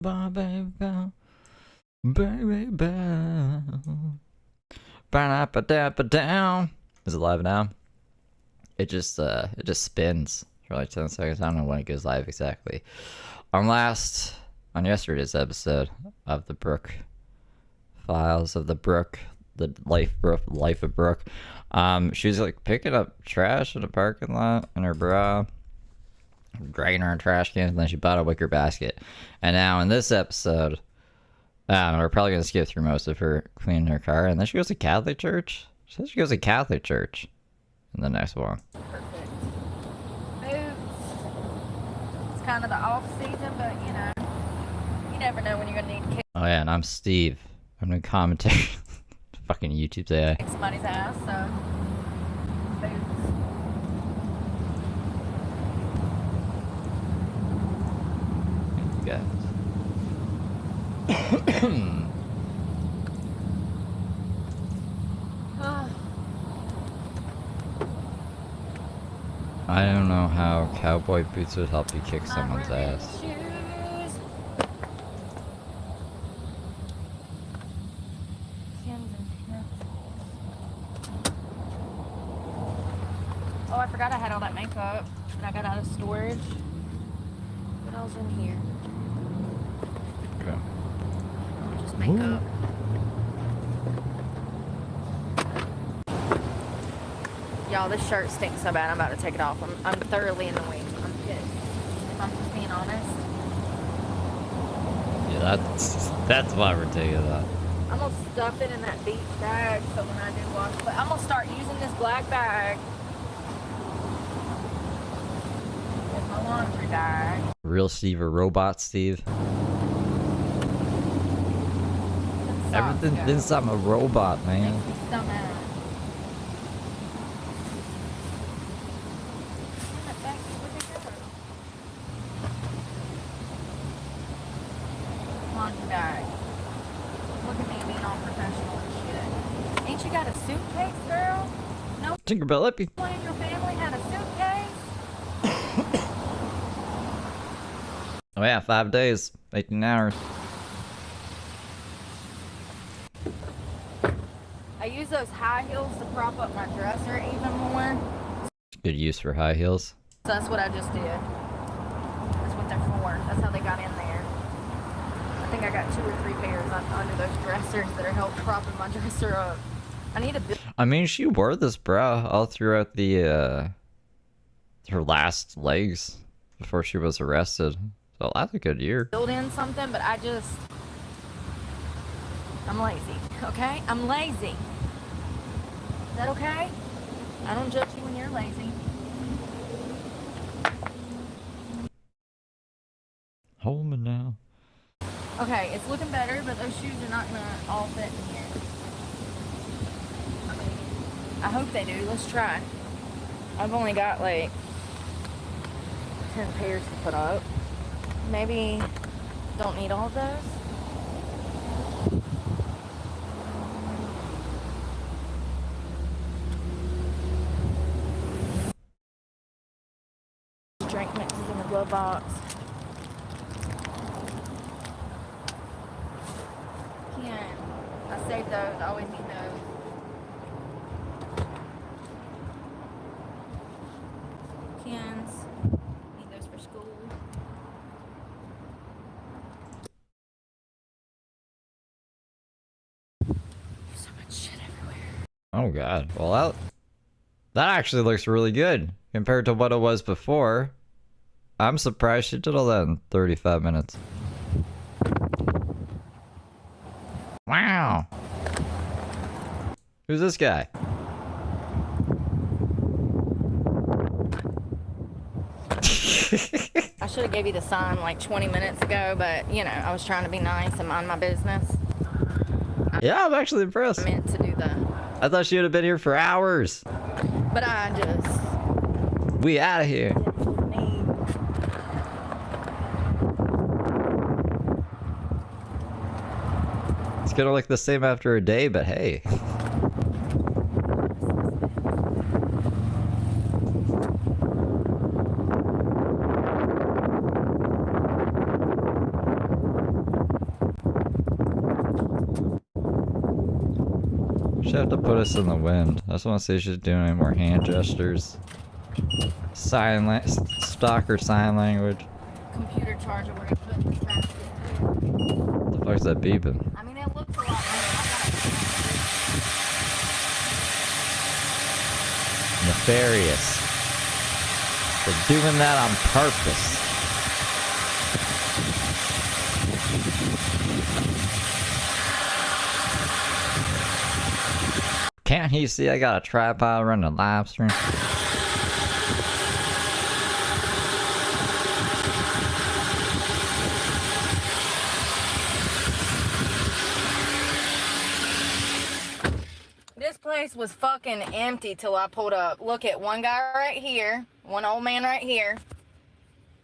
Baby, baby, down. Is it live now? It just spins for like 10 seconds. I don't know when it goes live exactly. On yesterday's episode of the Brooke Files of the Brooke, the life of Brooke. She was like picking up trash in a parking lot in her bra, dragging her in trash cans, and then she bought a wicker basket. And now in this episode, we're probably gonna skip through most of her cleaning her car, and then she goes to Catholic church. She says she goes to Catholic church in the next one. Perfect. Boots. It's kind of the off season, but you know, you never know when you're gonna need to kick Oh yeah, and I'm Steve. I'm gonna commentate. Fucking YouTube's AI. somebody's ass, so boots. You guys. I don't know how cowboy boots would help you kick someone's ass. Shoes. Oh, I forgot I had all that makeup and I got out of storage. What else in here? Okay. Just makeup. Y'all, this shirt stinks so bad. I'm about to take it off. I'm thoroughly annoyed. I'm pissed. If I'm just being honest. Yeah, that's why we're taking that. I'm gonna stuff it in that beach bag so when I do wash, but I'm gonna start using this black bag as my laundry bag. Real Steve or robot Steve? Everything thinks I'm a robot, man. Makes me so mad. Laundry bag. Look at me being all professional and shit. Ain't you got a suitcase, girl? No Tinkerbell Lippy. one in your family had a suitcase? Oh yeah, 5 days, 18 hours. I use those high heels to prop up my dresser even more. Good use for high heels. So that's what I just did. That's what they're for. That's how they got in there. I think I got 2 or 3 pairs under those dressers that are helping propping my dresser up. I need a I mean, she wore this bra all throughout the her last legs before she was arrested. So that's a good year. build in something, but I'm lazy, okay? I'm lazy. Is that okay? I don't judge you when you're lazy. Hold me now. Okay, it's looking better, but those shoes are not gonna all fit in here. I mean, I hope they do. Let's try. I've only got like 10 pairs to put up. Maybe don't need all of those. Drink mixes in the glove box. Can I saved those? I always need those. Cans. Need those for school. There's so much shit everywhere. Oh god. Well, that actually looks really good compared to what it was before. I'm surprised she did all that in 35 minutes. Wow. Who's this guy? I should have gave you the sign like 20 minutes ago, but you know, I was trying to be nice and mind my business. Yeah, I'm actually impressed. I meant to do that. I thought she would have been here for hours. But I just We out of here. didn't feel the need. It's gonna look the same after a day, but hey. She have to put us in the wind. I just want to see if she's doing any more hand gestures. Stalker sign language. Computer charger we're gonna put in this basket. What the fuck's that beeping? I mean, it looks a lot like Nefarious. They're doing that on purpose. Can't he see I got a tripod running a live stream? This place was fucking empty till I pulled up. Look at one guy right here, one old man right here.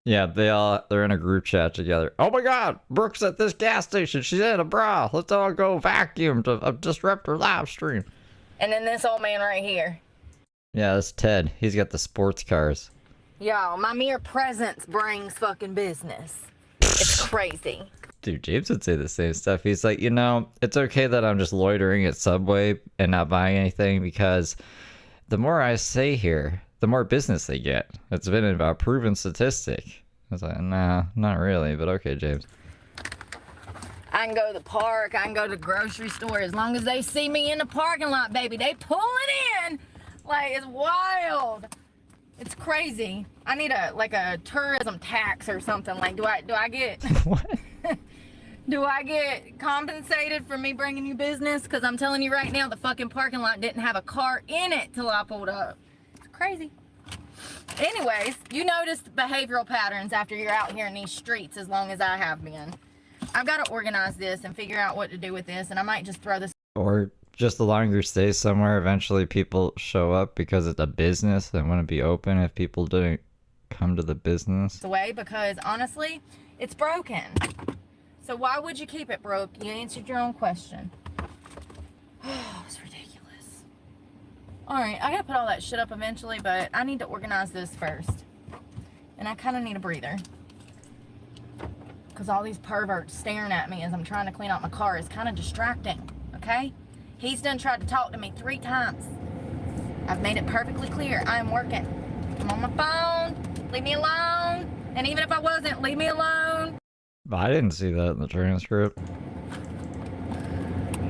Yeah, they're in a group chat together. Oh my god, Brooke's at this gas station. She's in a bra. Let's all go vacuum to disrupt her live stream. And then this old man right here. Yeah, that's Ted. He's got the sports cars. Y'all, my mere presence brings fucking business. It's crazy. Dude, James would say the same stuff. He's like, you know, it's okay that I'm just loitering at Subway and not buying anything because the more I stay here, the more business they get. It's been a proven statistic. I was like, nah, not really, but okay, James. I can go to the park, I can go to the grocery store. As long as they see me in the parking lot, baby, they pulling in. Like, it's wild. It's crazy. I need a tourism tax or something. Like, do I get What? do I get compensated for me bringing you business? Because I'm telling you right now, the fucking parking lot didn't have a car in it till I pulled up. It's crazy. Anyways, you notice behavioral patterns after you're out here in these streets as long as I have been. I've got to organize this and figure out what to do with this, and I might just throw this. Or just the longer you stay somewhere, eventually people show up because it's a business and wouldn't be open if people didn't come to the business. Away because honestly, it's broken. So why would you keep it broke? You answered your own question. Oh, it's ridiculous. All right, I gotta put all that shit up eventually, but I need to organize this first. And I kind of need a breather. Because all these perverts staring at me as I'm trying to clean out my car is kind of distracting, okay? He's done tried to talk to me 3 times. I've made it perfectly clear. I am working. I'm on my phone. Leave me alone. And even if I wasn't, leave me alone. I didn't see that in the transcript.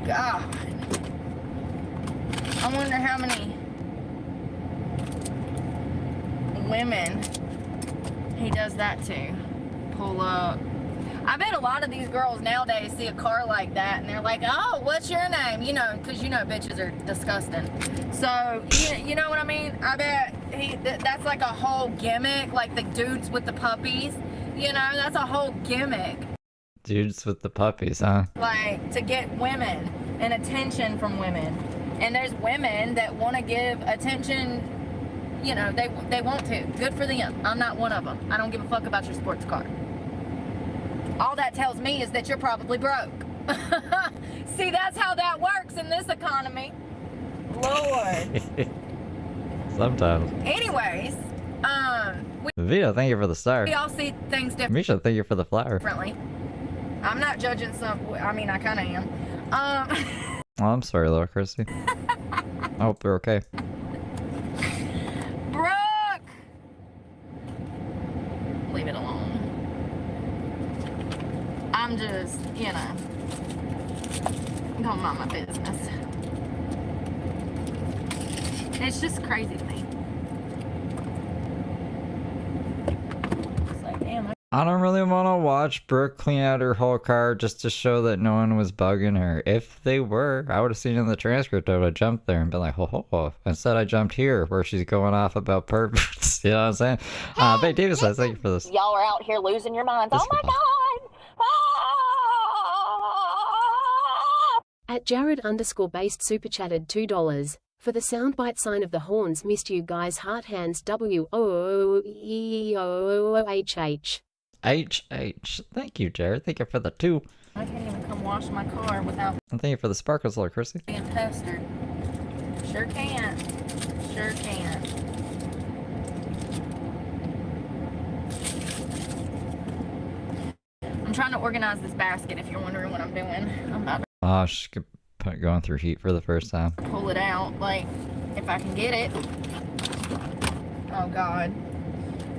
God. I wonder how many women he does that to. Pull up. I bet a lot of these girls nowadays see a car like that and they're like, oh, what's your name? You know, because you know bitches are disgusting. So, you know what I mean? I bet that's like a whole gimmick, like the dudes with the puppies. You know, that's a whole gimmick. Dudes with the puppies, huh? Like, to get women and attention from women. And there's women that want to give attention, you know, they want to. Good for them. I'm not one of them. I don't give a fuck about your sports car. All that tells me is that you're probably broke. See, that's how that works in this economy. Lord. Sometimes. Anyways, Vito, thank you for the star. we all see things Misha, thank you for the flower. differently. I'm not judging I mean, I kind of am. Oh, I'm sorry, little Chrissy. I hope you're okay. Brooke! Leave it alone. I'm just, you know, going about my business. It's just crazy to me. It's like, damn. I don't really want to watch Brooke clean out her whole car just to show that no one was bugging her. If they were, I would have seen in the transcript, I would have jumped there and been like, ho ho ho. Instead, I jumped here where she's going off about perverts. You know what I'm saying? Bay Davis says, thank you for this. Y'all are out here losing your minds. Oh my God! Ah! At Jared_based super chatted $2. For the soundbite sign of the horns, missed you guys. Heart hands WOOEOOHH. HH. Thank you, Jared. Thank you for the 2. I can't even come wash my car without And thank you for the sparkles, little Chrissy. being pestered. Sure can. Sure can. I'm trying to organize this basket if you're wondering what I'm doing. I'm about to... Oh, she could going through heat for the first time. Pull it out, like, if I can get it. Oh God.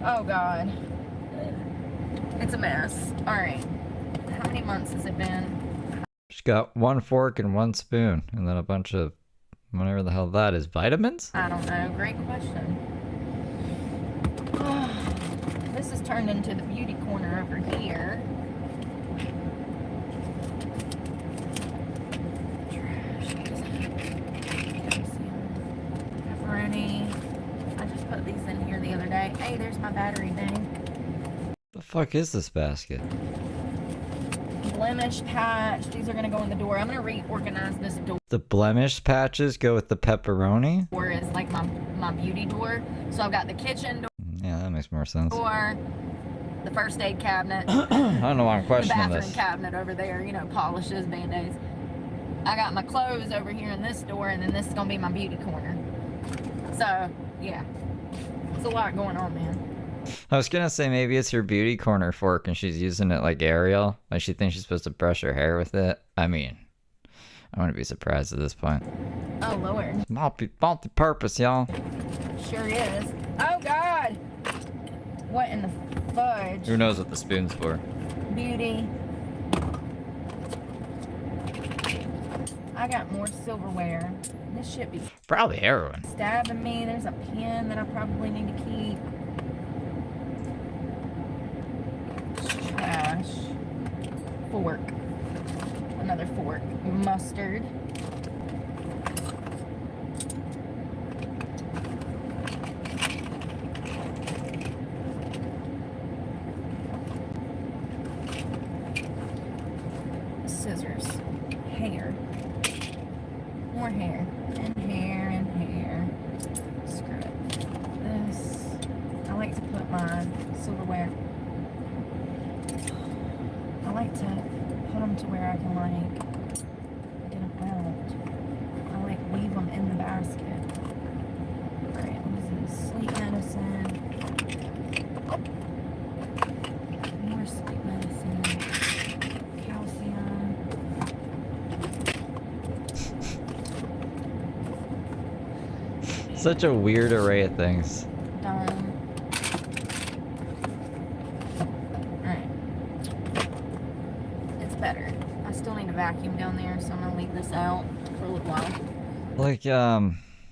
Oh God. It's a mess. Alright. How many months has it been? She's got one fork and one spoon, and then a bunch of whatever the hell that is. Vitamins? I don't know. Great question. This has turned into the beauty corner over here. Trash. Pepperoni. I just put these in here the other day. Hey, there's my battery bank. The fuck is this basket? Blemish patch. These are gonna go in the door. I'm gonna reorganize this door. The blemish patches go with the pepperoni? Door is like my beauty door. So I've got the kitchen Yeah, that makes more sense. door, the first aid cabinet, I don't know why I'm the questioning bathroom this. cabinet over there, you know, polishes, band-aids. I got my clothes over here in this door, and then this is gonna be my beauty corner. So, yeah. There's a lot going on, man. I was gonna say maybe it's her beauty corner fork and she's using it like Ariel. Like she thinks she's supposed to brush her hair with it. I mean, I wouldn't be surprised at this point. Oh, Lord. Multi-purpose, y'all. Sure is. Oh, God! What in the fudge? Who knows what the spoon's for? Beauty. I got more silverware. This should be Probably heroin. stabbing me. There's a pen that I probably need to keep. Trash. Fork. Another fork. Mustard. Scissors. Hair. More hair. And hair and hair. Screw it. This. I like to put my silverware. I like to put them to where I can like get them out. I like leave them in the basket. Alright, what is this? Sleep medicine. More sleep medicine. Calcium. Such a weird array of things. Alright. It's better. I still need a vacuum down there, so I'm gonna leave this out for a little while. Like,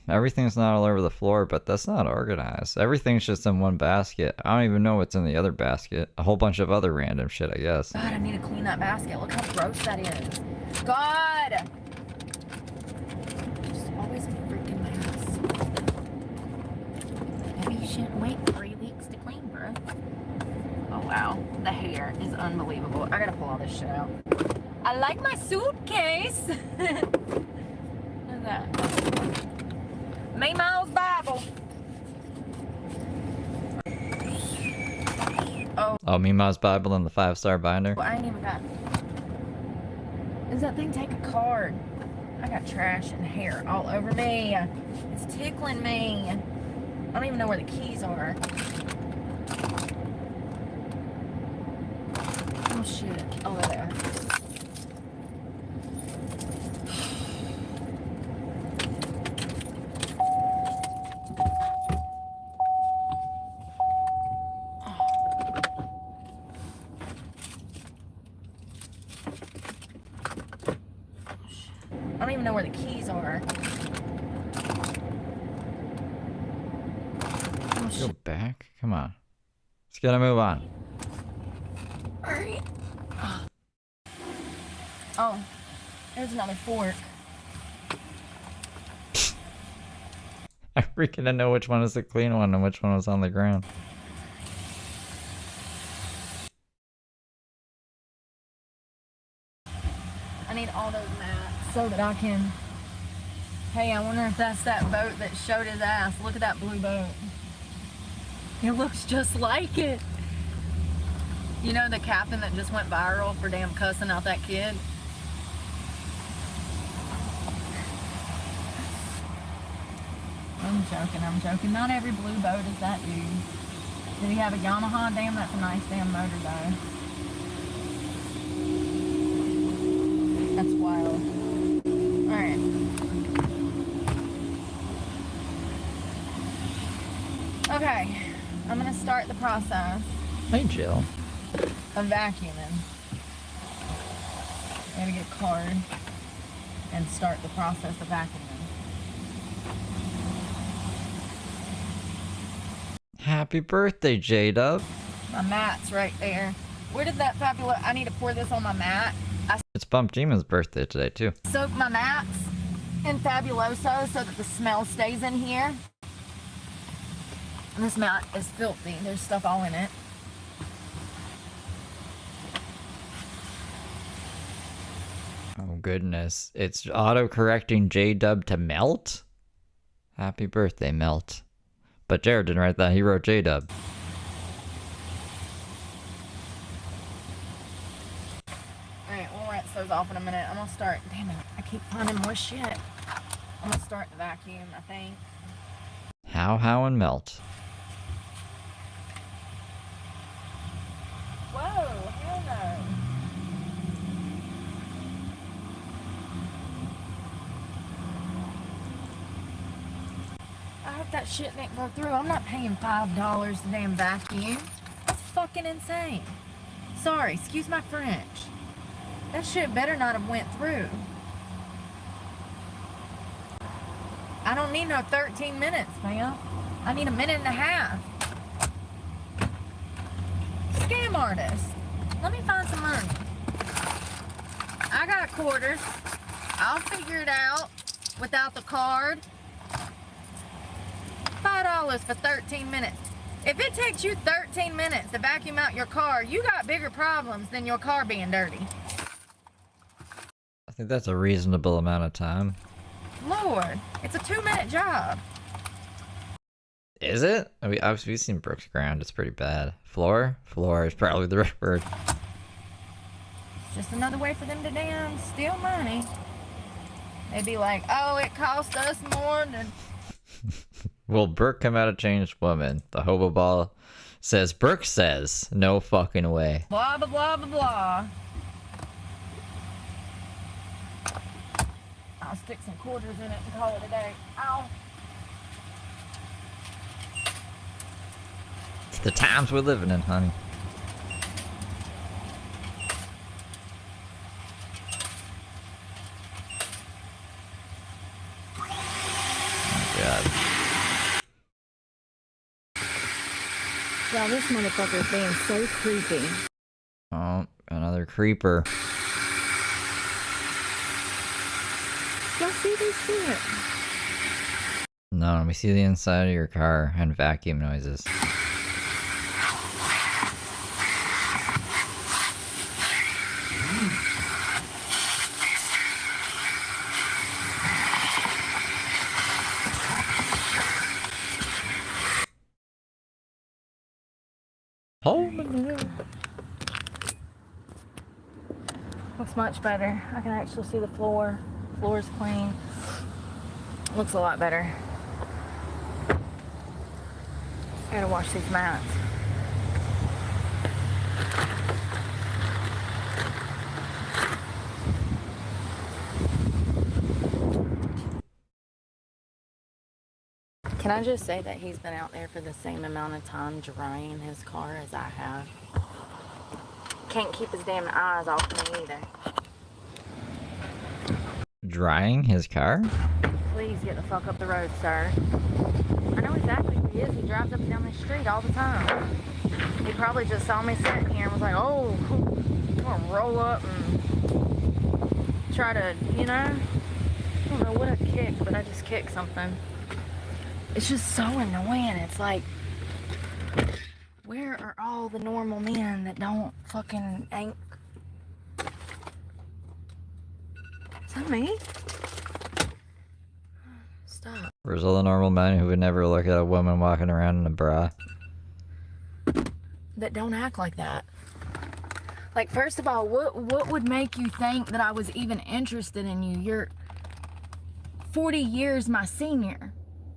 everything's not all over the floor, but that's not organized. Everything's just in one basket. I don't even know what's in the other basket. A whole bunch of other random shit, I guess. God, I need to clean that basket. Look how gross that is. God! Just always a freaking mess. Maybe you shouldn't wait 3 weeks to clean, bro. Oh, wow. The hair is unbelievable. I gotta pull all this shit out. I like my suitcase. Look at that. Miles Bible. Oh, Mima's Bible and the 5-star binder. Well, I ain't even got. Does that thing take a card? I got trash and hair all over me. It's tickling me. I don't even know where the keys are. Oh shit. Oh, they're there. I don't even know where the keys are. Oh Go shit. back? Come on. Let's gotta move on. Alright. Oh, there's another fork. I freaking know which one is the clean one and which one was on the ground. I need all those mats so that I can. Hey, I wonder if that's that boat that showed his ass. Look at that blue boat. It looks just like it. You know the captain that just went viral for damn cussing out that kid? I'm joking. Not every blue boat is that dude. Did he have a Yamaha? Damn, that's a nice damn motor though. That's wild. Okay, I'm gonna start the process Hey, Jill. of vacuuming. I gotta get a card and start the process of vacuuming. Happy birthday, J-Dub. My mat's right there. Where did that fabulous... I need to pour this on my mat. I It's Bump Demon's birthday today, too. soak my mats in Fabuloso so that the smell stays in here. And this mat is filthy. There's stuff all in it. Oh, goodness. It's auto-correcting J-Dub to Melt? Happy birthday, Melt. But Jared didn't write that. He wrote J-Dub. Alright, we'll rinse those off in a minute. I'm gonna start... Damn it, I keep finding more shit. I'm gonna start the vacuum, I think. How, and Melt. Whoa, hell no. I hope that shit didn't go through. I'm not paying $5 to damn vacuum. That's fucking insane. Sorry, excuse my French. That shit better not have went through. I don't need no 13 minutes, fam. I need a minute and a half. Scam artist. Let me find some money. I got quarters. I'll figure it out without the card. $5 for 13 minutes. If it takes you 13 minutes to vacuum out your car, you got bigger problems than your car being dirty. I think that's a reasonable amount of time. Lord, it's a 2-minute job. Is it? I mean, obviously, we've seen Brooke's ground. It's pretty bad. Floor? Floor is probably the right word. It's just another way for them to damn steal money. They'd be like, oh, it cost us more than... Will Brooke come out a changed woman? The hobo ball says, Brooke says, no fucking way. Blah, blah, blah, blah, blah. I'll stick some quarters in it and call it a day. Ow. It's the times we're living in, honey. Oh, God. Wow, this motherfucker is being so creepy. Oh, another creeper. Y'all see this shit? No, let me see the inside of your car and vacuum noises. Oh, Looks much better. I can actually see the floor. Floor's clean. Looks a lot better. Gotta wash these mats. Can I just say that he's been out there for the same amount of time drying his car as I have? Can't keep his damn eyes off me either. drying his car? Please get the fuck up the road, sir. I know exactly who he is. He drives up and down this street all the time. He probably just saw me sitting here and was like, oh, I'm gonna roll up and try to, you know, I don't know what I kicked, but I just kicked something. It's just so annoying. It's like, where are all the normal men that don't fucking ain't... Is that me? Stop. Where's all the normal men who would never look at a woman walking around in a bra? That don't act like that. Like, first of all, what would make you think that I was even interested in you? You're 40 years my senior.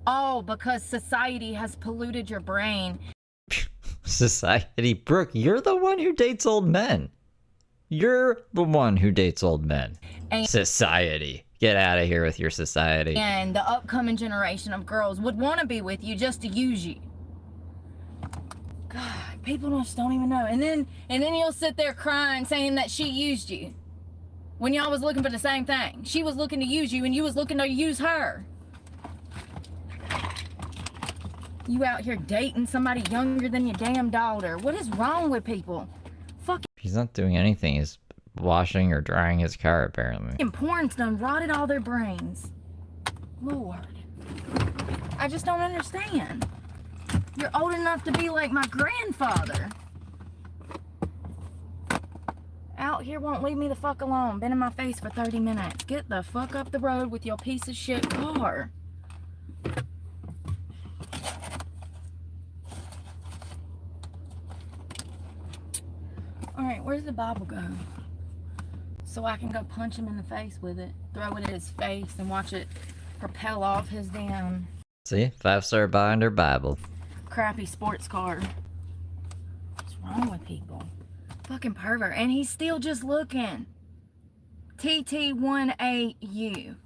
All because society has polluted your brain. Society? Brooke, you're the one who dates old men. You're the one who dates old men. And society. Get out of here with your society. And the upcoming generation of girls would want to be with you just to use you. People just don't even know. And then you'll sit there crying saying that she used you. When y'all was looking for the same thing. She was looking to use you and you was looking to use her. You out here dating somebody younger than your damn daughter. What is wrong with people? Fucking He's not doing anything. He's washing or drying his car, apparently. porn's done rotted all their brains. Lord. I just don't understand. You're old enough to be like my grandfather. Out here won't leave me the fuck alone. Been in my face for 30 minutes. Get the fuck up the road with your piece of shit car. Alright, where's the Bible go? So I can go punch him in the face with it. Throw it at his face and watch it propel off his damn See? 5-star binder Bible. crappy sports car. What's wrong with people? Fucking pervert. And he's still just looking. TT18U.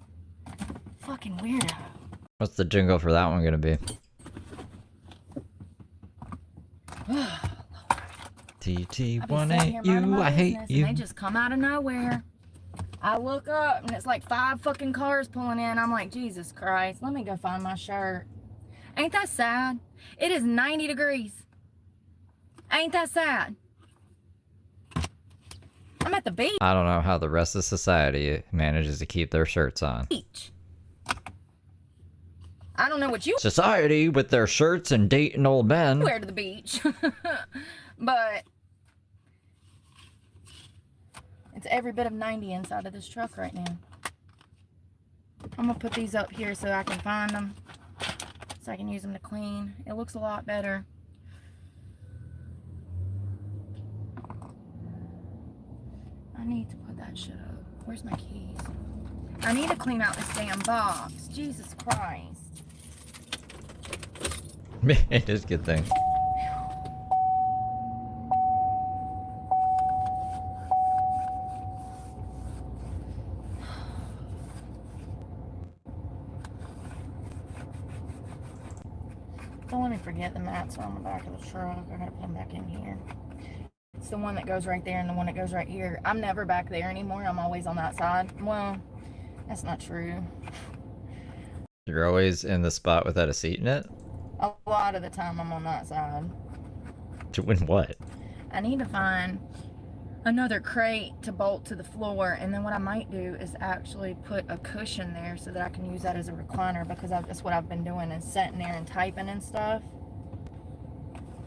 Fucking weirdo. What's the jingle for that one gonna be? TT18U, I hate you. And they just come out of nowhere. I look up and it's like 5 fucking cars pulling in. I'm like, Jesus Christ, let me go find my shirt. Ain't that sad? It is 90 degrees. Ain't that sad? I'm at the beach. I don't know how the rest of society manages to keep their shirts on. I don't know what you Society with their shirts and dating old men. wear to the beach. But it's every bit of 90 inside of this truck right now. I'm gonna put these up here so I can find them, so I can use them to clean. It looks a lot better. I need to put that shit up. Where's my keys? I need to clean out this damn box. Jesus Christ. It is a good thing. Don't let me forget the mats are on the back of the truck. I gotta put them back in here. It's the one that goes right there and the one that goes right here. I'm never back there anymore. I'm always on that side. Well, that's not true. You're always in the spot without a seat in it? A lot of the time I'm on that side. To win what? I need to find another crate to bolt to the floor, and then what I might do is actually put a cushion there so that I can use that as a recliner, because that's what I've been doing, is sitting there and typing and stuff.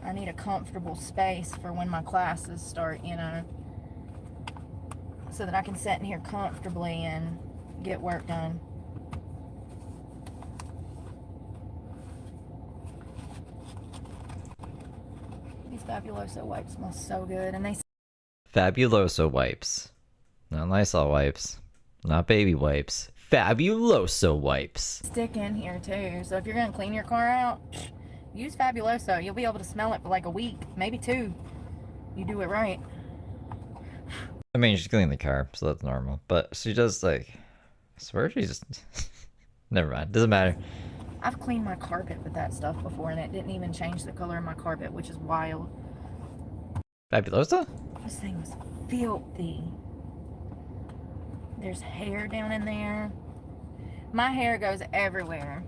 I need a comfortable space for when my classes start, you know, so that I can sit in here comfortably and get work done. These Fabuloso wipes smell so good, and they Fabuloso wipes. Not Lysol wipes. Not baby wipes. Fabuloso wipes. stick in here too. So if you're gonna clean your car out, use Fabuloso. You'll be able to smell it for like a week, maybe 2. You do it right. I mean, she's cleaning the car, so that's normal. But she does, like... I swear she just... Never mind. Doesn't matter. I've cleaned my carpet with that stuff before, and it didn't even change the color of my carpet, which is wild. Fabuloso? This thing was filthy. There's hair down in there. My hair goes everywhere.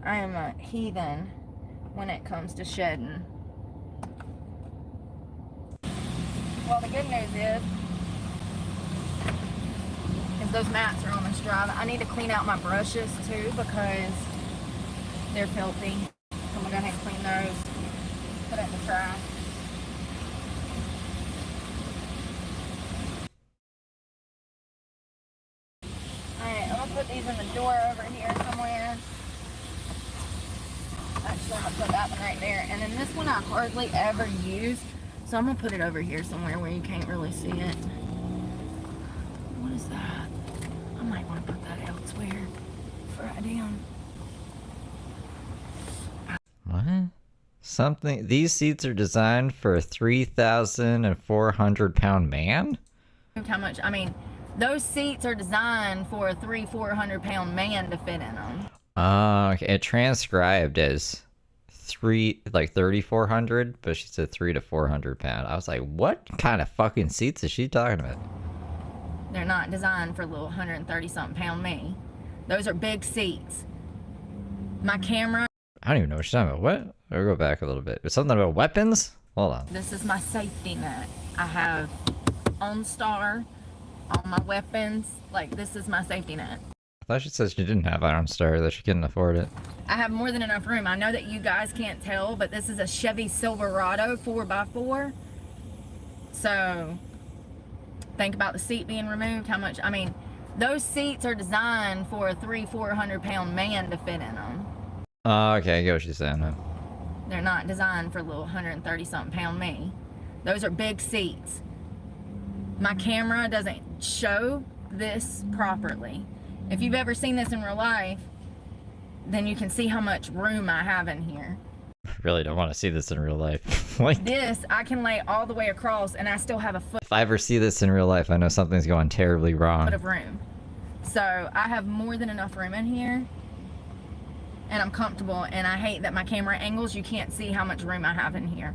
I am a heathen when it comes to shedding. Well, the good news is those mats are almost dry. I need to clean out my brushes too, because they're filthy. So I'm gonna go ahead and clean those. Put it in the trash. Alright, I'm gonna put these in the door over here somewhere. Actually, I'm gonna put that one right there. And then this one I hardly ever use, so I'm gonna put it over here somewhere where you can't really see it. What is that? I might want to put that elsewhere. Right down. What? Something... These seats are designed for a 3,400 pound man? How much? I mean, those seats are designed for a 400 pound man to fit in them. Okay. It transcribed as like 3,400, but she said 3 to 400 pound. I was like, what kind of fucking seats is she talking about? They're not designed for little 130 something pound me. Those are big seats. My camera. I don't even know what she's talking about. What? I'll go back a little bit. It's something about weapons? Hold on. This is my safety net. I have OnStar, all my weapons. Like, this is my safety net. I thought she said she didn't have OnStar, that she couldn't afford it. I have more than enough room. I know that you guys can't tell, but this is a Chevy Silverado 4x4. So, think about the seat being removed. How much, I mean, those seats are designed for a 400 pound man to fit in them. Oh, okay, I get what she's saying. Huh? They're not designed for little 130 something pound me. Those are big seats. My camera doesn't show this properly. If you've ever seen this in real life, then you can see how much room I have in here. I really don't want to see this in real life. Like, This, I can lay all the way across and I still have a foot if I ever see this in real life, I know something's going terribly wrong. of room. So I have more than enough room in here. And I'm comfortable, and I hate that my camera angles, you can't see how much room I have in here.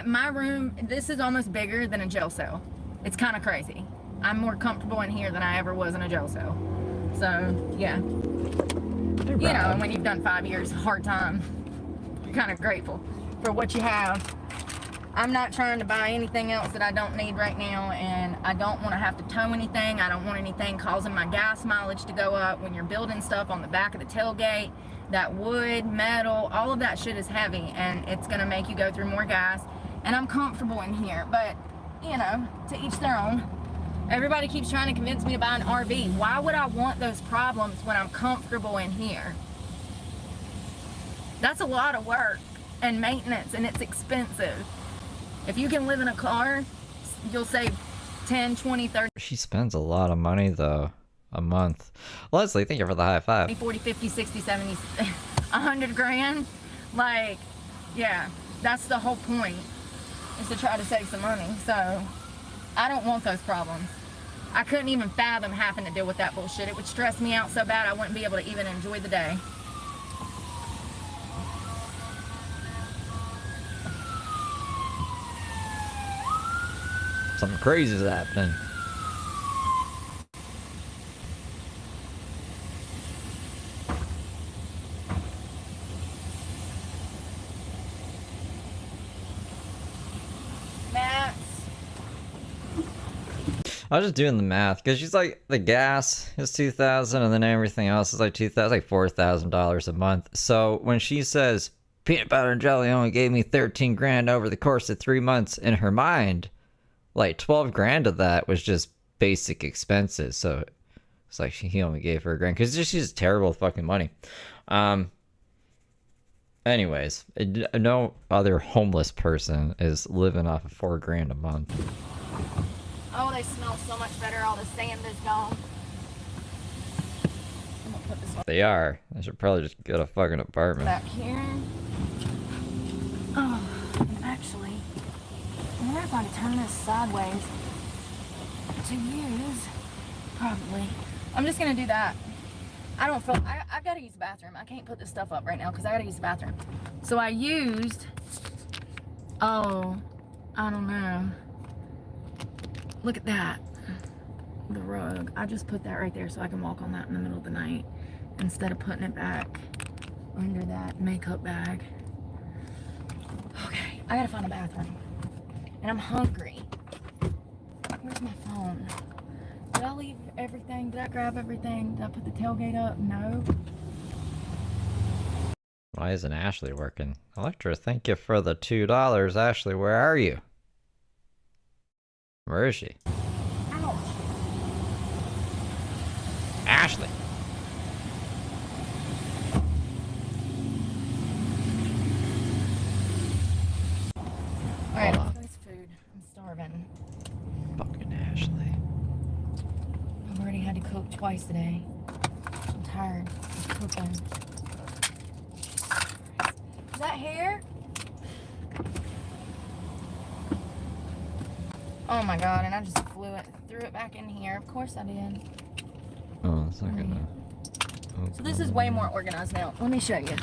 My room, this is almost bigger than a jail cell. It's kind of crazy. I'm more comfortable in here than I ever was in a jail cell. So, yeah. You know, when you've done 5 years, hard time, you're kind of grateful for what you have. I'm not trying to buy anything else that I don't need right now, and I don't want to have to tow anything. I don't want anything causing my gas mileage to go up. When you're building stuff on the back of the tailgate, that wood, metal, all of that shit is heavy, and it's going to make you go through more gas. And I'm comfortable in here, but, you know, to each their own. Everybody keeps trying to convince me to buy an RV. Why would I want those problems when I'm comfortable in here? That's a lot of work and maintenance, and it's expensive. If you can live in a car, you'll save 10, 20, 30. She spends a lot of money, though, a month. Leslie, thank you for the high five. 40, 50, 60, 70, 100 grand. Like, yeah, that's the whole point, is to try to save some money. So, I don't want those problems. I couldn't even fathom having to deal with that bullshit. It would stress me out so bad I wouldn't be able to even enjoy the day. Something crazy is happening. I was just doing the math because she's like, the gas is $2,000 and then everything else is like $2,000, like $4,000 a month. So when she says peanut butter and jelly only gave me 13 grand over the course of 3 months, in her mind, like 12 grand of that was just basic expenses. So it's like he only gave her a grand because she's terrible with fucking money. Anyways, no other homeless person is living off of 4 grand a month. Oh, they smell so much better. All the sand is gone. I'm gonna put this one They are. I should probably just get a fucking apartment. back here. Oh, actually, I wonder if I can turn this sideways to use. Probably. I'm just gonna do that. I don't feel. I've got to use the bathroom. I can't put this stuff up right now because I got to use the bathroom. So I used. Oh, I don't know. Look at that. The rug. I just put that right there so I can walk on that in the middle of the night instead of putting it back under that makeup bag. Okay, I gotta find a bathroom. And I'm hungry. Where's my phone? Did I leave everything? Did I grab everything? Did I put the tailgate up? No. Why isn't Ashley working? Electra, thank you for the $2. Ashley, where are you? Where is she? Ouch. Ashley! Alright, Hold on. let's go food. I'm starving. Fucking Ashley. I've already had to cook twice today. I'm tired of cooking. Is that hair? Oh my god, and I just threw it back in here. Of course I did. Oh, it's not gonna... So this is way more organized now. Let me show you.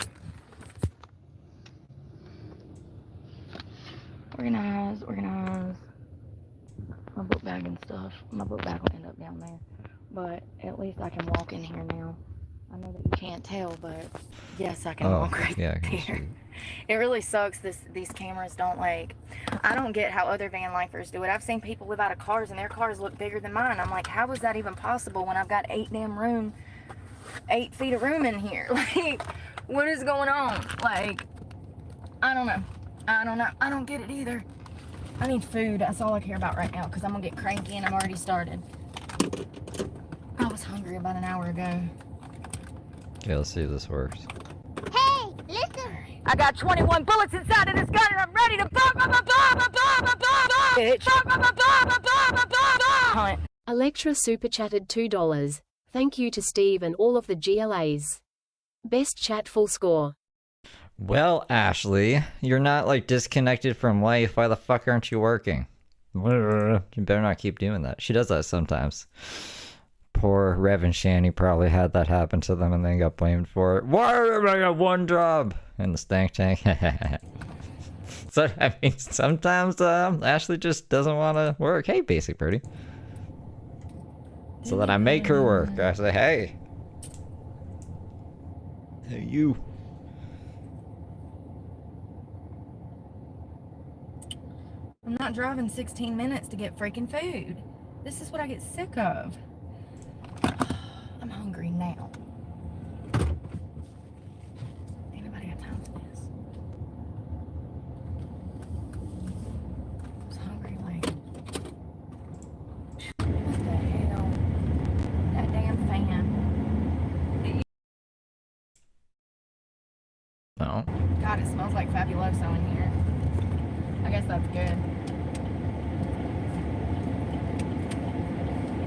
Organize, organize. My book bag and stuff. My book bag will end up down there. But at least I can walk in here now. I know that you can't tell, but yes, I can walk right yeah, I can there. see. It really sucks. These cameras don't like. I don't get how other van lifers do it. I've seen people live out of cars and their cars look bigger than mine. I'm like, how is that even possible when I've got 8 feet of room in here? Like, what is going on? Like, I don't know. I don't get it either. I need food. That's all I care about right now because I'm gonna get cranky and I'm already started. I was hungry about an hour ago. Okay, let's see if this works. Hey, listen. I got 21 bullets inside of this gun and I'm ready to hunt. Electra super chatted $2. Thank you to Steve and all of the GLAs. Best chat full score. Well, Ashley, you're not like disconnected from life. Why the fuck aren't you working? You better not keep doing that. She does that sometimes. Poor Rev and Shanny probably had that happen to them and then got blamed for it. Why did I got one job in the stank tank? So I mean, sometimes Ashley just doesn't want to work. Hey, basic birdie. So then I make her work. I say, hey, you. I'm not driving 16 minutes to get freaking food. This is what I get sick of. I'm hungry now. Ain't nobody got time for this. I was hungry like... What the hell? That damn fan. No. God, it smells like Fabuloso in here. I guess that's good.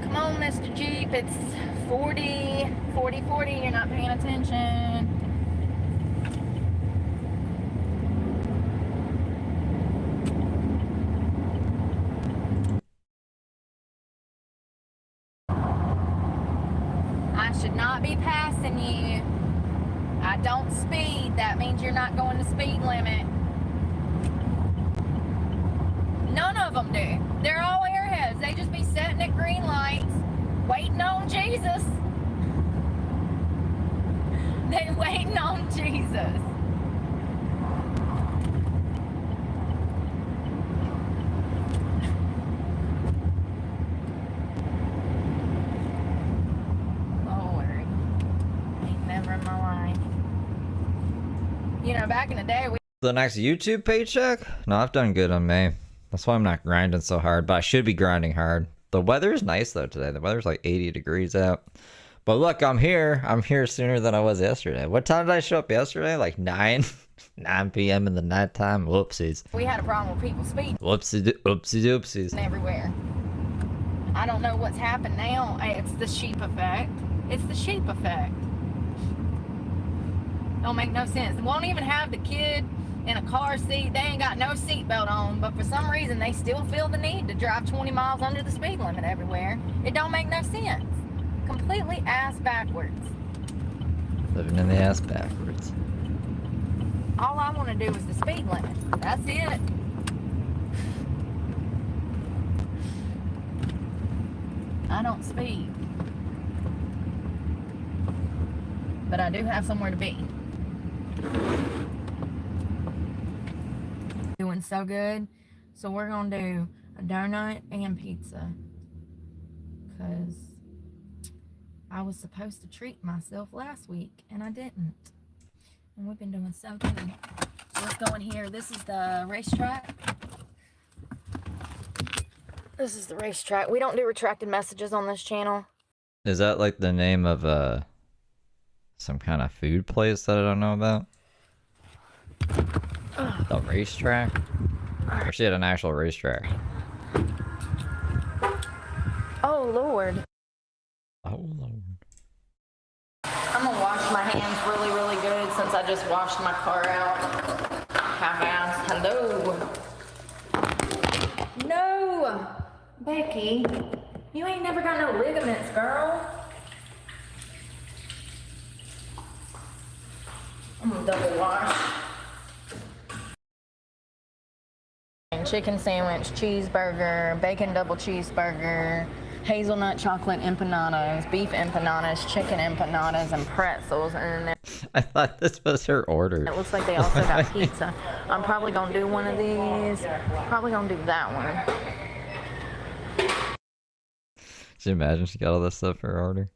Come on, Mr. Jeep. It's 40, 40, 40. You're not paying attention. I should not be passing you. I don't speed. That means you're not going the speed limit. None of them do. They're all airheads. They just be sitting at green lights, waiting on Jesus. They're waiting on Jesus. Lord. Ain't never in my life. You know, back in the day, The next YouTube paycheck? No, I've done good on May. That's why I'm not grinding so hard, but I should be grinding hard. The weather's nice though today. The weather's like 80 degrees out. But look, I'm here. I'm here sooner than I was yesterday. What time did I show up yesterday? Like 9 p.m. in the nighttime. Whoopsies. we had a problem with people speeding Whoopsie doopsies. everywhere. I don't know what's happened now. It's the sheep effect. It's the sheep effect. Don't make no sense. They won't even have the kid in a car seat. They ain't got no seatbelt on, but for some reason they still feel the need to drive 20 miles under the speed limit everywhere. It don't make no sense. Completely ass backwards. Living in the ass backwards. All I want to do is the speed limit. That's it. I don't speed. But I do have somewhere to be. Doing so good. So we're going to do a donut and pizza. Because I was supposed to treat myself last week and I didn't. And we've been doing so good. So let's go in here. This is the racetrack. This is the racetrack. We don't do retracted messages on this channel. Is that like the name of some kind of food place that I don't know about? The racetrack? Or she had an actual racetrack. Oh, Lord. Oh, Lord. I'm gonna wash my hands really, really good since I just washed my car out. Half-ass. Hello. No! Becky, you ain't never got no ligaments, girl. I'm gonna double wash. chicken sandwich, cheeseburger, bacon double cheeseburger, hazelnut chocolate empanadas, beef empanadas, chicken empanadas, and pretzels. And then I thought this was her order. it looks like they also got pizza. I'm probably gonna do one of these. Probably gonna do that one. Can you imagine she got all this stuff for her order?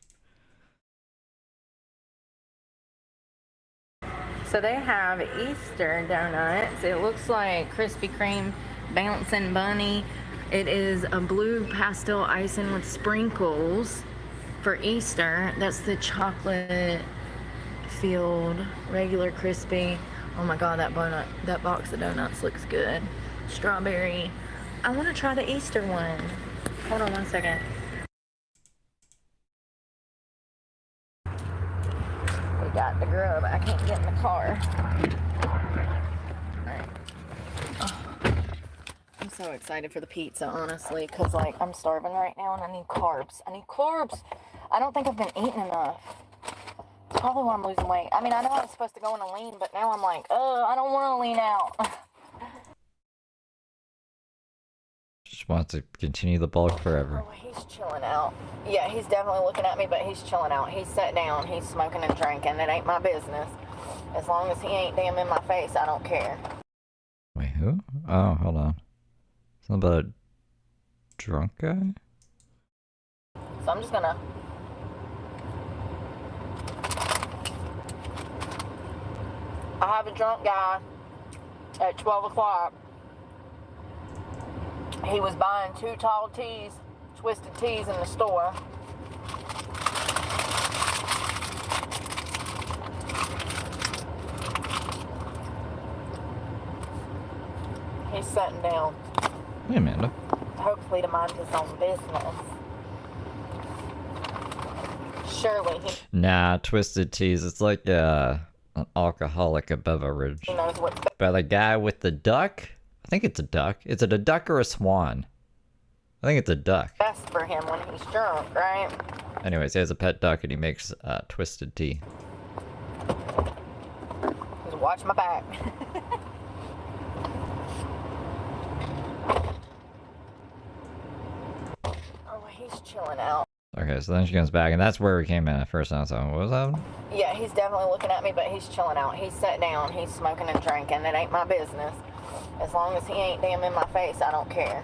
So they have Easter donuts. It looks like Krispy Kreme Bouncing Bunny. It is a blue pastel icing with sprinkles for Easter. That's the chocolate filled regular crispy. Oh my god, that box of donuts looks good. Strawberry. I want to try the Easter one. Hold on one second. We got the grub. I can't get in the car. Alright. Oh. I'm so excited for the pizza, honestly, because, like, I'm starving right now and I need carbs. I need carbs. I don't think I've been eating enough. It's probably why I'm losing weight. I mean, I know I was supposed to go on a lean, but now I'm like, I don't want to lean out. Just wants to continue the bulk forever. Oh, he's chilling out. Yeah, he's definitely looking at me, but he's chilling out. He's sat down. He's smoking and drinking. It ain't my business. As long as he ain't damn in my face, I don't care. Wait, who? Oh, hold on. Something about a drunk guy? So I'm just gonna... I have a drunk guy at 12 o'clock. He was buying 2 tall teas, twisted teas in the store. He's sitting down. Hey, Amanda. Hopefully to mind his own business. Surely Nah, twisted teas. It's like an alcoholic beverage. he knows what's By the guy with the duck? I think it's a duck. Is it a duck or a swan? I think it's a duck. best for him when he's drunk, right? Anyways, he has a pet duck and he makes twisted tea. Just watch my back. Oh, he's chilling out. Okay, so then she comes back and that's where we came in at first. And I was like, what was happening? Yeah, he's definitely looking at me, but he's chilling out. He's sat down. He's smoking and drinking. It ain't my business. As long as he ain't damn in my face, I don't care.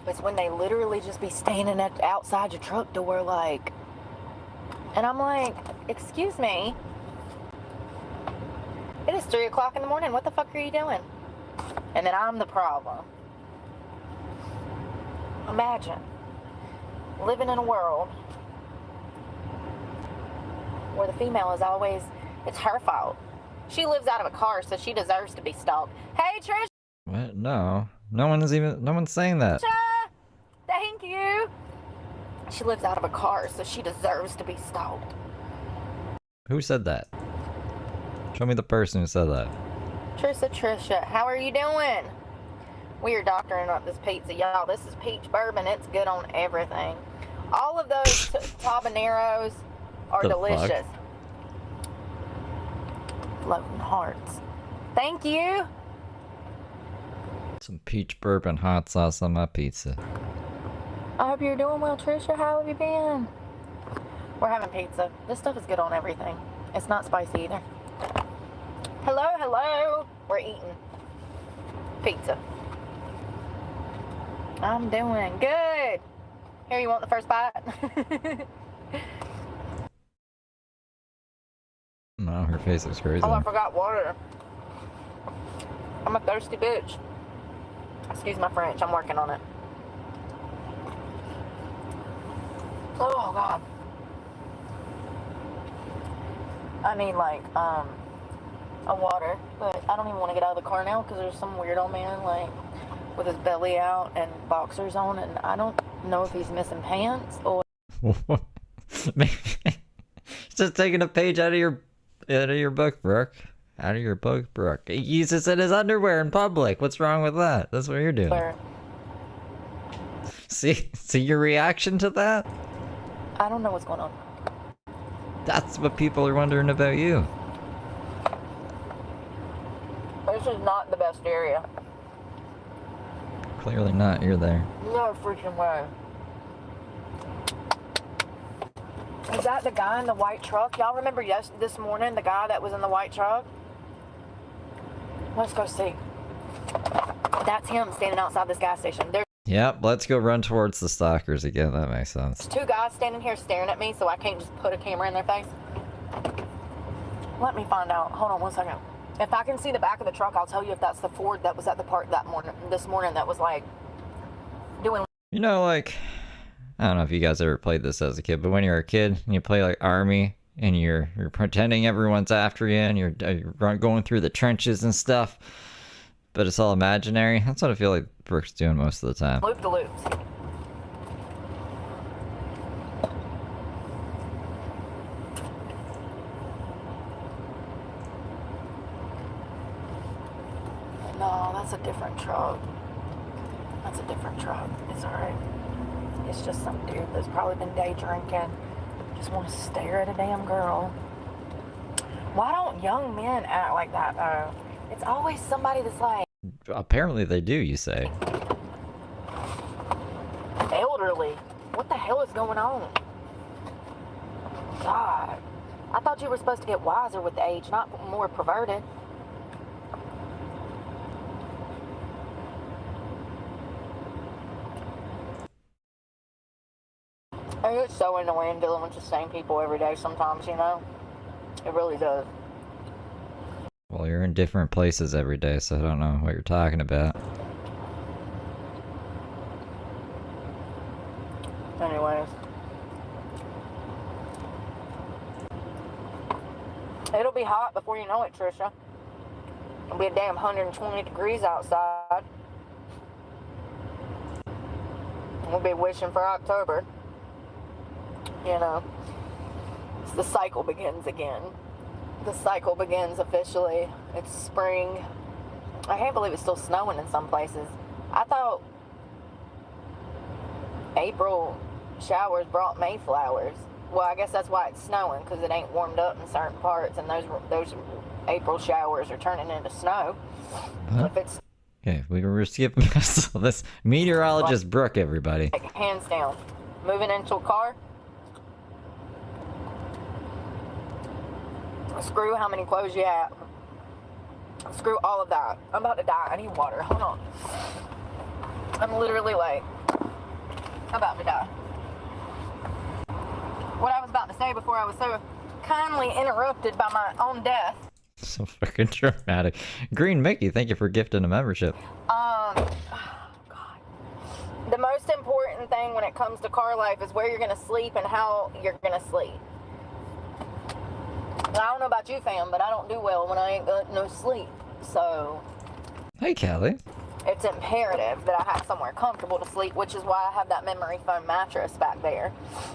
It's when they literally just be standing outside your truck door like... And I'm like, excuse me. It is 3 o'clock in the morning. What the fuck are you doing? And then I'm the problem. Imagine living in a world where the female is always, it's her fault. She lives out of a car, so she deserves to be stalked. Hey, Trish! What? No. No one's saying that. Thank you! She lives out of a car, so she deserves to be stalked. Who said that? Show me the person who said that. Trisha, how are you doing? We are doctoring up this pizza, y'all. This is peach bourbon. It's good on everything. All of those habaneros are The delicious. fuck? Floating hearts. Thank you. Some peach bourbon hot sauce on my pizza. I hope you're doing well, Trisha. How have you been? We're having pizza. This stuff is good on everything. It's not spicy either. Hello. We're eating pizza. I'm doing good. Here, you want the first bite? No, her face is crazy. Oh, I forgot water. I'm a thirsty bitch. Excuse my French. I'm working on it. Oh, God. I need, like, a water. But I don't even want to get out of the car now because there's some weird old man, like, with his belly out and boxers on. And I don't know if he's missing pants or... Just taking a page out of your book, Brooke. Out of your book, Brooke. He uses it in his underwear in public. What's wrong with that? That's what you're doing. See your reaction to that? I don't know what's going on. That's what people are wondering about you. This is not the best area. Clearly not. You're there. No freaking way. Is that the guy in the white truck? Y'all remember this morning, the guy that was in the white truck? Let's go see. That's him standing outside this gas station. There's Yep, let's go run towards the stalkers again. That makes sense. two guys standing here staring at me, so I can't just put a camera in their face. Let me find out. Hold on one second. If I can see the back of the truck, I'll tell you if that's the Ford that was at the park this morning that was like doing. You know, like, I don't know if you guys ever played this as a kid, but when you're a kid and you play like Army and you're pretending everyone's after you and you're going through the trenches and stuff, but it's all imaginary. That's what I feel like Brooke's doing most of the time. Loop de loops. No, that's a different truck. That's a different truck. It's alright. It's just some dude that's probably been day drinking. Just want to stare at a damn girl. Why don't young men act like that though? It's always somebody that's like Apparently they do, you say. elderly. What the hell is going on? God. I thought you were supposed to get wiser with age, not more perverted. And it's so annoying dealing with the same people every day sometimes, you know? It really does. Well, you're in different places every day, so I don't know what you're talking about. Anyways. It'll be hot before you know it, Trisha. It'll be a damn 120 degrees outside. We'll be wishing for October. You know, the cycle begins again. The cycle begins officially. It's spring. I can't believe it's still snowing in some places. I thought April showers brought May flowers. Well, I guess that's why it's snowing, because it ain't warmed up in certain parts, and those April showers are turning into snow. Huh? If it's Okay, we were skipping past all this. Meteorologist Brooke, everybody. like hands down, moving into a car. Screw how many clothes you have. Screw all of that. I'm about to die. I need water. Hold on. I'm literally like about to die. What I was about to say before I was so kindly interrupted by my own death. So fucking dramatic. Green Mickey, thank you for gifting a membership. God. The most important thing when it comes to car life is where you're gonna sleep and how you're gonna sleep. I don't know about you, fam, but I don't do well when I ain't got no sleep. So Hey, Kelly. it's imperative that I have somewhere comfortable to sleep, which is why I have that memory foam mattress back there.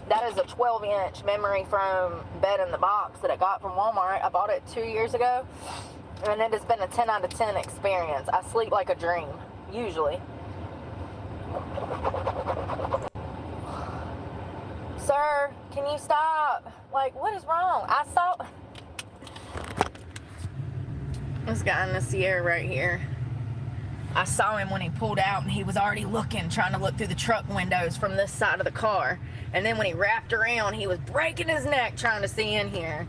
That is a 12-inch memory foam bed in the box that I got from Walmart. I bought it 2 years ago, and it has been a 10 out of 10 experience. I sleep like a dream, usually. Sir, can you stop? Like, what is wrong? I saw this guy in the Sierra right here. I saw him when he pulled out, and he was already looking, trying to look through the truck windows from this side of the car. And then when he wrapped around, he was breaking his neck trying to see in here.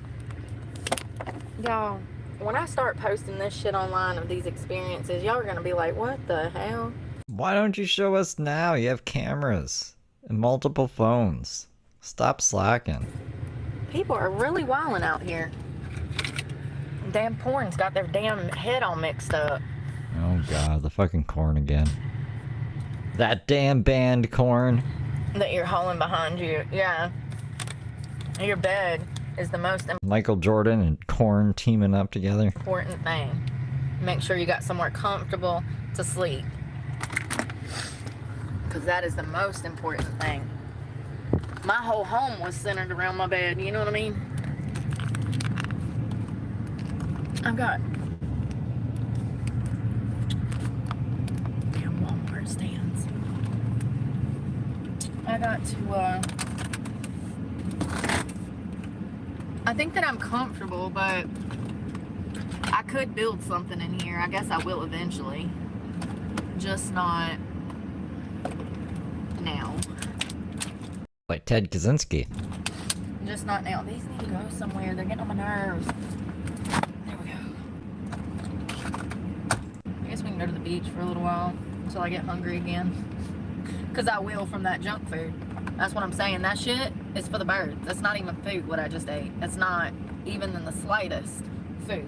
Y'all, when I start posting this shit online of these experiences, y'all are gonna be like, what the hell? Why don't you show us now? You have cameras and multiple phones. Stop slacking. People are really wilding out here. Damn porn's got their damn head all mixed up. Oh god, the fucking corn again. That damn band corn. That you're hauling behind you. Yeah. Your bed is the most Michael Jordan and corn teaming up together. important thing. Make sure you got somewhere comfortable to sleep. Because that is the most important thing. My whole home was centered around my bed, you know what I mean? I've got damn Walmart stands. I got to, I think that I'm comfortable, but I could build something in here. I guess I will eventually. Just not Like Ted Kaczynski. Just not now. These need to go somewhere. They're getting on my nerves. There we go. I guess we can go to the beach for a little while until I get hungry again. Because I will from that junk food. That's what I'm saying. That shit is for the birds. That's not even food, what I just ate. That's not even in the slightest food.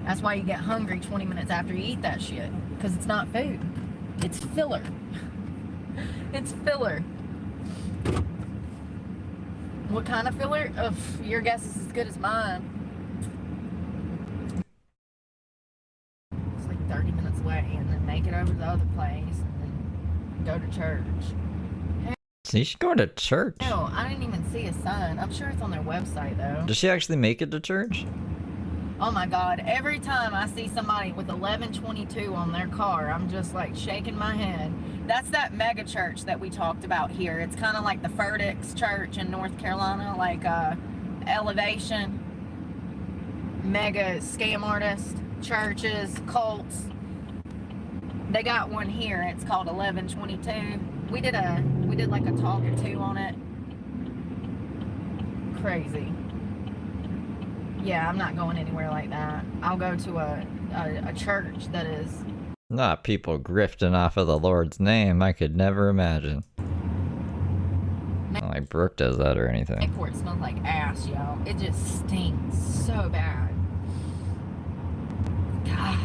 That's why you get hungry 20 minutes after you eat that shit. Because it's not food. It's filler. It's filler. What kind of filler? Your guess is as good as mine. It's like 30 minutes away, and then make it over to the other place, and then go to church. So you should go to church. No, I didn't even see a sign. I'm sure it's on their website, though. Does she actually make it to church? Oh my God, every time I see somebody with 1122 on their car, I'm just like shaking my head. That's that mega church that we talked about here. It's kind of like the Ferdix Church in North Carolina, like Elevation, mega scam artist, churches, cults. They got one here. It's called 1122. We did like a talk or two on it. Crazy. Yeah, I'm not going anywhere like that. I'll go to a church that is... Not people grifting off of the Lord's name. I could never imagine. Not like Brooke does that or anything. Airport smells like ass, yo. It just stinks so bad. God.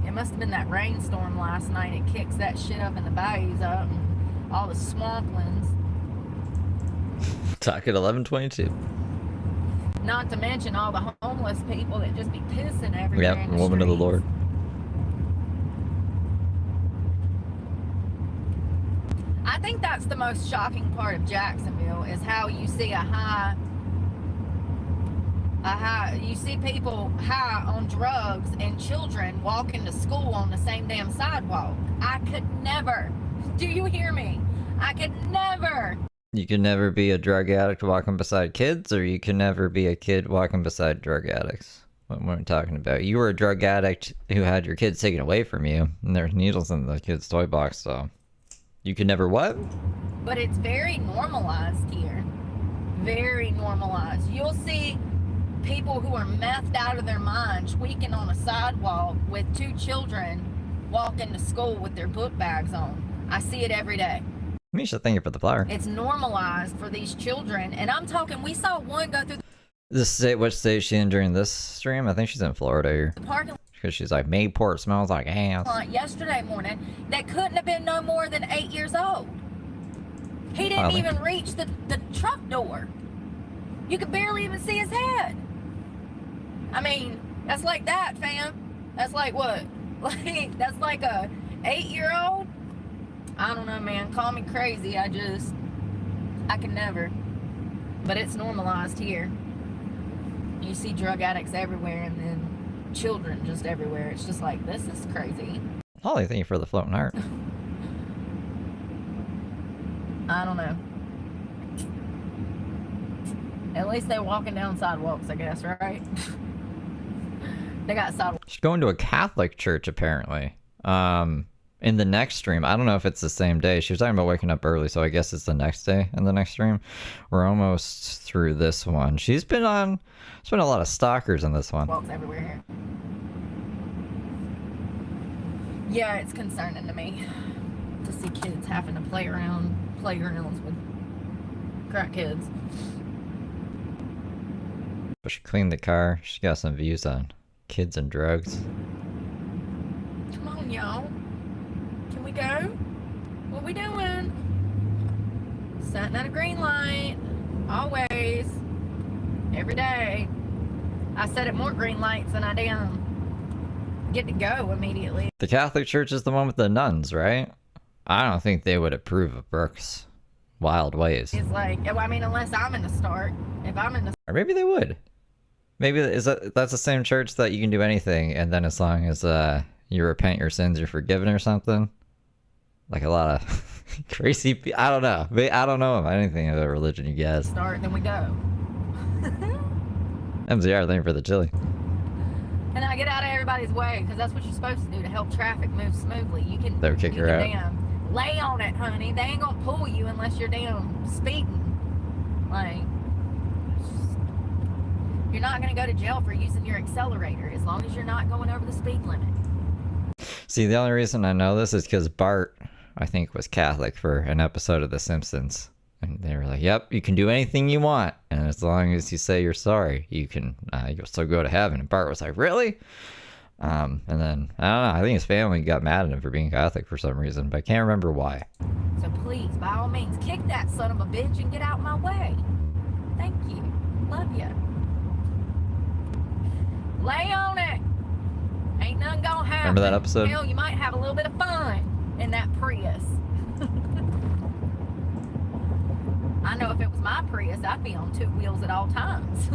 It must have been that rainstorm last night. It kicks that shit up and the bayous up and all the swamplands. Talk at 11:22. Not to mention all the homeless people that just be pissing everywhere. Yep, in the woman of the streets. Lord. I think that's the most shocking part of Jacksonville is how you see you see people high on drugs and children walking to school on the same damn sidewalk. I could never. Do you hear me? I could never. You can never be a drug addict walking beside kids, or you can never be a kid walking beside drug addicts. What are we talking about? You were a drug addict who had your kids taken away from you, and there's needles in the kid's toy box, so... You can never what? But it's very normalized here. Very normalized. You'll see people who are methed out of their mind tweaking on a sidewalk with two children walking to school with their book bags on. I see it every day. Misha, thank you for the flower. It's normalized for these children. And I'm talking, we saw one go through This state, what state is she in during this stream? I think she's in Florida here. the parking Because she's like, Mayport smells like ass. lot yesterday morning that couldn't have been no more than 8 years old. He didn't Probably. even reach the truck door. You could barely even see his head. I mean, that's like that, fam. That's like what? Like, that's like a 8-year-old? I don't know, man. Call me crazy. I can never. But it's normalized here. You see drug addicts everywhere and then children just everywhere. It's just like, this is crazy. Holly, thank you for the floating heart. I don't know. At least they're walking down sidewalks, I guess, right? They got sidewalks. She's going to a Catholic church, apparently. In the next stream, I don't know if it's the same day. She was talking about waking up early, so I guess it's the next day in the next stream. We're almost through this one. There's been a lot of stalkers in this one. Walks everywhere here. Yeah, it's concerning to me to see kids having to play around playgrounds with crack kids. But she cleaned the car. She got some views on kids and drugs. Come on, y'all. Can we go? What we doing? Setting at a green light. Always. Every day. I set at more green lights than I damn get to go immediately. The Catholic church is the one with the nuns, right? I don't think they would approve of Brooke's wild ways. It's like, I mean, unless I'm in the start. If I'm in the Or maybe they would. Maybe that's the same church that you can do anything, and then as long as you repent your sins, you're forgiven or something. Like a lot of crazy people. I don't know. I don't know about anything of a religion, you guys. start, then we go. MZR, thank you for the chili. And I get out of everybody's way, because that's what you're supposed to do to help traffic move smoothly. You can They would kick you her can out. damn lay on it, honey. They ain't gonna pull you unless you're damn speeding. Like, you're not gonna go to jail for using your accelerator as long as you're not going over the speed limit. See, the only reason I know this is because Bart, I think, was Catholic for an episode of The Simpsons. And they were like, yep, you can do anything you want. And as long as you say you're sorry, you can, you'll still go to heaven. And Bart was like, really? And then, I don't know, I think his family got mad at him for being Catholic for some reason, but I can't remember why. So please, by all means, kick that son of a bitch and get out my way. Thank you. Love you. Lay on it. Ain't nothing gonna happen. Remember that episode? Hell, you might have a little bit of fun in that Prius. I know if it was my Prius, I'd be on 2 wheels at all times.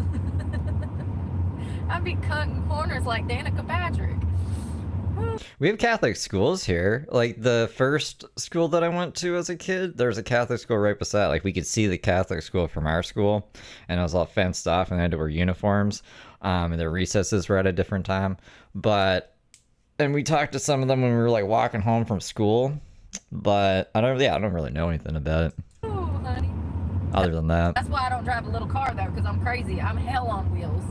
I'd be cutting corners like Danica Patrick. We have Catholic schools here. Like, the first school that I went to as a kid, there was a Catholic school right beside. Like, we could see the Catholic school from our school, and it was all fenced off, and they had to wear uniforms. And their recesses were at a different time. And we talked to some of them when we were, like, walking home from school. But I don't really know anything about it. Oh, honey. Other than that. That's why I don't drive a little car, though, because I'm crazy. I'm hell on wheels.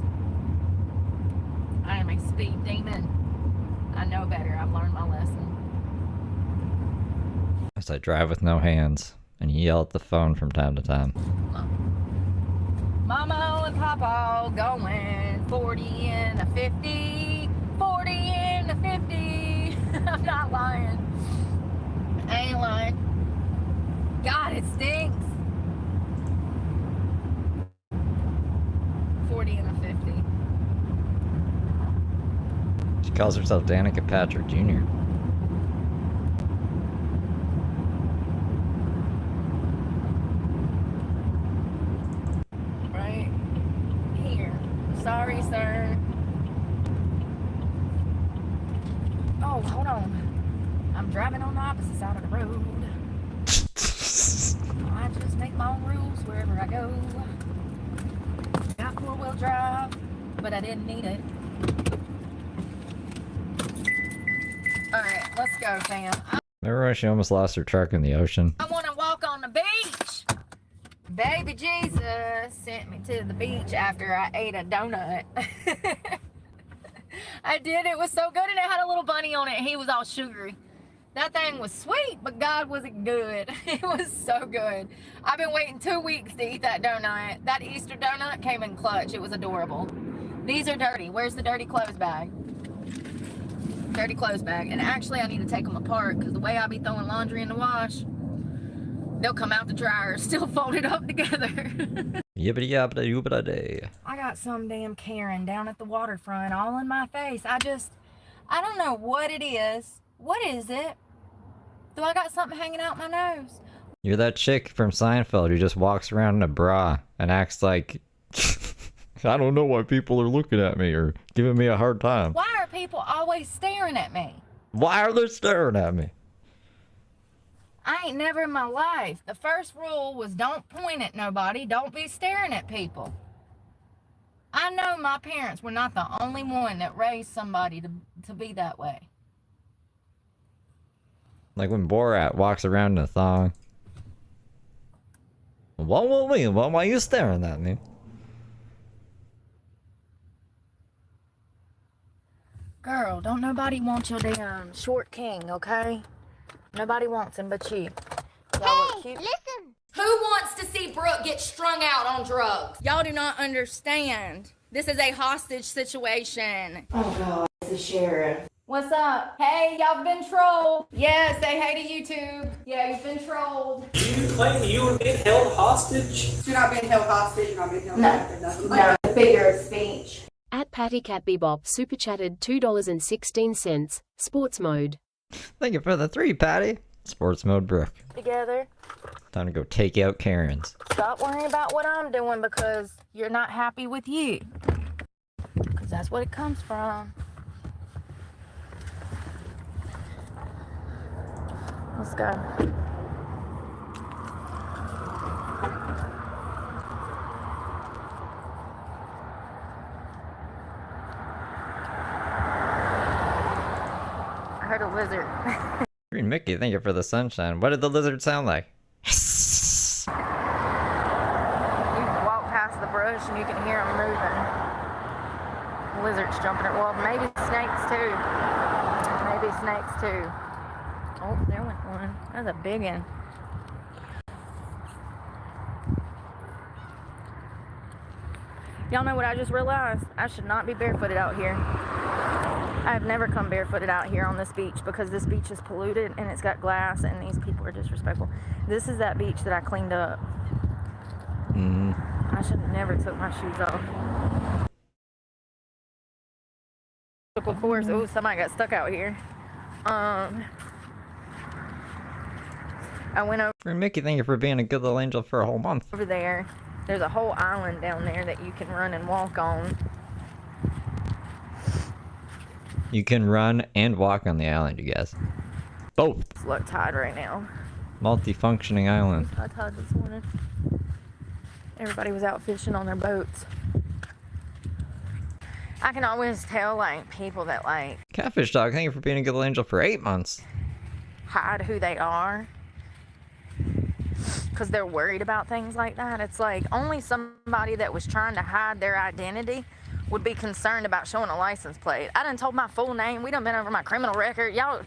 I am a speed demon. I know better. I've learned my lesson. As I drive with no hands and yell at the phone from time to time. Mama and Papa going 40 and a 50. 40 and a 50. I'm not lying. I ain't lying. God, it stinks. 40 and a 50. She calls herself Danica Patrick Jr. Right here. Sorry, sir. Oh, hold on. I'm driving on the opposite side of the road. I just make my own rules wherever I go. Got 4-wheel drive, but I didn't need it. Alright, let's go, fam. Remember when she almost lost her truck in the ocean? I want to walk on the beach. Baby Jesus sent me to the beach after I ate a donut. I did. It was so good, and it had a little bunny on it. He was all sugary. That thing was sweet, but God, was it good. It was so good. I've been waiting 2 weeks to eat that donut. That Easter donut came in clutch. It was adorable. These are dirty. Where's the dirty clothes bag? Dirty clothes bag. And actually, I need to take them apart, because the way I be throwing laundry in the wash, they'll come out the dryer still folded up together. Yibbity yabbity yoobada day. I got some damn Karen down at the waterfront all in my face. I don't know what it is. What is it? Do I got something hanging out my nose? You're that chick from Seinfeld who just walks around in a bra and acts like, I don't know why people are looking at me or giving me a hard time. Why are people always staring at me? Why are they staring at me? I ain't never in my life. The first rule was don't point at nobody. Don't be staring at people. I know my parents were not the only one that raised somebody to be that way. Like when Borat walks around in a thong. What will we? Why are you staring at me? Girl, don't nobody want your damn short king, okay? Nobody wants him but you. Y'all look cute. Listen. Who wants to see Brooke get strung out on drugs? Y'all do not understand. This is a hostage situation. Oh God, it's the sheriff. What's up? Hey, y'all been trolled. Yeah, say hey to YouTube. Yeah, you've been trolled. You claim you were being held hostage? You're not being held hostage, you're not being held hostage, nothing like No, figure of speech. At Patty Cat Bebop super chatted $2.16. Sports mode. Thank you for the 3, Patty. Sports mode, Brooke. Together. Time to go take out Karens. Stop worrying about what I'm doing because you're not happy with you. Because that's what it comes from. Let's go. I heard a lizard. Green Mickey, thank you for the sunshine. What did the lizard sound like? You walk past the brush and you can hear them moving. Lizards jumping. Well, maybe snakes too. Maybe snakes too. Oh, there went one. That's a big one. Y'all know what I just realized? I should not be barefooted out here. I have never come barefooted out here on this beach because this beach is polluted and it's got glass and these people are disrespectful. This is that beach that I cleaned up. I should have never took my shoes off. Of course, oh, somebody got stuck out here. I went Green Mickey, thank you for being a good little angel for a whole month. over there. There's a whole island down there that you can run and walk on. You can run and walk on the island, you guys. Both. It's low tide right now. Multi-functioning island. High tide this morning. Everybody was out fishing on their boats. I can always tell, like, people that, like, Catfish Dog, thank you for being a good little angel for 8 months. hide who they are because they're worried about things like that. It's like only somebody that was trying to hide their identity would be concerned about showing a license plate. I done told my full name. We done been over my criminal record. Y'all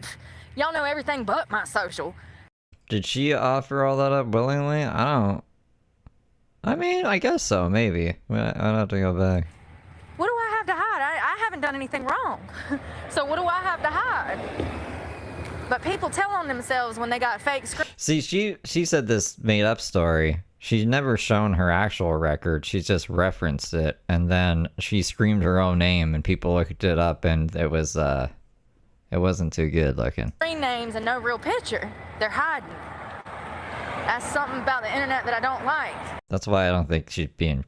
know everything but my social. Did she offer all that up willingly? I mean, I guess so, maybe. I'd have to go back. What do I have to hide? I haven't done anything wrong. So what do I have to hide? But people tell on themselves when they got fake scripts. See, she said this made-up story. She's never shown her actual record. She's just referenced it, and then she screamed her own name, and people looked it up, and it wasn't too good looking. Screen names and no real picture. They're hiding. That's something about the internet that I don't like. That's why I don't think she's being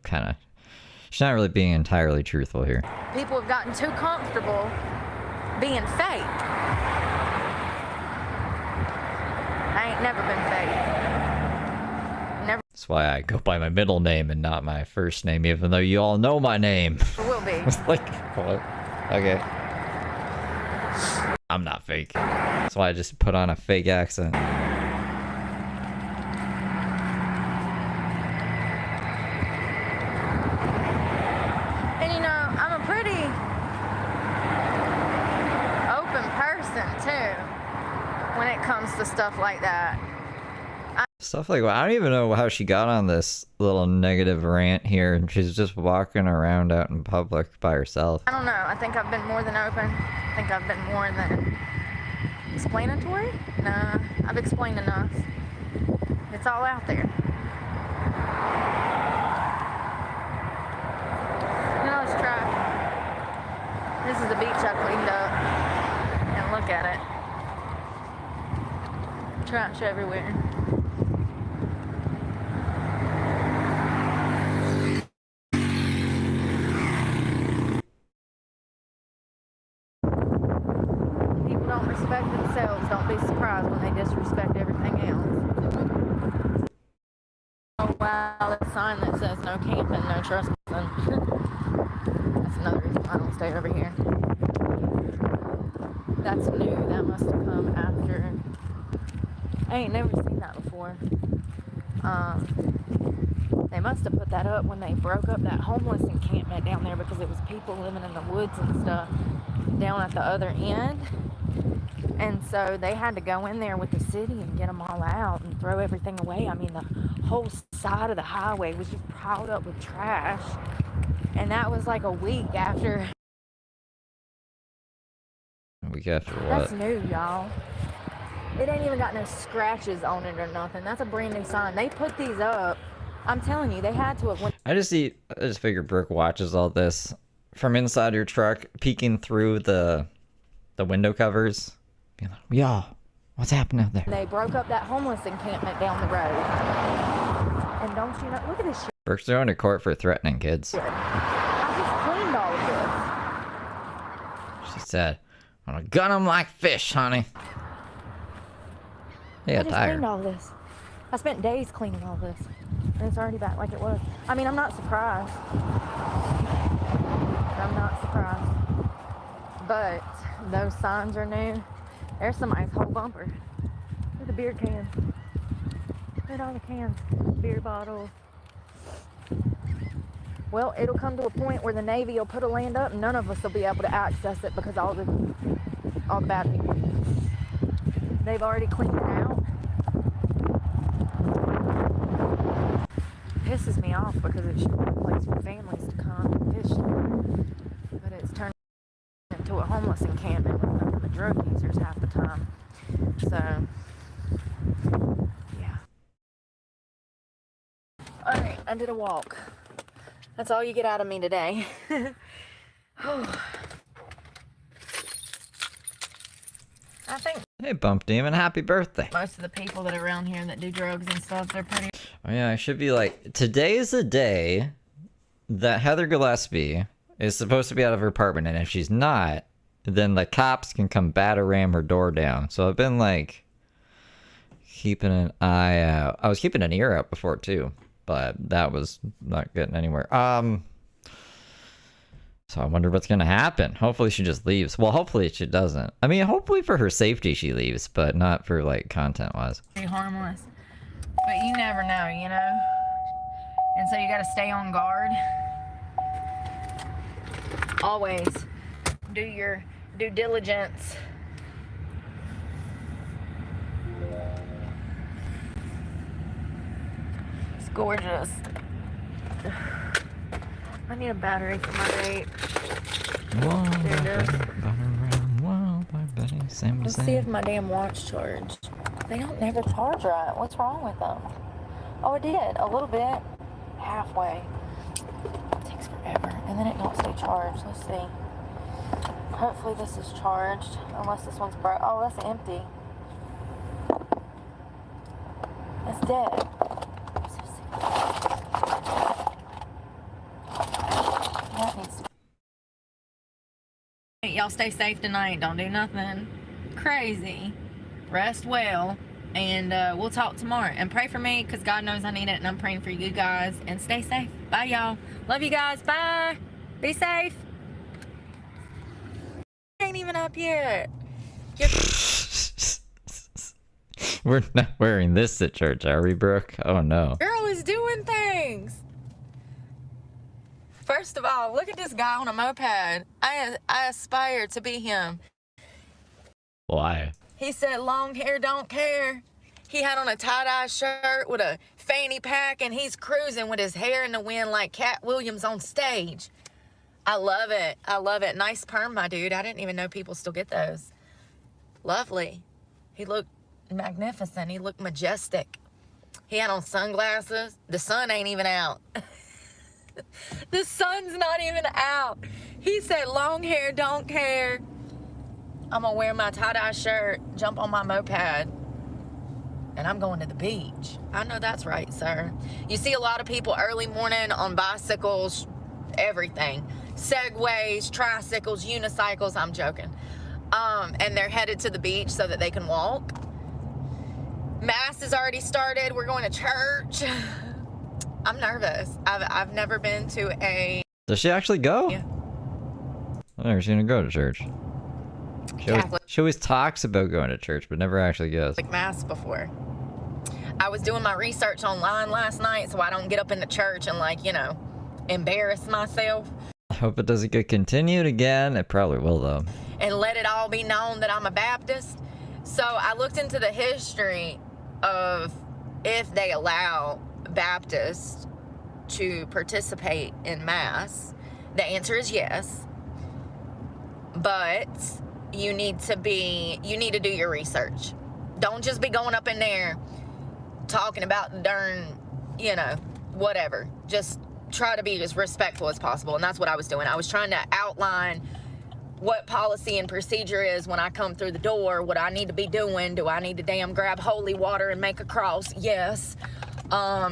she's not really being entirely truthful here. People have gotten too comfortable being fake. I ain't never been fake. Never That's why I go by my middle name and not my first name, even though you all know my name. will be. It's like, what? Okay. I'm not fake. That's why I just put on a fake accent. And you know, I'm a pretty open person too when it comes to stuff like that. Stuff like that. I don't even know how she got on this little negative rant here, and she's just walking around out in public by herself. I don't know. I think I've been more than open. I think I've been more than explanatory. Nah, I've explained enough. It's all out there. Now let's try. This is the beach I cleaned up. And look at it. Trash everywhere. People don't respect themselves. Don't be surprised when they disrespect everything else. Oh wow, the sign that says no camping, no trespassing. That's another reason I don't stay over here. That's new. That must have come after. I ain't never seen that before. They must have put that up when they broke up that homeless encampment down there because it was people living in the woods and stuff down at the other end. And so they had to go in there with the city and get them all out and throw everything away. I mean, the whole side of the highway was just piled up with trash. And that was like a week after. A week after what? That's new, y'all. It ain't even got no scratches on it or nothing. That's a brand new sign. They put these up. I'm telling you, they had to have went. I just figured Brooke watches all this from inside your truck, peeking through the window covers. Being like, yo, what's happening out there? They broke up that homeless encampment down the road. And don't you know? Look at this shit. Brooke's going to court for threatening kids. I just cleaned all of this. She said, I'm gonna gun them like fish, honey. I Yeah, just tired. cleaned all this. I spent days cleaning all this. And it's already back like it was. I mean, I'm not surprised. I'm not surprised. But those signs are new. There's somebody's whole bumper. Look at the beer cans. Look at all the cans. Beer bottles. Well, it'll come to a point where the Navy will put a land up and none of us will be able to access it because all the bad people. They've already cleaned it out. Pisses me off because it should be a place for families to come and fish. But it's turned into a homeless encampment with nothing but drug users half the time. So, yeah. Alright, I did a walk. That's all you get out of me today. I think Hey, Bump Demon, happy birthday. most of the people that are around here that do drugs and stuff, they're pretty... Oh yeah, I should be like, today is the day that Heather Gillespie is supposed to be out of her apartment, and if she's not, then the cops can come batter-ram her door down. So I've been like, keeping an eye out. I was keeping an ear out before too, but that was not getting anywhere. So I wonder what's gonna happen. Hopefully she just leaves. Well, hopefully she doesn't. I mean, hopefully for her safety she leaves, but not for like content-wise. pretty harmless. But you never know, you know? And so you gotta stay on guard. Always do your due diligence. It's gorgeous. I need a battery for my vape. There it is. Let's see if my damn watch charged. They don't never charge right. What's wrong with them? Oh, it did. A little bit. Halfway. It takes forever. And then it don't stay charged. Let's see. Hopefully this is charged. Unless this one's broke. Oh, that's empty. It's dead. I'm so sick. That needs to... Y'all stay safe tonight. Don't do nothing crazy. Rest well. And we'll talk tomorrow. And pray for me because God knows I need it. And I'm praying for you guys. And stay safe. Bye, y'all. Love you guys. Bye. Be safe. Ain't even up yet. We're not wearing this at church, are we, Brooke? Oh no. Girl is doing things. First of all, look at this guy on a moped. I aspire to be him. Why? He said long hair don't care. He had on a tie-dye shirt with a fanny pack and he's cruising with his hair in the wind like Cat Williams on stage. I love it. I love it. Nice perm, my dude. I didn't even know people still get those. Lovely. He looked magnificent. He looked majestic. He had on sunglasses. The sun ain't even out. The sun's not even out. He said long hair don't care. I'm gonna wear my tie-dye shirt, jump on my moped, and I'm going to the beach. I know that's right, sir. You see a lot of people early morning on bicycles, everything. Segways, tricycles, unicycles, I'm joking. And they're headed to the beach so that they can walk. Mass has already started. We're going to church. I'm nervous. I've never been to a... Does she actually go? Yeah. I've never seen her go to church. She always talks about going to church, but never actually goes. Like mass before. I was doing my research online last night so I don't get up in the church and like, you know, embarrass myself. I hope it doesn't get continued again. It probably will, though. And let it all be known that I'm a Baptist. So I looked into the history of if they allow Baptists to participate in Mass. The answer is yes. But you need to do your research. Don't just be going up in there talking about the darn, you know, whatever. Just try to be as respectful as possible. And that's what I was doing. I was trying to outline what policy and procedure is when I come through the door, what I need to be doing. Do I need to damn grab holy water and make a cross? Yes.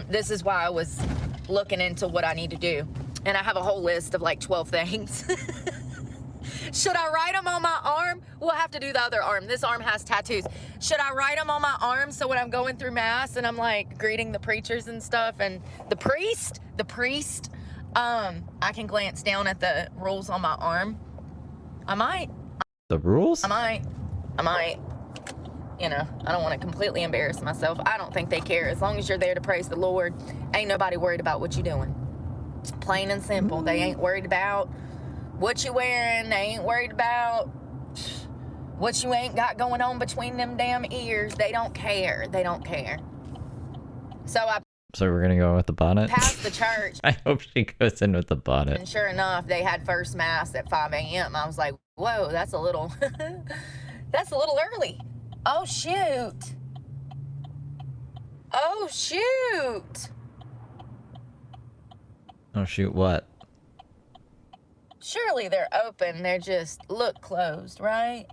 This is why I was looking into what I need to do. And I have a whole list of like 12 things. Should I write them on my arm? We'll have to do the other arm. This arm has tattoos. Should I write them on my arm so when I'm going through Mass and I'm like greeting the preachers and stuff and the priest, I can glance down at the rules on my arm. I might. The rules? I might. you know, I don't want to completely embarrass myself. I don't think they care. As long as you're there to praise the Lord, ain't nobody worried about what you're doing. Plain and simple. They ain't worried about what you wearing. They ain't worried about what you ain't got going on between them damn ears. They don't care. They don't care. So we're gonna go with the bonnet? passed the church. I hope she goes in with the bonnet. And sure enough, they had first mass at 5 a.m. I was like, whoa, that's a little, that's a little early. Oh, shoot. Oh, shoot. Oh, shoot, what? Surely they're open. They're just look closed, right?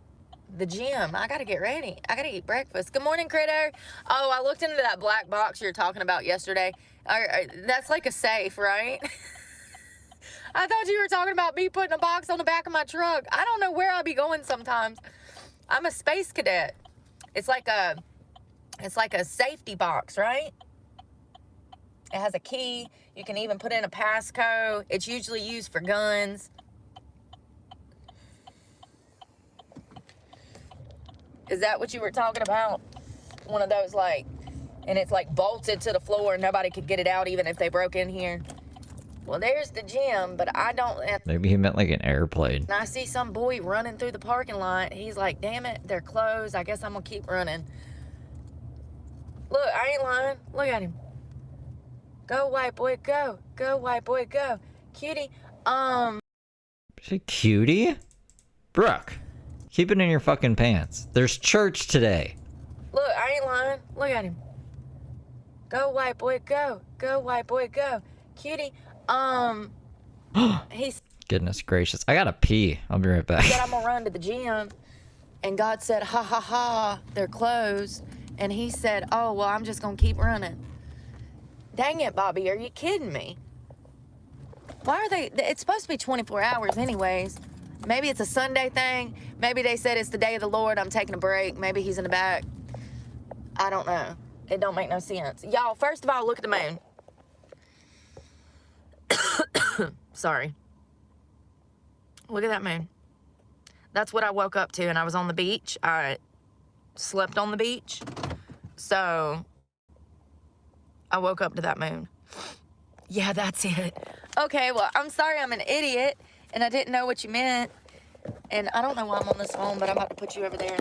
The gym. I gotta get ready. I gotta eat breakfast. Good morning, critter. Oh, I looked into that black box you were talking about yesterday. That's like a safe, right? I thought you were talking about me putting a box on the back of my truck. I don't know where I'll be going sometimes. I'm a space cadet. It's like a safety box, right? It has a key. You can even put in a passcode. It's usually used for guns. Is that what you were talking about? One of those, like, and it's like bolted to the floor and nobody could get it out even if they broke in here. Well, there's the gym, but I don't. Maybe he meant like an airplane. And I see some boy running through the parking lot. He's like, damn it, they're closed. I guess I'm gonna keep running. Look, I ain't lying. Look at him. Go, white boy, go. Go, white boy, go. Cutie, Is she cutie? Brooke, keep it in your fucking pants. There's church today. look, I ain't lying. Look at him. Go, white boy, go. Go, white boy, go. Cutie, he's Goodness gracious. I gotta pee. I'll be right back. said I'm gonna run to the gym, and God said, ha ha ha, they're closed. And he said, oh, well, I'm just gonna keep running. Dang it, Bobby, are you kidding me? Why are they, it's supposed to be 24 hours anyways. Maybe it's a Sunday thing. Maybe they said it's the day of the Lord, I'm taking a break. Maybe he's in the back. I don't know. It don't make no sense. Y'all, first of all, look at the moon. Sorry. Look at that moon. That's what I woke up to, and I was on the beach. I slept on the beach. So I woke up to that moon. Yeah, that's it. Okay, well, I'm sorry I'm an idiot, and I didn't know what you meant. And I don't know why I'm on this phone, but I'm about to put you over there.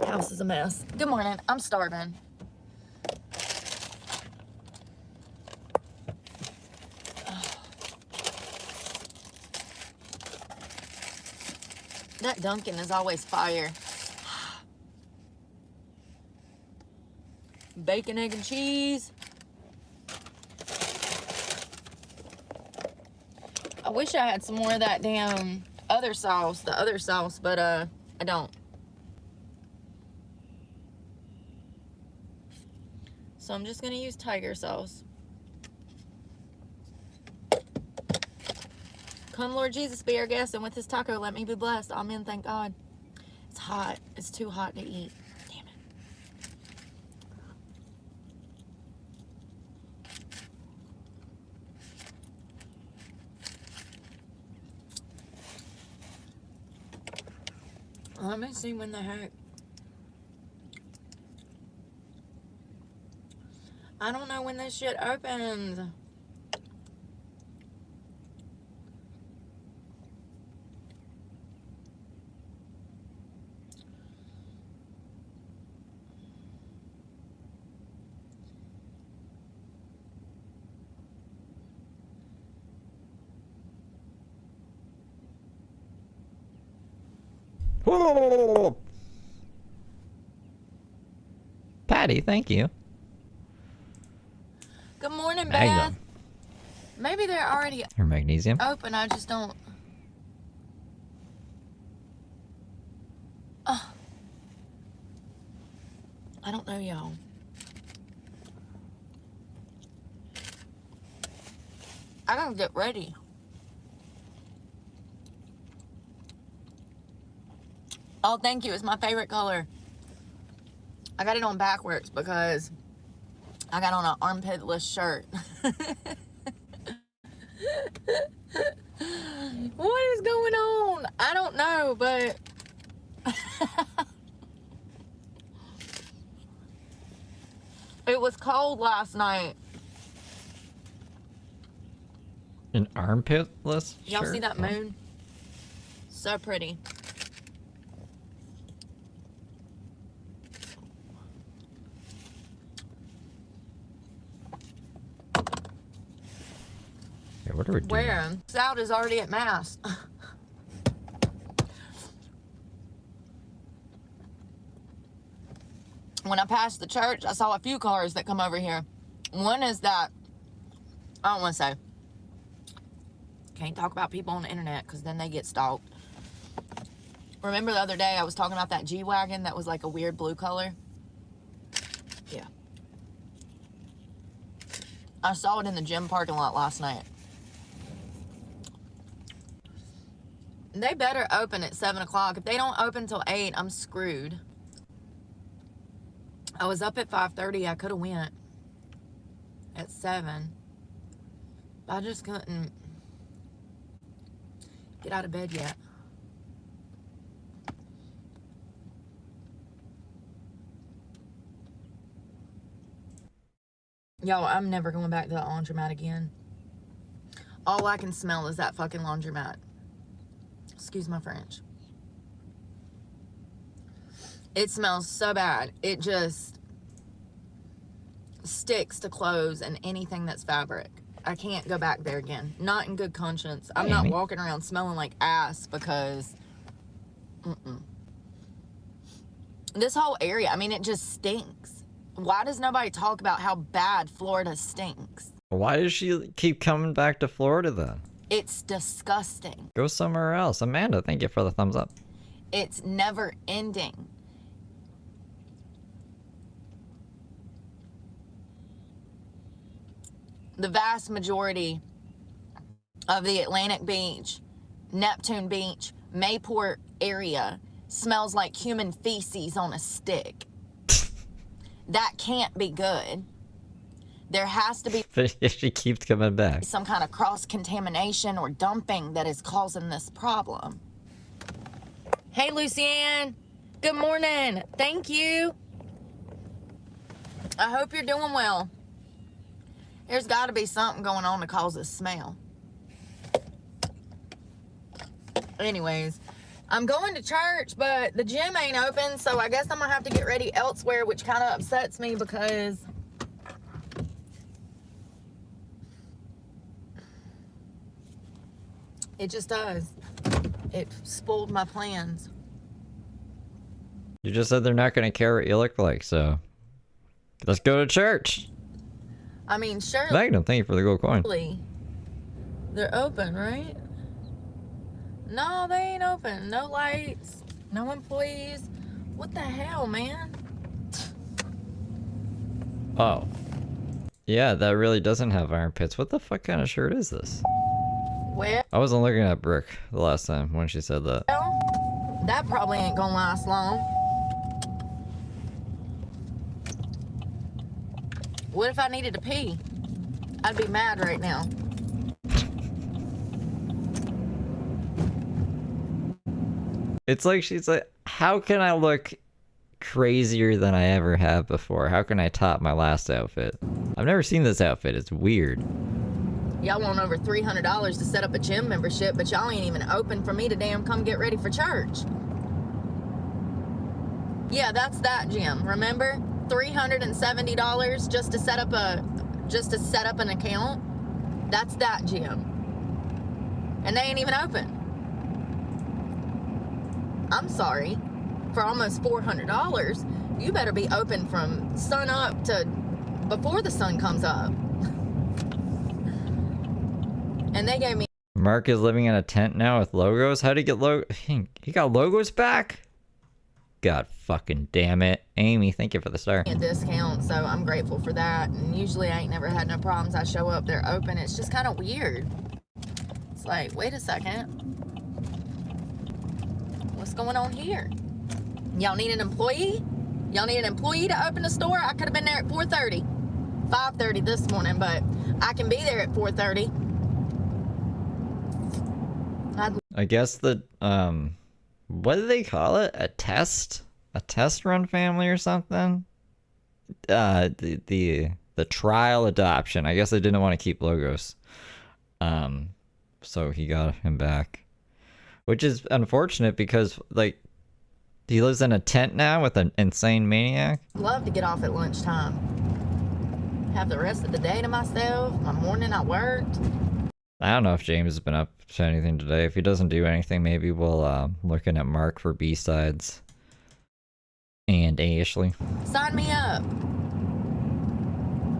House is a mess. Good morning. I'm starving. That Dunkin' is always fire. Bacon, egg, and cheese. I wish I had some more of that damn other sauce, but I don't. So I'm just gonna use tiger sauce. Come, Lord Jesus, be our guest, and with this taco, let me be blessed. Amen, thank God. It's hot. It's too hot to eat. Damn it. Let me see when the heck. I don't know when this shit opens. Patty, thank you. Good morning, Beth. Magnum. Maybe they're already Or magnesium. open. I just don't. I don't know, y'all. I gotta get ready. Oh, thank you. It's my favorite color. I got it on backwards because I got on an armpitless shirt. What is going on? I don't know, but it was cold last night. An armpitless Y'all shirt? see that moon? So pretty. Yeah, what are we doing? Where? Scout is already at mass. When I passed the church, I saw a few cars that come over here. One is that, I don't want to say, can't talk about people on the internet because then they get stalked. Remember the other day I was talking about that G-Wagon that was like a weird blue color? Yeah. I saw it in the gym parking lot last night. They better open at 7 o'clock. If they don't open till 8, I'm screwed. I was up at 5:30. I could have went at 7. But I just couldn't get out of bed yet. Yo, I'm never going back to the laundromat again. All I can smell is that fucking laundromat. Excuse my French. It smells so bad. It just sticks to clothes and anything that's fabric. I can't go back there again. Not in good conscience. I'm not walking around smelling like ass because... This whole area, I mean, it just stinks. Why does nobody talk about how bad Florida stinks? Why does she keep coming back to Florida then? It's disgusting. Go somewhere else. Amanda, thank you for the thumbs up. It's never ending. The vast majority of the Atlantic Beach, Neptune Beach, Mayport area smells like human feces on a stick. That can't be good. There has to be She keeps coming back. some kind of cross-contamination or dumping that is causing this problem. Hey, Lucianne. Good morning. Thank you. I hope you're doing well. There's got to be something going on to cause this smell. Anyways, I'm going to church, but the gym ain't open, so I guess I'm going to have to get ready elsewhere, which kind of upsets me because... It just does. It spoiled my plans. You just said they're not going to care what you look like, so let's go to church. I mean, surely Magnum, thank you for the gold coin. they're open, right? No, they ain't open. No lights, no employees. What the hell, man? Oh. Yeah, that really doesn't have armpits. What the fuck kind of shirt is this? Well, I wasn't looking at Brooke the last time when she said that. that probably ain't gonna last long. What if I needed to pee? I'd be mad right now. It's like she's like, how can I look crazier than I ever have before? How can I top my last outfit? I've never seen this outfit. It's weird. Y'all want over $300 to set up a gym membership, but y'all ain't even open for me to damn come get ready for church. Yeah, that's that gym. Remember? $370 just to set up an account. That's that gym. And they ain't even open. I'm sorry. For almost $400, you better be open from sun up to before the sun comes up. And they gave me... Mark is living in a tent now with logos. How'd he get he got logos back? God fucking damn it. Amy, thank you for the star. a discount, so I'm grateful for that. And usually I ain't never had no problems. I show up, they're open. It's just kind of weird. It's like, wait a second. What's going on here? Y'all need an employee? Y'all need an employee to open the store? I could have been there at 4:30. 5:30 this morning, but I can be there at 4:30. I guess what do they call it? A test run family or something? The trial adoption. I guess they didn't want to keep Logos. So he got him back. Which is unfortunate because, like, he lives in a tent now with an insane maniac. Love to get off at lunchtime. Have the rest of the day to myself. My morning I worked. I don't know if James has been up to anything today. If he doesn't do anything, maybe we'll looking at Mark for B-sides. And Ashley. Sign me up.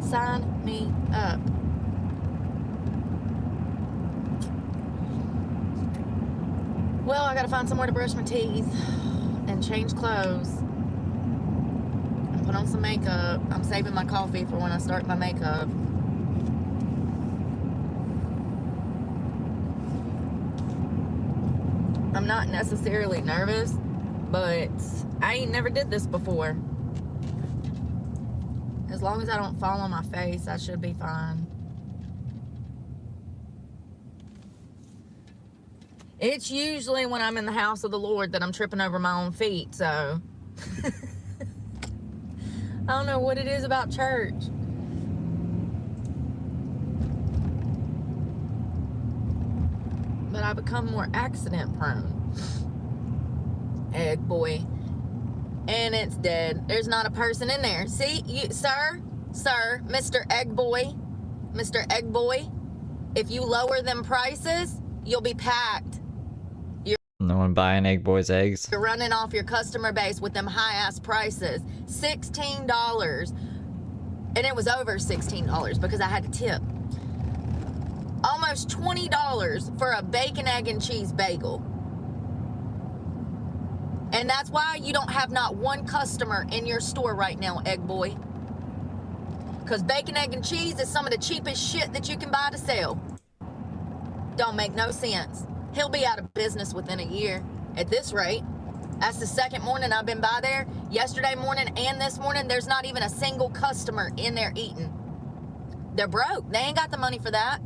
Sign me up. Well, I gotta find somewhere to brush my teeth and change clothes and put on some makeup. I'm saving my coffee for when I start my makeup. I'm not necessarily nervous, but I ain't never did this before. As long as I don't fall on my face, I should be fine. It's usually when I'm in the house of the Lord that I'm tripping over my own feet, so. I don't know what it is about church. But I become more accident prone. Egg boy. And it's dead. There's not a person in there. See, you, sir, Mr. Egg Boy, if you lower them prices, you'll be packed. No one buying Egg Boy's eggs. You're running off your customer base with them high-ass prices. $16. And it was over $16 because I had to tip. Almost $20 for a bacon, egg, and cheese bagel. And that's why you don't have not one customer in your store right now, Egg Boy. Because bacon, egg, and cheese is some of the cheapest shit that you can buy to sell. Don't make no sense. He'll be out of business within a year. At this rate, that's the second morning I've been by there. Yesterday morning and this morning, there's not even a single customer in there eating. They're broke. They ain't got the money for that.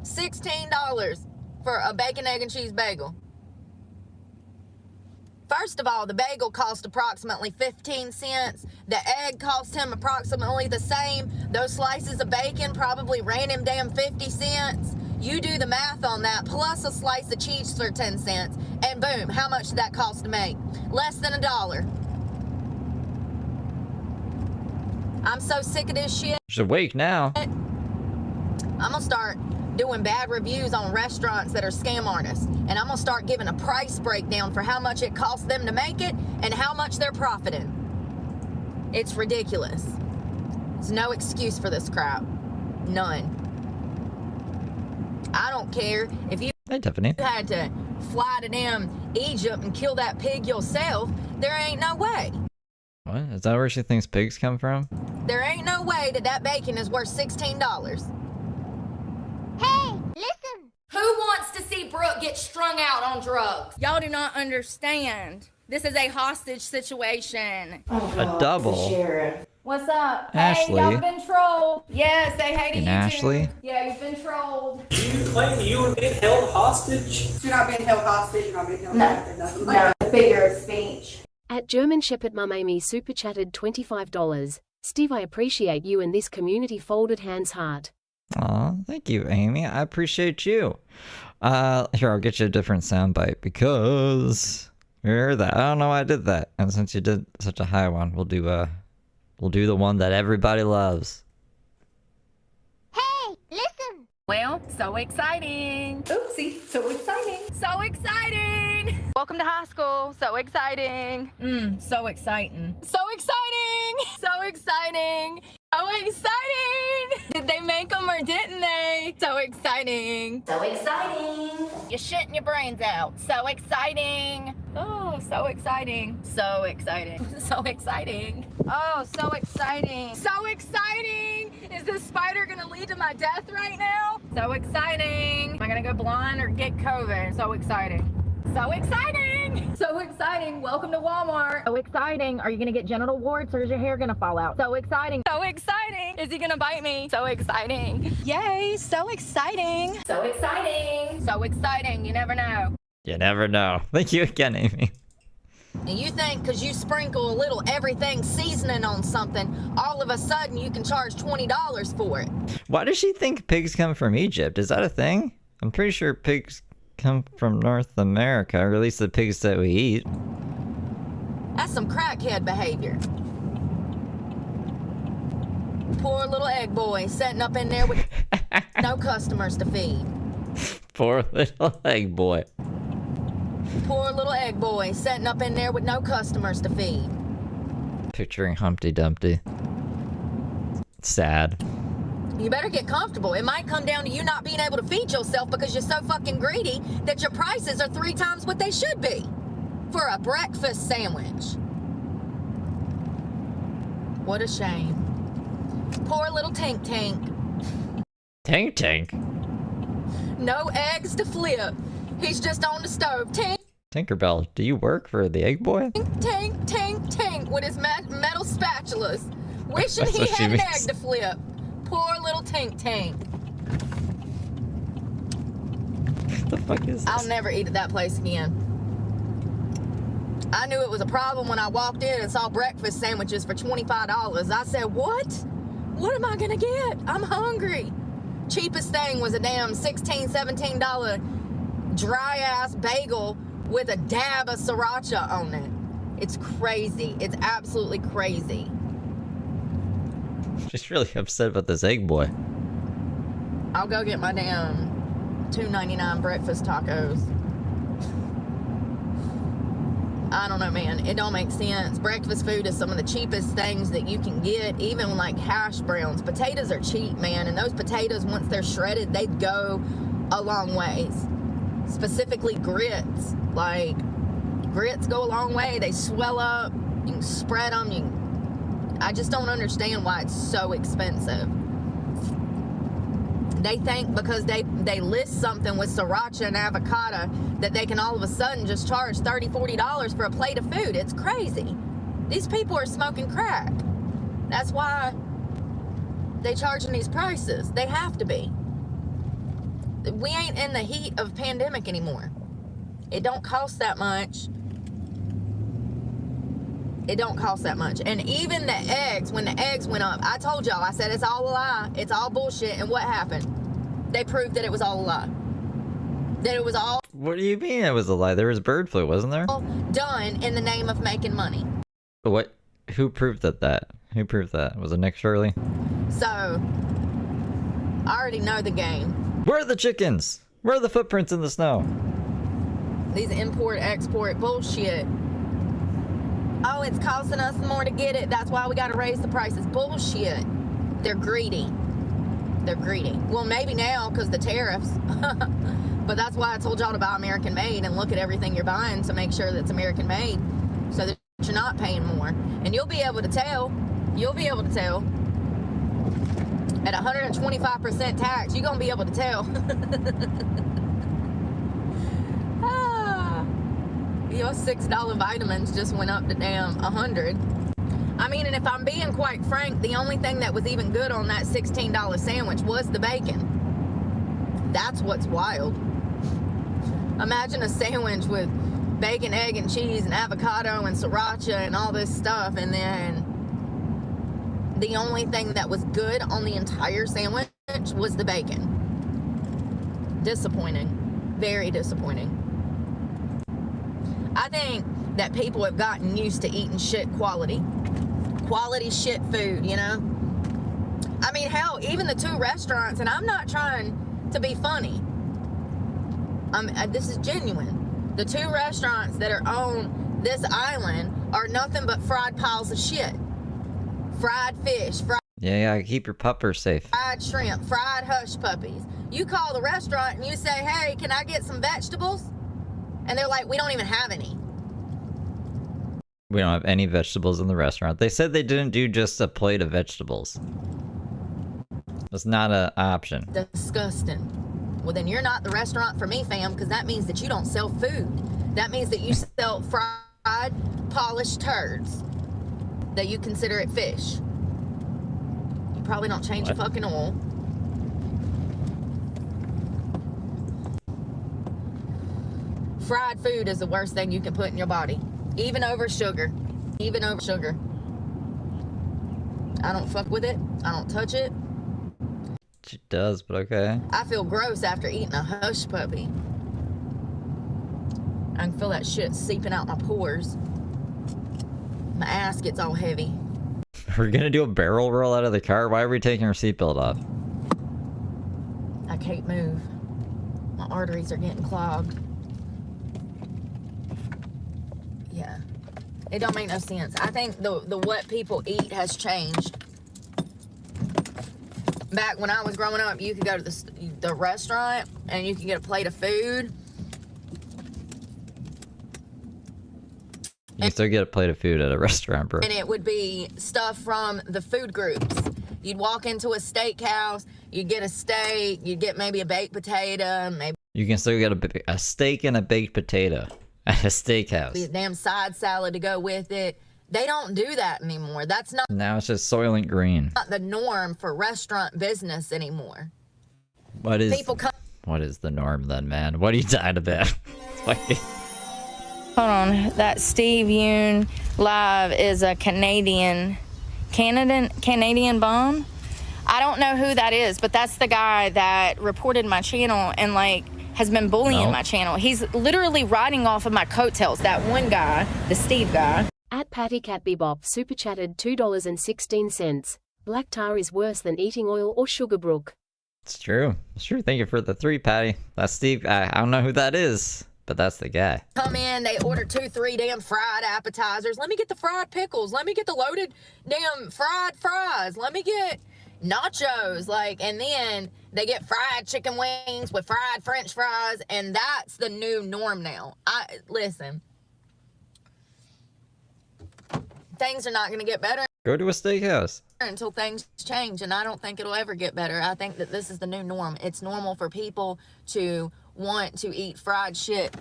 $16 for a bacon, egg, and cheese bagel. First of all, the bagel cost approximately 15 cents. The egg cost him approximately the same. Those slices of bacon probably ran him damn 50 cents. You do the math on that, plus a slice of cheese for 10 cents. And boom, how much did that cost to make? Less than $1. I'm so sick of this shit. She's awake now. I'm gonna start doing bad reviews on restaurants that are scam artists. And I'm gonna start giving a price breakdown for how much it costs them to make it and how much they're profiting. It's ridiculous. There's no excuse for this crap. None. I don't care if you Hey, Tiffany. had to fly to damn Egypt and kill that pig yourself. There ain't no way. What? Is that where she thinks pigs come from? There ain't no way that bacon is worth $16. Hey, listen. Who wants to see Brooke get strung out on drugs? Y'all do not understand. This is a hostage situation. A double. What's up? Ashley. Hey, y'all been trolled. Yeah, say hey to And you Ashley. too. Yeah, you've been trolled. Do you claim you were being held hostage? You're not being held hostage, you're not being held No. captive, nothing like that. Figure of speech. At German Shepherd Mum Amy super chatted $25. Steve, I appreciate you and this community folded hands heart. Aw, thank you, Amy. I appreciate you. Here, I'll get you a different soundbite because you heard that. I don't know why I did that. And since you did such a high one, we'll do the one that everybody loves. Hey, listen. Well, so exciting. Oopsie, so exciting. So exciting. Welcome to high school. So exciting. So exciting. So exciting. So exciting. So exciting. Did they make them or didn't they? So exciting. So exciting. You're shitting your brains out. So exciting. Oh, so exciting. So exciting. So exciting. Oh, so exciting. So exciting. Is this spider gonna lead to my death right now? So exciting. Am I gonna go blind or get COVID? So exciting. So exciting! So exciting! Welcome to Walmart. So exciting! Are you gonna get genital warts or is your hair gonna fall out? So exciting! So exciting! Is he gonna bite me? So exciting! Yay! So exciting! So exciting! So exciting! You never know. You never know. Thank you again, Amy. And you think because you sprinkle a little everything seasoning on something, all of a sudden you can charge $20 for it. Why does she think pigs come from Egypt? Is that a thing? I'm pretty sure pigs come from North America, or at least the pigs that we eat. That's some crackhead behavior. Poor little egg boy sitting up in there with no customers to feed. Poor little egg boy. Poor little egg boy sitting up in there with no customers to feed. Picturing Humpty Dumpty. Sad. You better get comfortable. It might come down to you not being able to feed yourself because you're so fucking greedy that your prices are 3 times what they should be for a breakfast sandwich. What a shame. Poor little Tank Tank. Tank Tank? No eggs to flip. He's just on the stove. Tank, Tinkerbell, do you work for the egg boy? tank, tank, tank with his metal spatulas. Wishing That's he what she had an means. egg to flip. Poor little Tank Tank. What the fuck is this? I'll never eat at that place again. I knew it was a problem when I walked in and saw breakfast sandwiches for $25. I said, what? What am I gonna get? I'm hungry. Cheapest thing was a damn $16, $17 dry ass bagel with a dab of sriracha on it. It's crazy. It's absolutely crazy. She's really upset about this egg boy. I'll go get my damn $2.99 breakfast tacos. I don't know, man. It don't make sense. Breakfast food is some of the cheapest things that you can get. Even like hash browns. Potatoes are cheap, man. And those potatoes, once they're shredded, they go a long ways. Specifically grits. Like, grits go a long way. They swell up. You can spread them. I just don't understand why it's so expensive. They think because they list something with sriracha and avocado that they can all of a sudden just charge $30, $40 for a plate of food. It's crazy. These people are smoking crack. That's why they charging these prices. They have to be. We ain't in the heat of pandemic anymore. It don't cost that much. It don't cost that much. And even the eggs, when the eggs went up, I told y'all, I said it's all a lie. It's all bullshit. And what happened? They proved that it was all a lie. That it was all What do you mean it was a lie? There was bird flu, wasn't there? done in the name of making money. What? Who proved that? Who proved that? Was it Nick Shirley? So, I already know the game. Where are the chickens? Where are the footprints in the snow? These import-export bullshit. Oh, it's costing us more to get it. That's why we got to raise the prices. Bullshit. They're greedy. They're greedy. Well, maybe now because the tariffs. But that's why I told y'all to buy American made and look at everything you're buying to make sure that it's American made so that you're not paying more. And you'll be able to tell. You'll be able to tell. At 125% tax, you're going to be able to tell. Your $6 vitamins just went up to damn 100. I mean, and if I'm being quite frank, the only thing that was even good on that $16 sandwich was the bacon. That's what's wild. Imagine a sandwich with bacon, egg, and cheese, and avocado, and sriracha, and all this stuff, and then the only thing that was good on the entire sandwich was the bacon. Disappointing. Very disappointing. I think that people have gotten used to eating shit quality shit food, you know? I mean, hell, even the 2 restaurants, and I'm not trying to be funny. This is genuine. The 2 restaurants that are on this island are nothing but fried piles of shit. Fried fish, Yeah, keep your puppers safe. fried shrimp, fried hush puppies. You call the restaurant and you say, hey, can I get some vegetables? And they're like, we don't even have any. We don't have any vegetables in the restaurant. They said they didn't do just a plate of vegetables. That's not an option. Disgusting. Well, then you're not the restaurant for me, fam, because that means that you don't sell food. That means that you sell fried, polished turds. That you consider it fish. You probably don't change your fucking oil. Fried food is the worst thing you can put in your body. Even over sugar. Even over sugar. I don't fuck with it. I don't touch it. She does, but okay. I feel gross after eating a hush puppy. I can feel that shit seeping out my pores. My ass gets all heavy. We're gonna do a barrel roll out of the car? Why are we taking our seatbelt off? I can't move. My arteries are getting clogged. Yeah. It don't make no sense. I think the what people eat has changed. Back when I was growing up, you could go to the restaurant and you could get a plate of food. You can still get a plate of food at a restaurant, bro. And it would be stuff from the food groups. You'd walk into a steakhouse, you'd get a steak, you'd get maybe a baked potato, maybe You can still get a steak and a baked potato at a steakhouse. a damn side salad to go with it. They don't do that anymore. That's not Now it's just Soylent Green. the norm for restaurant business anymore. What is People come. what is the norm then, man? What are you dying about? Hold on, that Steve Yoon live is a Canadian bomb. I don't know who that is, but that's the guy that reported my channel and like has been bullying my channel. He's literally riding off of my coattails. That one guy, the Steve guy. At Patty Cat Bebop super chatted $2.16. Black tar is worse than eating oil or sugar, Brooke. It's true. It's true. Thank you for the 3, Patty. That's Steve. I don't know who that is, but that's the guy. Come in, they order 2-3 damn fried appetizers. Let me get the fried pickles. Let me get the loaded damn fried fries. Let me get nachos. And then they get fried chicken wings with fried French fries, and that's the new norm now. Listen. Things are not going to get better Go to a steakhouse. until things change, and I don't think it'll ever get better. I think that this is the new norm. It's normal for people to want to eat fried shit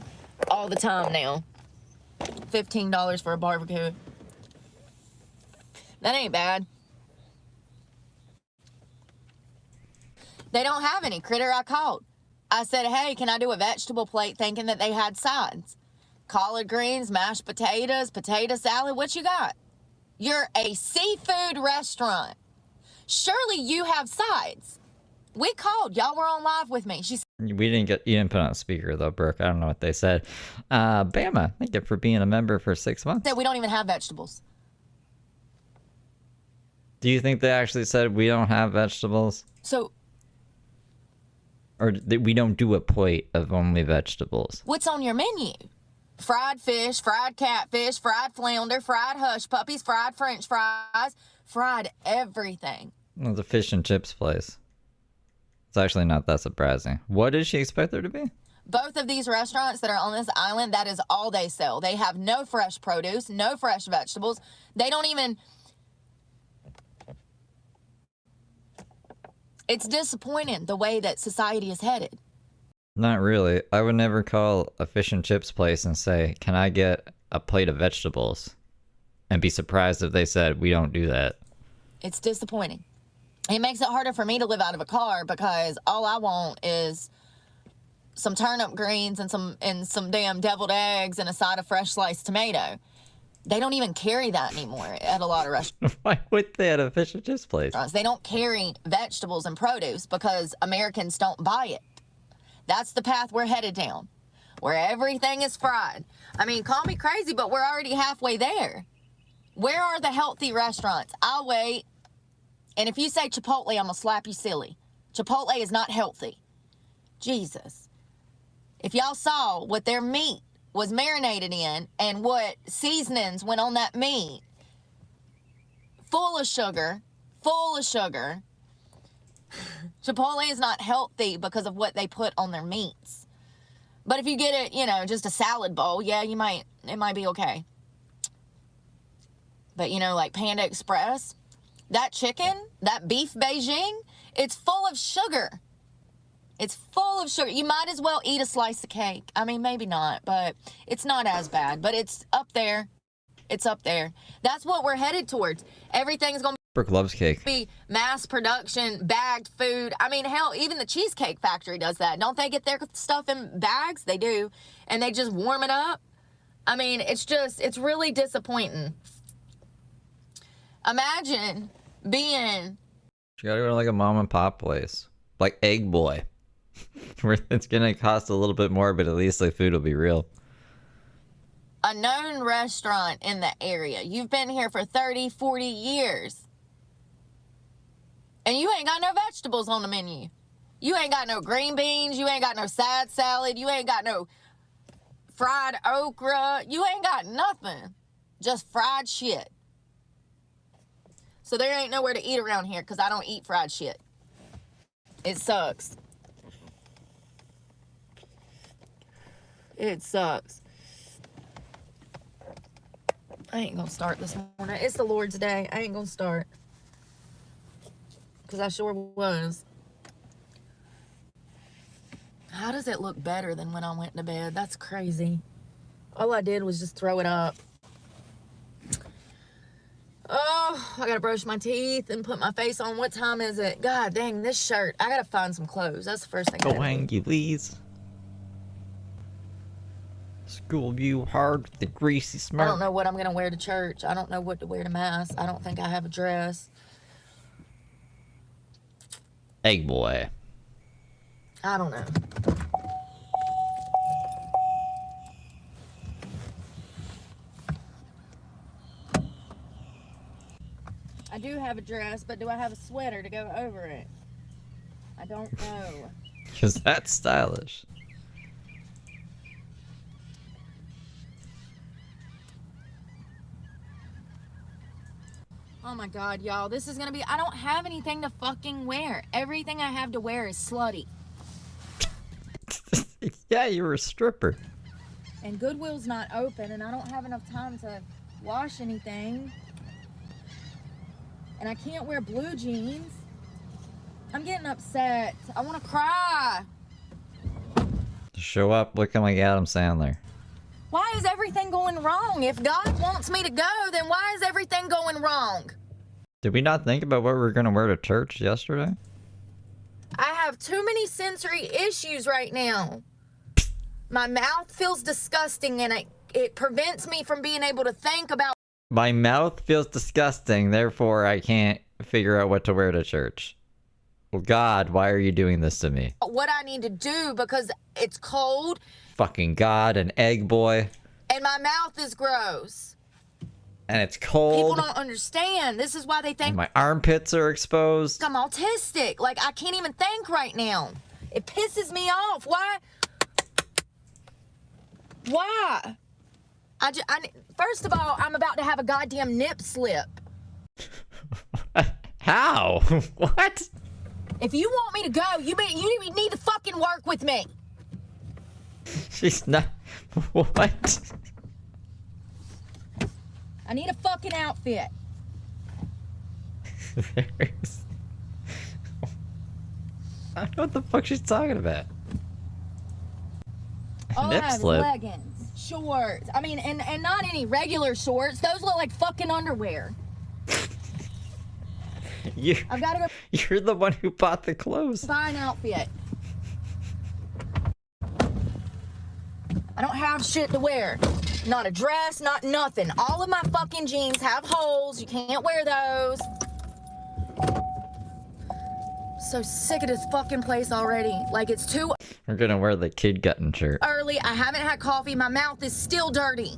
all the time now. $15 for a barbecue. That ain't bad. They don't have any. Critter I called. I said, hey, can I do a vegetable plate, thinking that they had sides? Collard greens, mashed potatoes, potato salad. What you got? You're a seafood restaurant. Surely you have sides. We called. Y'all were on live with me. She said, You didn't put on speaker though, Brooke. I don't know what they said. Bama, thank you for being a member for 6 months. we don't even have vegetables. Do you think they actually said we don't have vegetables? So Or that we don't do a plate of only vegetables? what's on your menu? Fried fish, fried catfish, fried flounder, fried hush puppies, fried French fries, fried everything. Well, the fish and chips place. It's actually not that surprising. What did she expect there to be? Both of these restaurants that are on this island, that is all they sell. They have no fresh produce, no fresh vegetables. They don't even... It's disappointing the way that society is headed. Not really. I would never call a fish and chips place and say, can I get a plate of vegetables? And be surprised if they said, we don't do that. It's disappointing. It makes it harder for me to live out of a car because all I want is some turnip greens and some damn deviled eggs and a side of fresh sliced tomato. They don't even carry that anymore at a lot of restaurants. Why would they at a fish and chips place? They don't carry vegetables and produce because Americans don't buy it. That's the path we're headed down, where everything is fried. I mean, call me crazy, but we're already halfway there. Where are the healthy restaurants? I'll wait. And if you say Chipotle, I'm going to slap you silly. Chipotle is not healthy. Jesus. If y'all saw what their meat was marinated in and what seasonings went on that meat, full of sugar. Chipotle is not healthy because of what they put on their meats. But if you get it, just a salad bowl, yeah, it might be okay. But, like Panda Express, that chicken, that beef Beijing, it's full of sugar. It's full of sugar. You might as well eat a slice of cake. I mean, maybe not, but it's not as bad. But it's up there. It's up there. That's what we're headed towards. Everything's going to Brooke loves cake. be mass production, bagged food. I mean, hell, even the Cheesecake Factory does that. Don't they get their stuff in bags? They do. And they just warm it up. I mean, it's really disappointing. Imagine being You gotta go to like a mom and pop place. Like Egg Boy. Where it's gonna cost a little bit more, but at least the food will be real. a known restaurant in the area. You've been here for 30, 40 years. And you ain't got no vegetables on the menu. You ain't got no green beans. You ain't got no side salad. You ain't got no fried okra. You ain't got nothing. Just fried shit. So there ain't nowhere to eat around here because I don't eat fried shit. It sucks. It sucks. I ain't gonna start this morning. It's the Lord's day. I ain't gonna start. Because I sure was. How does it look better than when I went to bed? That's crazy. All I did was just throw it up. Oh, I gotta brush my teeth and put my face on. What time is it? God dang, this shirt. I gotta find some clothes. That's the first thing I Go gotta do. hanky, please. School you hard with the greasy I smart. don't know what I'm gonna wear to church. I don't know what to wear to mass. I don't think I have a dress. Egg Boy. I don't know. I do have a dress, but do I have a sweater to go over it? I don't know. Because that's stylish. Oh my God, y'all. This is gonna be... I don't have anything to fucking wear. Everything I have to wear is slutty. Yeah, you were a stripper. And Goodwill's not open, and I don't have enough time to wash anything. And I can't wear blue jeans. I'm getting upset. I want to cry. Show up looking like Adam Sandler. Why is everything going wrong? If God wants me to go, then why is everything going wrong? Did we not think about what we were going to wear to church yesterday? I have too many sensory issues right now. My mouth feels disgusting, and it prevents me from being able to think about My mouth feels disgusting, therefore I can't figure out what to wear to church. Well, God, why are you doing this to me? what I need to do because it's cold Fucking God, an Egg Boy. and my mouth is gross. And it's People cold. don't understand. This is why they And think my armpits are exposed. I'm autistic. Like, I can't even think right now. It pisses me off. Why? Why? First of all, I'm about to have a goddamn nip slip. How? What? If you want me to go, you need to fucking work with me. She's not... What? I need a fucking outfit. There's... I don't know what the fuck she's talking about. All Nip I have is slip. leggings, shorts. I mean, and not any regular shorts. Those look like fucking underwear. I've got to go You're the one who bought the clothes. buy an outfit. I don't have shit to wear. Not a dress, not nothing. All of my fucking jeans have holes. You can't wear those. So sick of this fucking place already. Like, it's too We're gonna wear the Kid Gutton shirt. early. I haven't had coffee. My mouth is still dirty.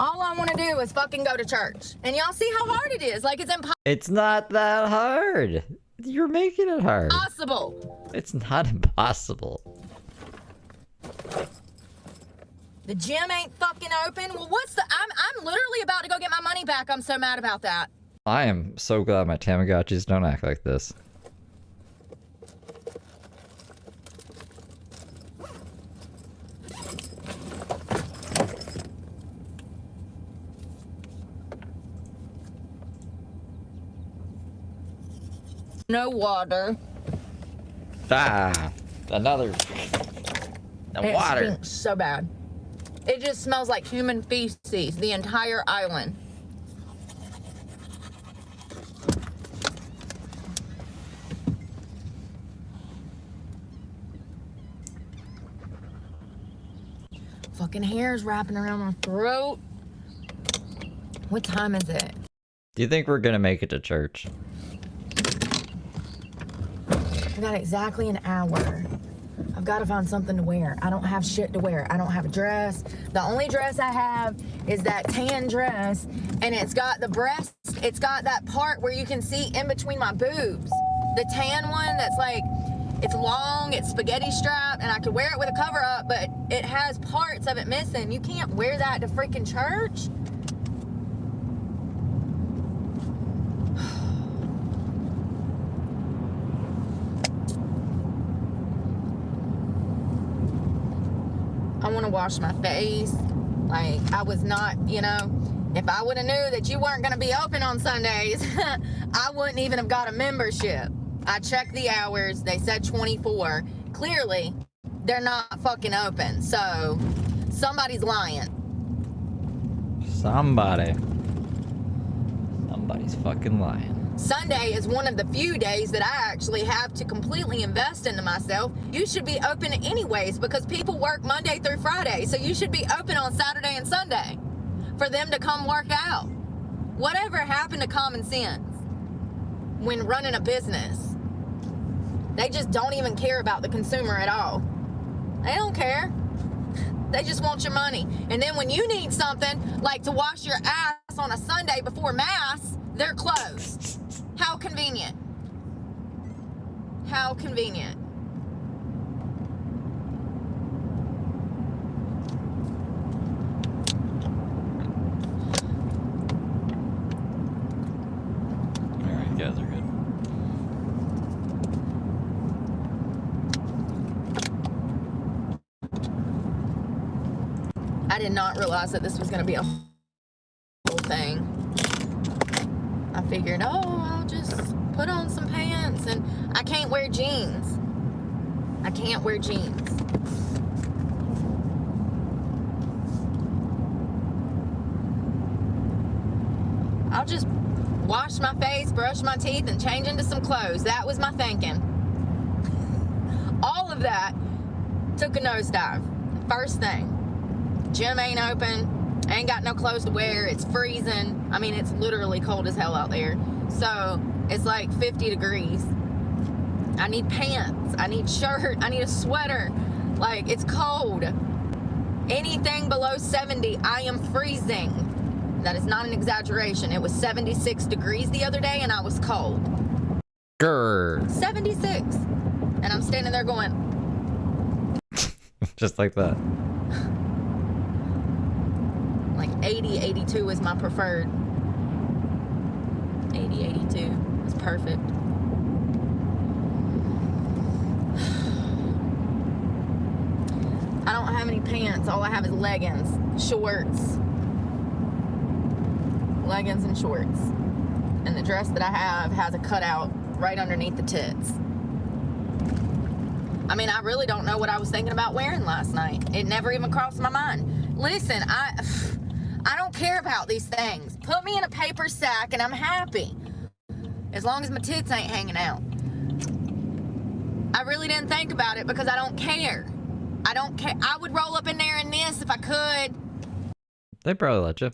All I want to do is fucking go to church. And y'all see how hard it is. Like, it's It's not that hard. You're making it hard. impossible. It's not impossible. The gym ain't fucking open. Well, I'm literally about to go get my money back. I'm so mad about that. I am so glad my Tamagotchis don't act like this. no water. Ah, another. The It water. stinks so bad. It just smells like human feces, the entire island. Fucking hair's wrapping around my throat. What time is it? Do you think we're gonna make it to church? I got exactly an hour. I've got to find something to wear. I don't have shit to wear. I don't have a dress. The only dress I have is that tan dress, and it's got the breast. It's got that part where you can see in between my boobs. The tan one that's like, it's long, it's spaghetti strapped, and I could wear it with a cover up, but it has parts of it missing. You can't wear that to freaking church. I want to wash my face. Like, I was not, you know, if I would have knew that you weren't going to be open on Sundays, I wouldn't even have got a membership. I checked the hours. They said 24. Clearly, they're not fucking open. So, somebody's lying. Somebody's fucking lying. Sunday is one of the few days that I actually have to completely invest into myself. You should be open anyways because people work Monday through Friday. So you should be open on Saturday and Sunday for them to come work out. Whatever happened to common sense when running a business? They just don't even care about the consumer at all. They don't care. They just want your money. And then when you need something like to wash your ass on a Sunday before Mass, they're closed. How convenient. How convenient. Alright, you guys are good. I did not realize that this was going to be a whole thing. I figured, oh, I'll just put on some pants, and I can't wear jeans. I can't wear jeans. I'll just wash my face, brush my teeth, and change into some clothes. That was my thinking. All of that took a nosedive. First thing, gym ain't open. I ain't got no clothes to wear. It's freezing. I mean, it's literally cold as hell out there. So it's like 50 degrees. I need pants. I need shirt. I need a sweater. Like, it's cold. Anything below 70, I am freezing. That is not an exaggeration. It was 76 degrees the other day and I was cold. Grrr. 76. And I'm standing there going, Just like that. like 80, 82 is my preferred. 80, 82 is perfect. I don't have any pants. All I have is leggings, shorts. Leggings and shorts. And the dress that I have has a cutout right underneath the tits. I mean, I really don't know what I was thinking about wearing last night. It never even crossed my mind. Listen, I don't care about these things. Put me in a paper sack and I'm happy. As long as my tits ain't hanging out. I really didn't think about it because I don't care. I don't care. I would roll up in there in this if I could. They probably let you.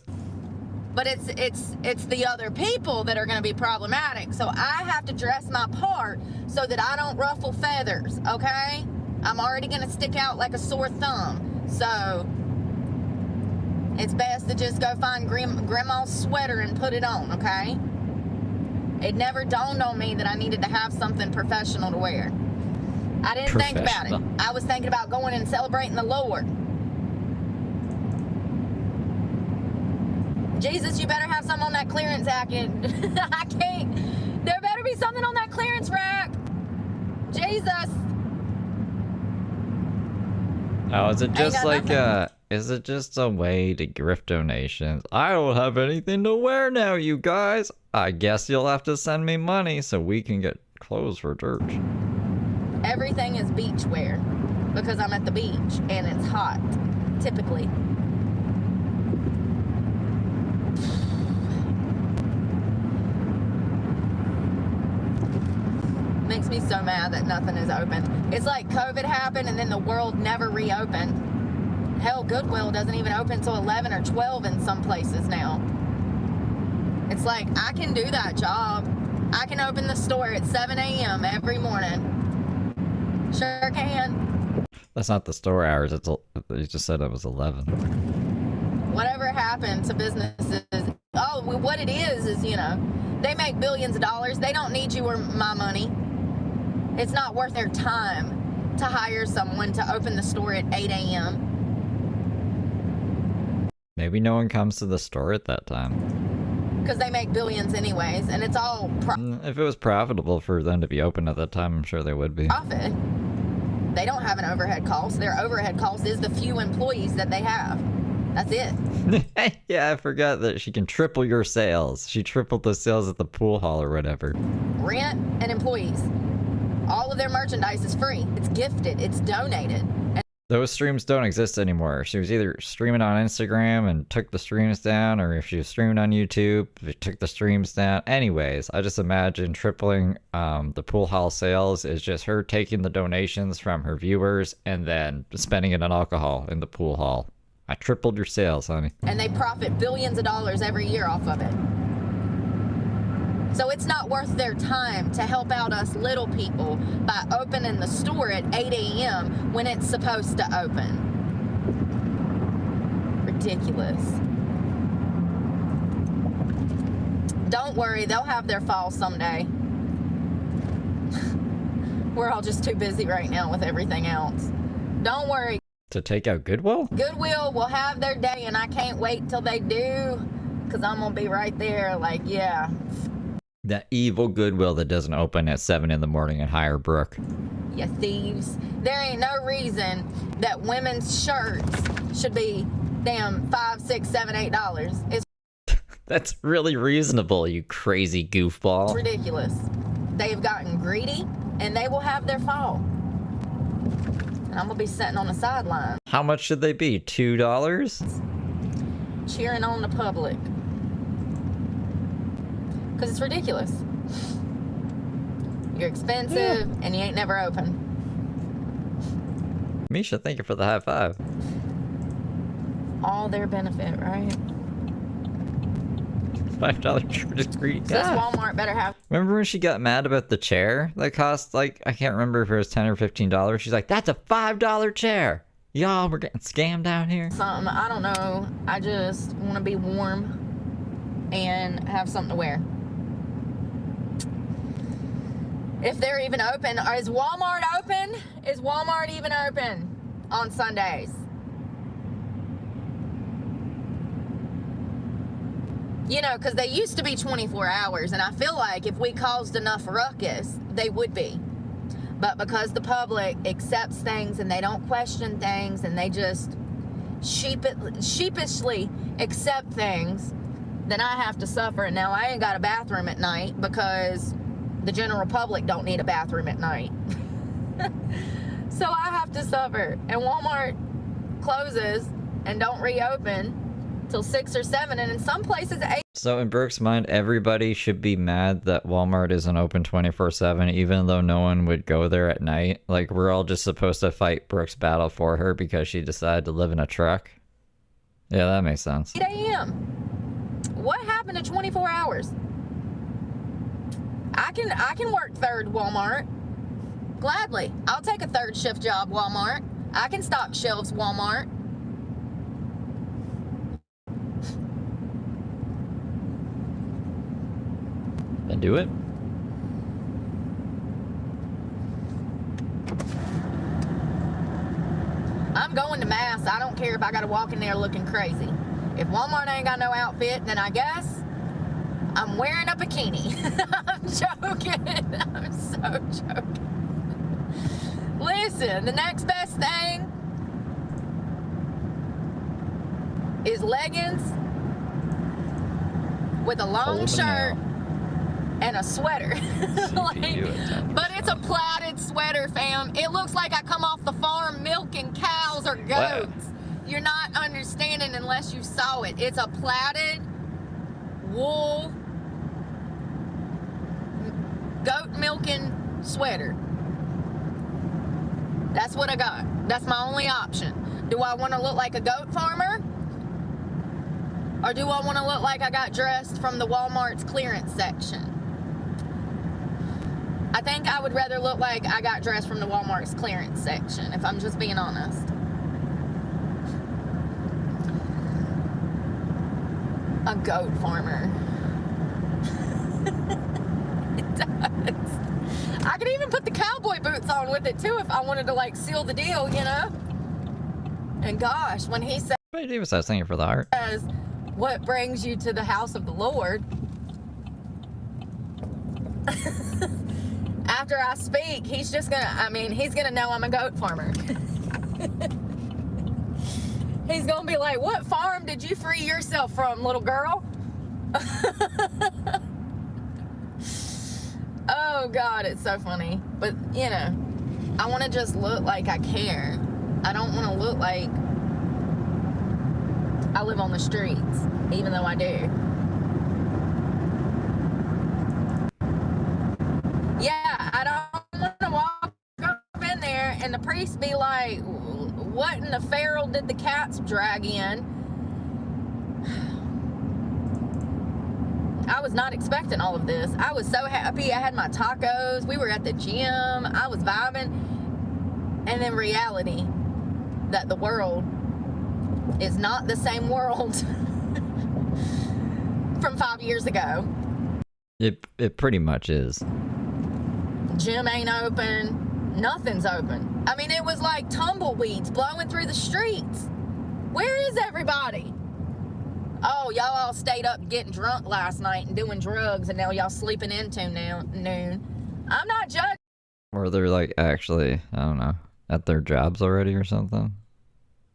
But it's the other people that are going to be problematic. So I have to dress my part so that I don't ruffle feathers, okay? I'm already going to stick out like a sore thumb. So it's best to just go find grandma's sweater and put it on, okay? It never dawned on me that I needed to have something professional to wear. I didn't think about it. I was thinking about going and celebrating the Lord. Jesus, you better have something on that clearance rack. I can't. There better be something on that clearance rack. Jesus. Oh, is it just got like nothing. is it just a way to grift donations? I don't have anything to wear now, you guys. I guess you'll have to send me money so we can get clothes for church. Everything is beach wear because I'm at the beach and it's hot, typically. Makes me so mad that nothing is open. It's like COVID happened and then the world never reopened. Hell, Goodwill doesn't even open till 11 or 12 in some places now. It's like, I can do that job. I can open the store at 7 a.m. every morning. Sure can. That's not the store hours. You just said it was 11. Whatever happened to businesses, what it is, you know, they make billions of dollars. They don't need you or my money. It's not worth their time to hire someone to open the store at 8 a.m. Maybe no one comes to the store at that time. Because they make billions anyways, and it's all If it was profitable for them to be open at that time, I'm sure they would be. profit. They don't have an overhead cost. Their overhead cost is the few employees that they have. That's it. Yeah, I forgot that she can triple your sales. She tripled the sales at the pool hall or whatever. Rent and employees. All of their merchandise is free. It's gifted. It's donated. And Those streams don't exist anymore. She was either streaming on Instagram and took the streams down, or if she was streaming on YouTube, she took the streams down. Anyways, I just imagine tripling the pool hall sales is just her taking the donations from her viewers and then spending it on alcohol in the pool hall. I tripled your sales, honey. they profit billions of dollars every year off of it. So it's not worth their time to help out us little people by opening the store at 8 a.m. when it's supposed to open. Ridiculous. Don't worry, they'll have their fall someday. We're all just too busy right now with everything else. Don't worry. To take out Goodwill? Goodwill will have their day, and I can't wait till they do, because I'm going to be right there like, yeah. That evil Goodwill that doesn't open at 7 in the morning and hire Brooke. You thieves. There ain't no reason that women's shirts should be damn $5, $6, $7, $8. It's That's really reasonable, you crazy goofball. ridiculous. They've gotten greedy, and they will have their fall. And I'm going to be sitting on the sideline How much should they be? $2? cheering on the public. Because it's ridiculous. You're expensive, and you ain't never open. Misha, thank you for the high five. All their benefit, right? $5 Curtis Greed. So this Walmart better have. Remember when she got mad about the chair that cost, like, I can't remember if it was $10 or $15. She's like, that's a $5 chair. Y'all, we're getting scammed out here. Something, I don't know. I just want to be warm and have something to wear. If they're even open. Is Walmart open? Is Walmart even open on Sundays? You know, because they used to be 24 hours, and I feel like if we caused enough ruckus, they would be. But because the public accepts things and they don't question things and they just sheepishly accept things, then I have to suffer. And now I ain't got a bathroom at night because the general public don't need a bathroom at night. So I have to suffer. And Walmart closes and don't reopen till 6 or 7, and in some places 8. So in Brooke's mind, everybody should be mad that Walmart isn't open 24/7, even though no one would go there at night. Like, we're all just supposed to fight Brooke's battle for her because she decided to live in a truck. Yeah, that makes sense. 8 a.m. What happened to 24 hours? I can work third Walmart. Gladly. I'll take a third shift job Walmart. I can stock shelves Walmart. Then do it. I'm going to mass. I don't care if I got to walk in there looking crazy. If Walmart ain't got no outfit, then I guess I'm wearing a bikini. I'm joking. I'm so joking. Listen, the next best thing is leggings with a long Holding shirt and a sweater. Like, CPU at 10%. but it's a plaited sweater, fam. It looks like I come off the farm milking cows or goats. You're not understanding unless you saw it. It's a plaited wool goat milking sweater. That's what I got. That's my only option. Do I want to look like a goat farmer? Or do I want to look like I got dressed from the Walmart's clearance section? I think I would rather look like I got dressed from the Walmart's clearance section, if I'm just being honest. A goat farmer. It does. I could even put the cowboy boots on with it too if I wanted to like seal the deal, you know? And gosh, when he says, But Davis, I was thinking for the heart. what brings you to the house of the Lord? After I speak, he's just he's gonna know I'm a goat farmer. He's gonna be like, what farm did you free yourself from, little girl? Oh God, it's so funny. But you know, I wanna just look like I care. I don't wanna look like I live on the streets, even though I do. Yeah, I don't want to walk up in there and the priest be like, what in the feral did the cats drag in? I was not expecting all of this. I was so happy. I had my tacos. We were at the gym. I was vibing. And then reality that the world is not the same world from 5 years ago. It pretty much is. Gym ain't open. Nothing's open. I mean, it was like tumbleweeds blowing through the streets. Where is everybody? Oh, y'all all stayed up getting drunk last night and doing drugs, and now y'all sleeping into noon. I'm not judging. Or they're like actually, I don't know, at their jobs already or something.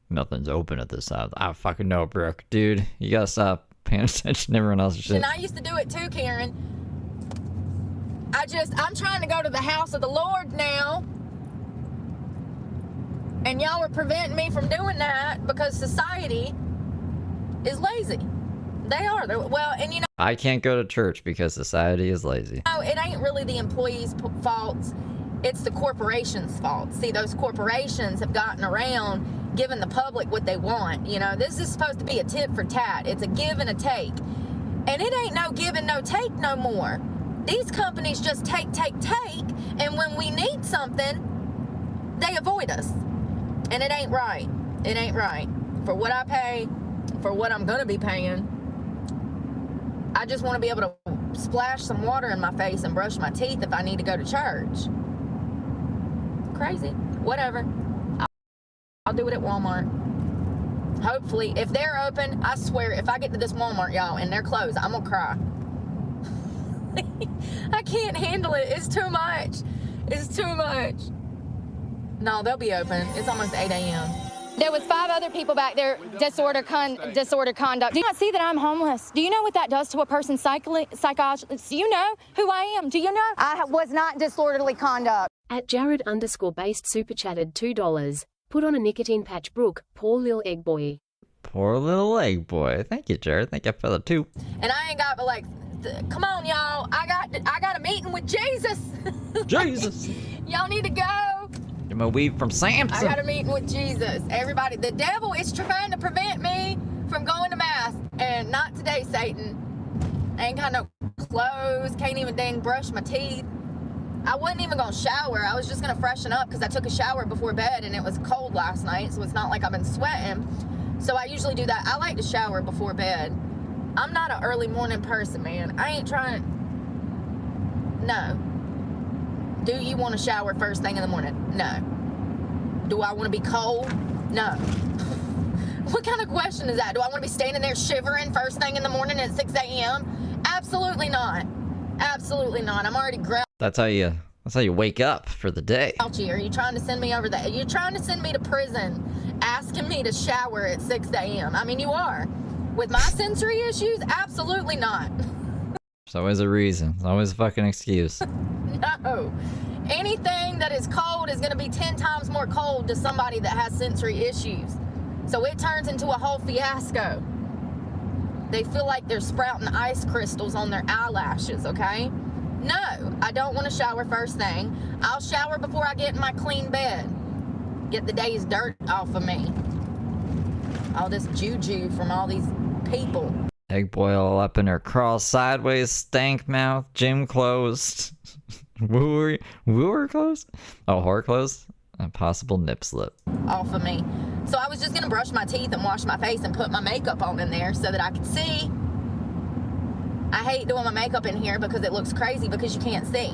Nothing's open at this time. I fucking know, Brooke. Dude, you gotta stop paying attention to everyone else's shit. And I used to do it too, Karen. I'm trying to go to the house of the Lord now. And y'all were preventing me from doing that because society is lazy. They are. Well, and you know. I can't go to church because society is lazy. No, it ain't really the employees' faults. It's the corporations' fault. See, those corporations have gotten around giving the public what they want. You know, this is supposed to be a tit for tat. It's a give and a take. And it ain't no give and no take no more. These companies just take. And when we need something, they avoid us. And it ain't right. It ain't right. For what I pay, for what I'm going to be paying, I just want to be able to splash some water in my face and brush my teeth if I need to go to church. Crazy. Whatever. I'll do it at Walmart. Hopefully, if they're open, I swear, if I get to this Walmart, y'all, and they're closed, I'm going to cry. I can't handle it. It's too much. It's too much. No, they'll be open. It's almost 8 a.m. There was 5 other people back there, disorder conduct. Do you not see that I'm homeless? Do you know what that does to a person's psychology? Do you know who I am? Do you know? I was not disorderly conduct. At Jared_based super chatted $2. Put on a nicotine patch, Brooke. Poor lil egg boy. Poor little egg boy. Thank you, Jared. Thank you for the 2. And I ain't got but like, come on, y'all. I got a meeting with Jesus. Jesus. Y'all need to go. Get my weed from Samson. I got a meeting with Jesus. Everybody, the devil is trying to prevent me from going to mass. And not today, Satan. I ain't got no clothes. Can't even dang brush my teeth. I wasn't even gonna shower. I was just gonna freshen up because I took a shower before bed and it was cold last night, so it's not like I've been sweating. So I usually do that. I like to shower before bed. I'm not an early morning person, man. I ain't trying. No. Do you want to shower first thing in the morning? No. Do I want to be cold? No. What kind of question is that? Do I want to be standing there shivering first thing in the morning at 6 a.m.? Absolutely not. Absolutely not. I'm already That's how you wake up for the day. grouchy. Are you trying to send me over there? You're trying to send me to prison, asking me to shower at 6 a.m. I mean, you are. With my sensory issues, absolutely not. There's always a reason. There's always a fucking excuse. No. Anything that is cold is going to be 10 times more cold to somebody that has sensory issues. So it turns into a whole fiasco. They feel like they're sprouting ice crystals on their eyelashes, okay? No, I don't want to shower first thing. I'll shower before I get in my clean bed. Get the day's dirt off of me. All this juju from all these people. Egg boil up in her crawl sideways, stank mouth, gym closed. Wooer closed? Oh, whore closed? A possible nip slip. Off of me. So I was just gonna brush my teeth and wash my face and put my makeup on in there so that I could see. I hate doing my makeup in here because it looks crazy because you can't see.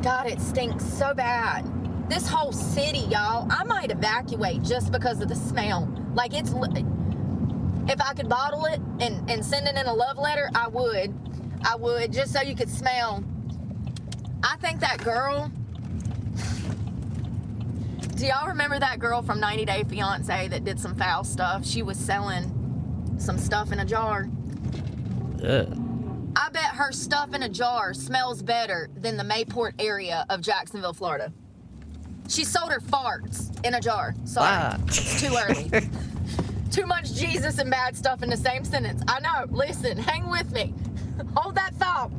God, it stinks so bad. This whole city, y'all, I might evacuate just because of the smell. Like it's, if I could bottle it and send it in a love letter, I would, just so you could smell. I think that girl, do y'all remember that girl from 90 Day Fiance that did some foul stuff? She was selling some stuff in a jar. Ugh. I bet her stuff in a jar smells better than the Mayport area of Jacksonville, Florida. She sold her farts in a jar. Sorry, it's too early. Too much Jesus and bad stuff in the same sentence. I know, listen, hang with me. Hold that thought.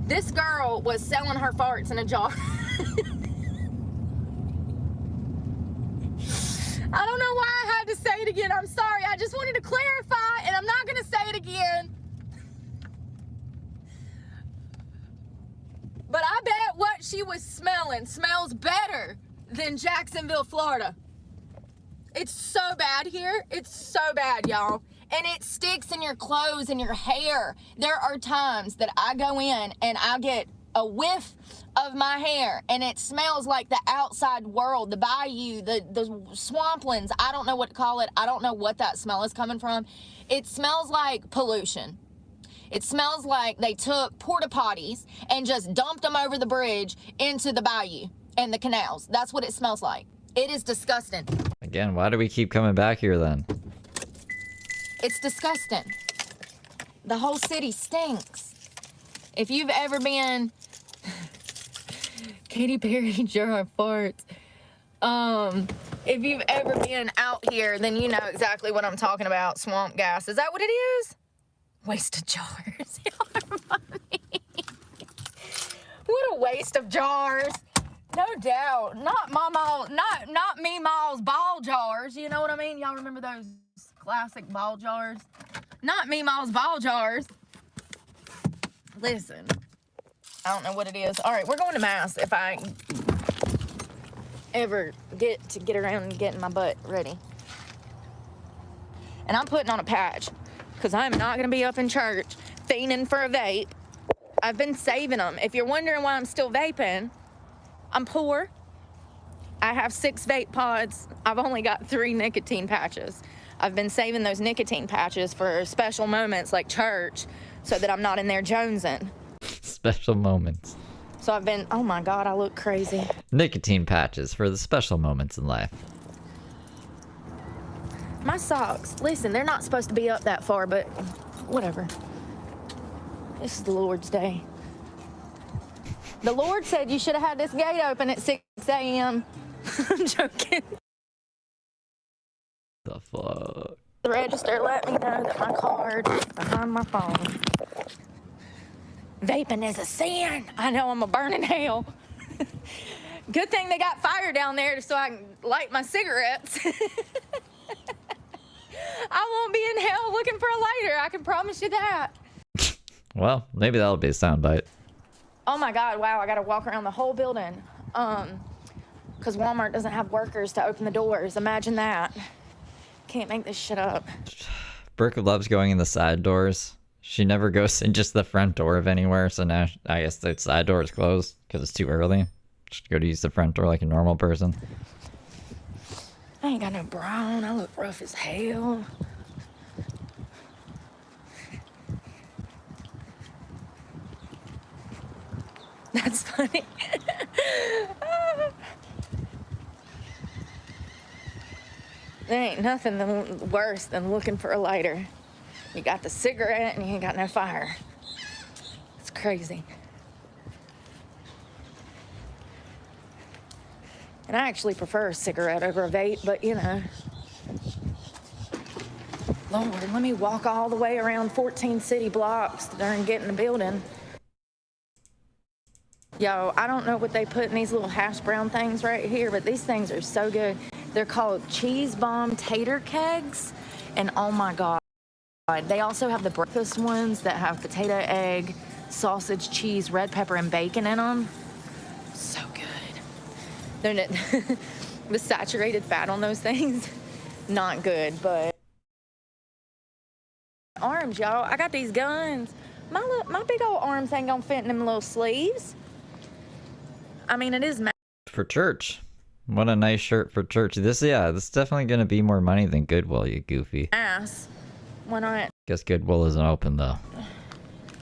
This girl was selling her farts in a jar. I don't know why I had to say it again. I'm sorry. I just wanted to clarify, and I'm not going to say it again. But I bet what she was smelling smells better than Jacksonville, Florida. It's so bad here. It's so bad, y'all. And it sticks in your clothes and your hair. There are times that I go in and I get a whiff of my hair and it smells like the outside world, the bayou, the swamplands. I don't know what to call it. I don't know what that smell is coming from. It smells like pollution. It smells like they took porta potties and just dumped them over the bridge into the bayou and the canals. That's what it smells like. It is disgusting. Again, why do we keep coming back here then? It's disgusting. The whole city stinks. If you've ever been... Katy Perry jar farts. If you've ever been out here, then you know exactly what I'm talking about. Swamp gas. Is that what it is? Wasted jars. Y'all are funny. What a waste of jars. No doubt. Not me Ma's ball jars. You know what I mean? Y'all remember those classic ball jars? Not me Ma's ball jars. Listen. I don't know what it is. All right, we're going to Mass if I ever get around and getting my butt ready. And I'm putting on a patch because I'm not going to be up in church fiending for a vape. I've been saving them. If you're wondering why I'm still vaping, I'm poor. I have 6 vape pods. I've only got 3 nicotine patches. I've been saving those nicotine patches for special moments like church so that I'm not in there jonesing. Special moments. So I've been, oh my God, I look crazy. Nicotine patches for the special moments in life. My socks, listen, they're not supposed to be up that far, but whatever. This is the Lord's day. The Lord said you should have had this gate open at 6 a.m. I'm joking. The fuck? The register let me know that my card is behind my phone. Vaping is a sin. I know I'm a burn in hell. Good thing they got fire down there so I can light my cigarettes. I won't be in hell looking for a lighter. I can promise you that. Well, maybe that'll be a soundbite. Oh my God, wow, I gotta walk around the whole building. Because Walmart doesn't have workers to open the doors. Imagine that. Can't make this shit up. Brooke loves going in the side doors. She never goes in just the front door of anywhere, so now I guess the side door is closed because it's too early. Just go to use the front door like a normal person. I ain't got no bra on. I look rough as hell. That's funny. There ain't nothing worse than looking for a lighter. You got the cigarette and you ain't got no fire. It's crazy. And I actually prefer a cigarette over a vape, but you know. Lord, let me walk all the way around 14 city blocks to darn get in the building. Yo, I don't know what they put in these little hash brown things right here, but these things are so good. They're called cheese bomb tater kegs, and oh my God. They also have the breakfast ones that have potato, egg, sausage, cheese, red pepper, and bacon in them. So good. They're not, the saturated fat on those things, not good, but arms, y'all. I got these guns. My big old arms ain't gonna fit in them little sleeves. I mean, it is For church. What a nice shirt for church. This is definitely gonna be more money than Goodwill, you goofy. mass. Why not? Guess Goodwill isn't open though.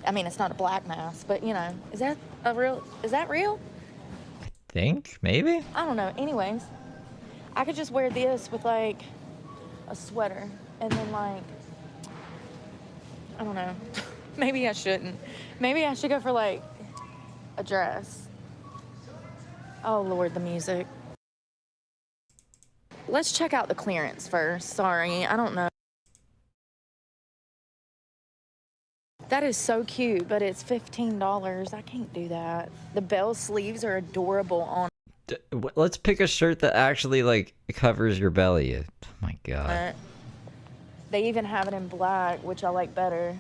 I mean, it's not a black mass, but you know, is that real? Think? Maybe? I don't know. Anyways, I could just wear this with like a sweater and then like, I don't know. Maybe I shouldn't. Maybe I should go for like a dress. Oh Lord, the music. Let's check out the clearance first. Sorry, I don't know. That is so cute, but it's $15. I can't do that. The bell sleeves are adorable on. Let's pick a shirt that actually like covers your belly. Oh my God. They even have it in black, which I like better.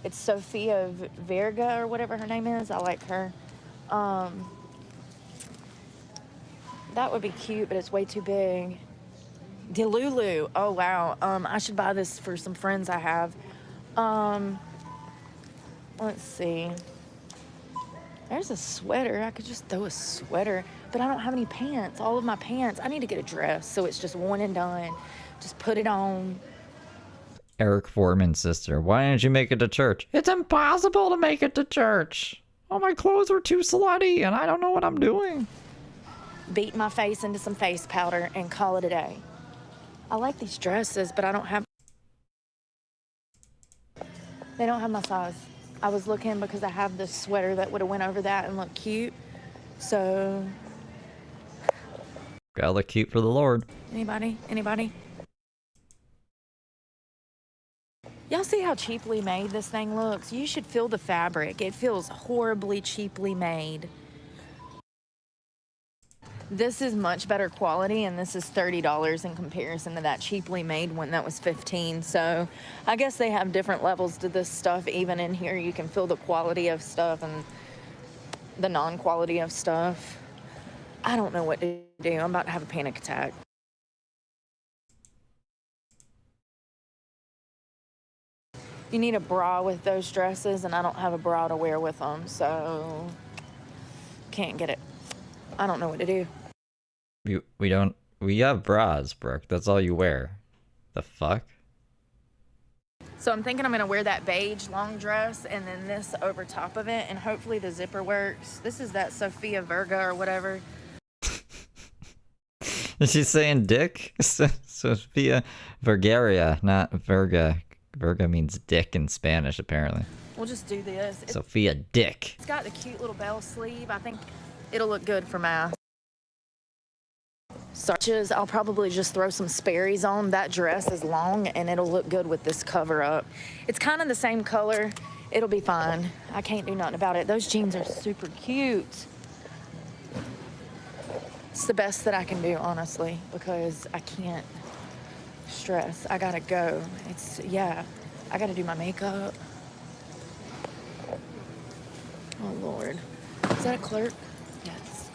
It's Sophia Verga or whatever her name is. I like her. That would be cute, but it's way too big. Delulu. Oh wow. I should buy this for some friends I have. Let's see. There's a sweater. I could just throw a sweater, but I don't have any pants. All of my pants. I need to get a dress, so it's just one and done. Just put it on. Eric Foreman's sister. Why didn't you make it to church? It's impossible to make it to church. All my clothes are too slutty, and I don't know what I'm doing. Beat my face into some face powder and call it a day. I like these dresses, but I don't have. They don't have my size. I was looking because I have this sweater that would have went over that and looked cute. So. Gotta look cute for the Lord. Anybody? Y'all see how cheaply made this thing looks? You should feel the fabric. It feels horribly cheaply made. This is much better quality, and this is $30 in comparison to that cheaply made one that was $15. So I guess they have different levels to this stuff. Even in here, you can feel the quality of stuff and the non-quality of stuff. I don't know what to do. I'm about to have a panic attack. You need a bra with those dresses, and I don't have a bra to wear with them, so can't get it. I don't know what to do. We have bras, Brooke. That's all you wear. The fuck? So I'm thinking I'm gonna wear that beige long dress and then this over top of it, and hopefully the zipper works. This is that Sophia Verga or whatever. Is she saying dick? Sophia Vergaria, not Verga. Verga means dick in Spanish, apparently. We'll just do this. Sophia Dick. It's got the cute little bell sleeve. I think it'll look good for mass. Starches, I'll probably just throw some Sperry's on. That dress is long and it'll look good with this cover up. It's kind of the same color. It'll be fine. I can't do nothing about it. Those jeans are super cute. It's the best that I can do, honestly, because I can't stress. I gotta go. I gotta do my makeup. Oh Lord. Is that a clerk? Yes.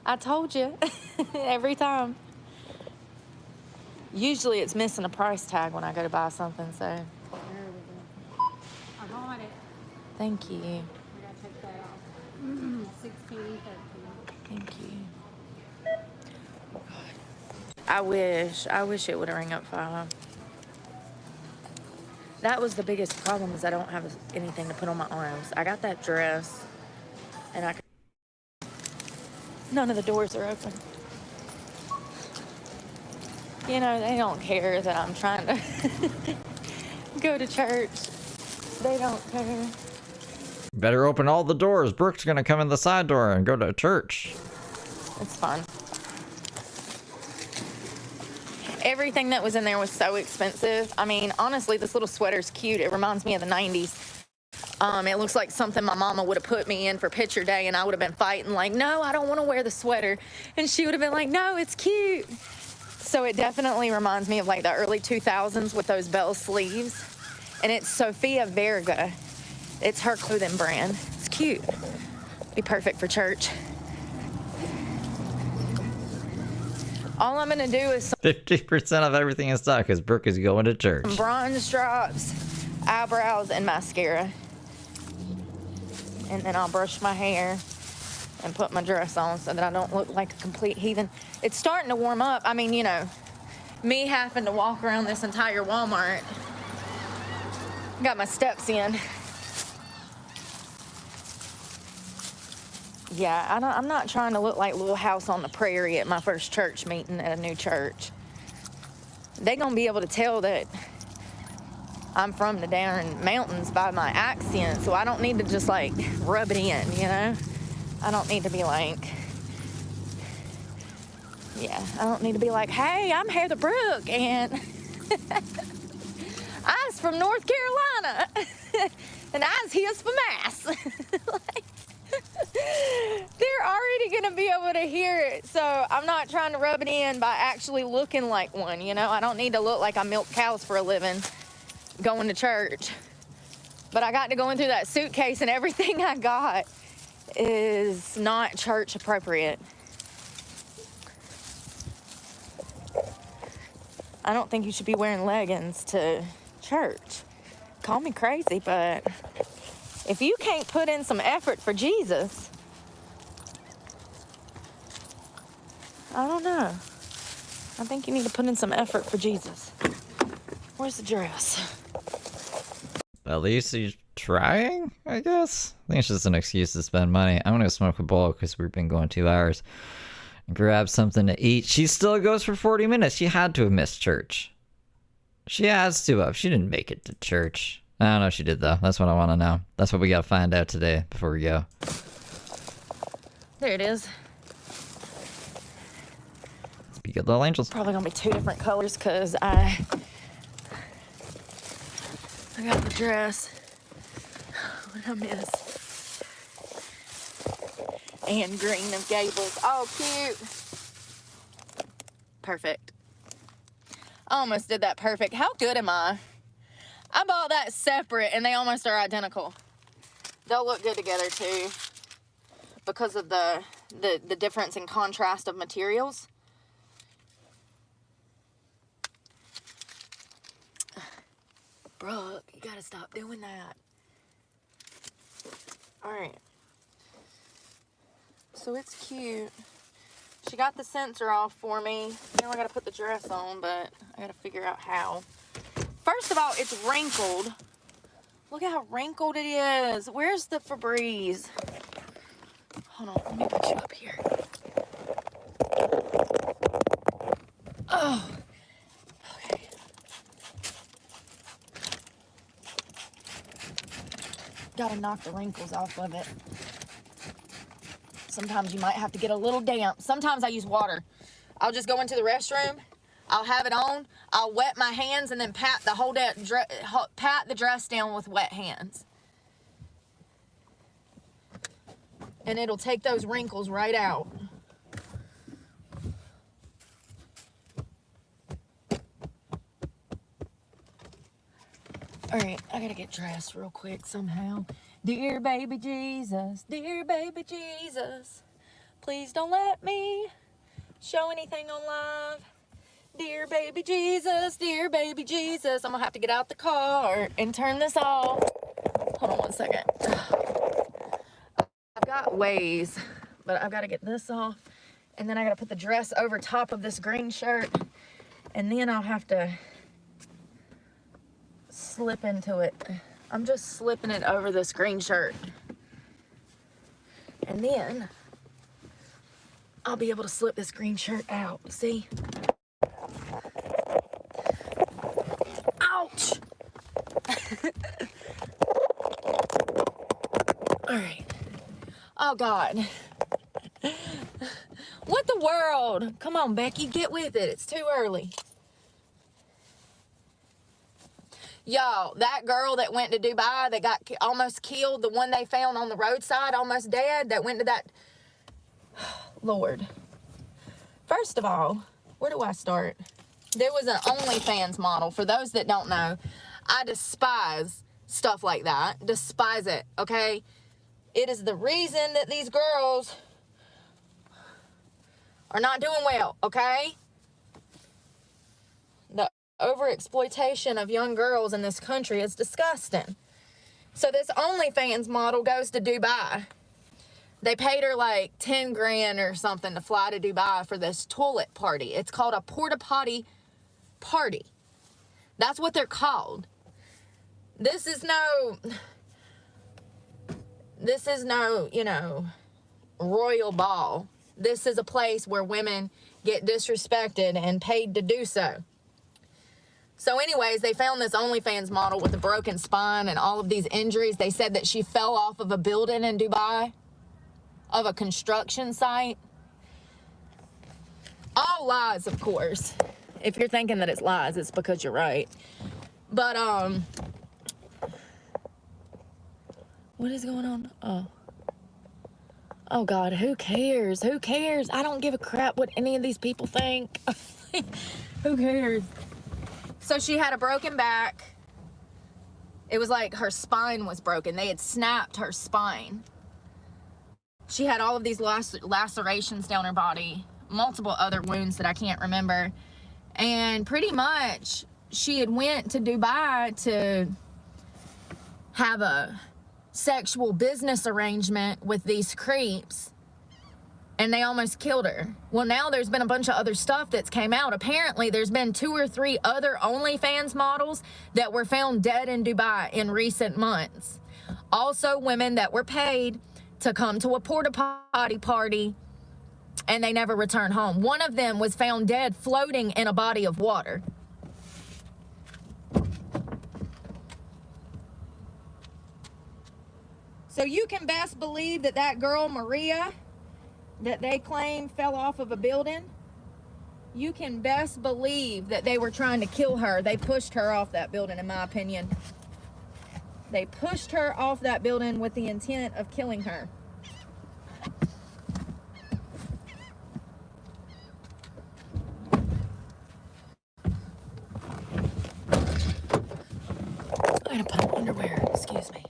I told you. Every time. Usually it's missing a price tag when I go to buy something, so. There we go. I got it. Thank you. I gotta take that off. 16, 13. Thank you. Oh, God. I wish it would ring up 5. That was the biggest problem, is I don't have anything to put on my arms. I got that dress, and none of the doors are open. You know, they don't care that I'm trying to go to church. They don't care. Better open all the doors. Brooke's gonna come in the side door and go to church. It's fun. Everything that was in there was so expensive. I mean, honestly, this little sweater's cute. It reminds me of the 90s. It looks like something my mama would have put me in for picture day, and I would have been fighting like, no, I don't want to wear the sweater. And she would have been like, no, it's cute. So it definitely reminds me of like the early 2000s with those bell sleeves. And it's Sofia Vergara. It's her clothing brand. It's cute. Be perfect for church. All I'm gonna do is 50% of everything in stock because Brooke is going to church. some bronze drops, eyebrows, and mascara. And then I'll brush my hair and put my dress on so that I don't look like a complete heathen. It's starting to warm up. I mean, you know, me having to walk around this entire Walmart. Got my steps in. Yeah, I'm not trying to look like Little House on the Prairie at my first church meeting at a new church. They're gonna be able to tell that I'm from the Darren Mountains by my accent, so I don't need to just like rub it in, you know? I don't need to be like, yeah, I don't need to be like, hey, I'm Heather Brooke, and I was from North Carolina, and I was here for Mass. Like, they're already gonna be able to hear it, so I'm not trying to rub it in by actually looking like one, you know? I don't need to look like I milk cows for a living going to church. But I got to going through that suitcase, and everything I got is not church appropriate. I don't think you should be wearing leggings to church. Call me crazy, but if you can't put in some effort for Jesus, I don't know. I think you need to put in some effort for Jesus. Where's the dress? At least he's trying, I guess. I think it's just an excuse to spend money. I'm gonna go smoke a bowl because we've been going 2 hours. And grab something to eat. She still goes for 40 minutes. She had to have missed church. She has to have. She didn't make it to church. I don't know if she did, though. That's what I want to know. That's what we gotta find out today before we go. There it is. Be good little angels. Probably gonna be 2 different colors because I got the dress. What did I miss? And Green of Gables. Oh, cute. Perfect. I almost did that perfect. How good am I? I bought that separate and they almost are identical. They'll look good together too because of the difference in contrast of materials. Brooke, you gotta stop doing that. All right. So it's cute. She got the sensor off for me. Now I gotta put the dress on, but I gotta figure out how. First of all, it's wrinkled. Look at how wrinkled it is. Where's the Febreze? Hold on, let me put you up here. Oh. Okay. Gotta knock the wrinkles off of it. Sometimes you might have to get a little damp. Sometimes I use water. I'll just go into the restroom. I'll have it on. I'll wet my hands and then pat the dress down with wet hands. And it'll take those wrinkles right out. All right, I gotta get dressed real quick somehow. Dear baby Jesus, please don't let me show anything on live. Dear baby Jesus, I'm gonna have to get out the car and turn this off. Hold on 1 second. I've got ways, but I've gotta get this off. And then I gotta put the dress over top of this green shirt. And then I'll have to slip into it. I'm just slipping it over this green shirt. And then I'll be able to slip this green shirt out. See? right. Oh, God. What the world? Come on, Becky, get with it. It's too early. Y'all, that girl that went to Dubai that got almost killed, the one they found on the roadside, almost dead, that went to that... Lord. First of all, where do I start? There was an OnlyFans model. For those that don't know, I despise stuff like that. Despise it, okay? It is the reason that these girls are not doing well, okay? The overexploitation of young girls in this country is disgusting. So this OnlyFans model goes to Dubai. They paid her like 10 grand or something to fly to Dubai for this toilet party. It's called a porta potty party. That's what they're called. This is no, you know, royal ball. This is a place where women get disrespected and paid to do so. So anyways, they found this OnlyFans model with a broken spine and all of these injuries. They said that she fell off of a building in Dubai, of a construction site. All lies, of course. If you're thinking that it's lies, it's because you're right. But, what is going on? Oh, God, who cares? Who cares? I don't give a crap what any of these people think. Who cares? So she had a broken back. It was like her spine was broken. They had snapped her spine. She had all of these lacerations down her body, multiple other wounds that I can't remember. And pretty much she had went to Dubai to have a sexual business arrangement with these creeps, and they almost killed her. Well, now there's been a bunch of other stuff that's came out. Apparently there's been 2 or 3 other OnlyFans models that were found dead in Dubai in recent months. Also women that were paid to come to a porta potty party and they never returned home. One of them was found dead floating in a body of water. So you can best believe that that girl, Maria, that they claim fell off of a building, you can best believe that they were trying to kill her. They pushed her off that building, in my opinion. They pushed her off that building with the intent of killing her. I'm gonna put on underwear, excuse me.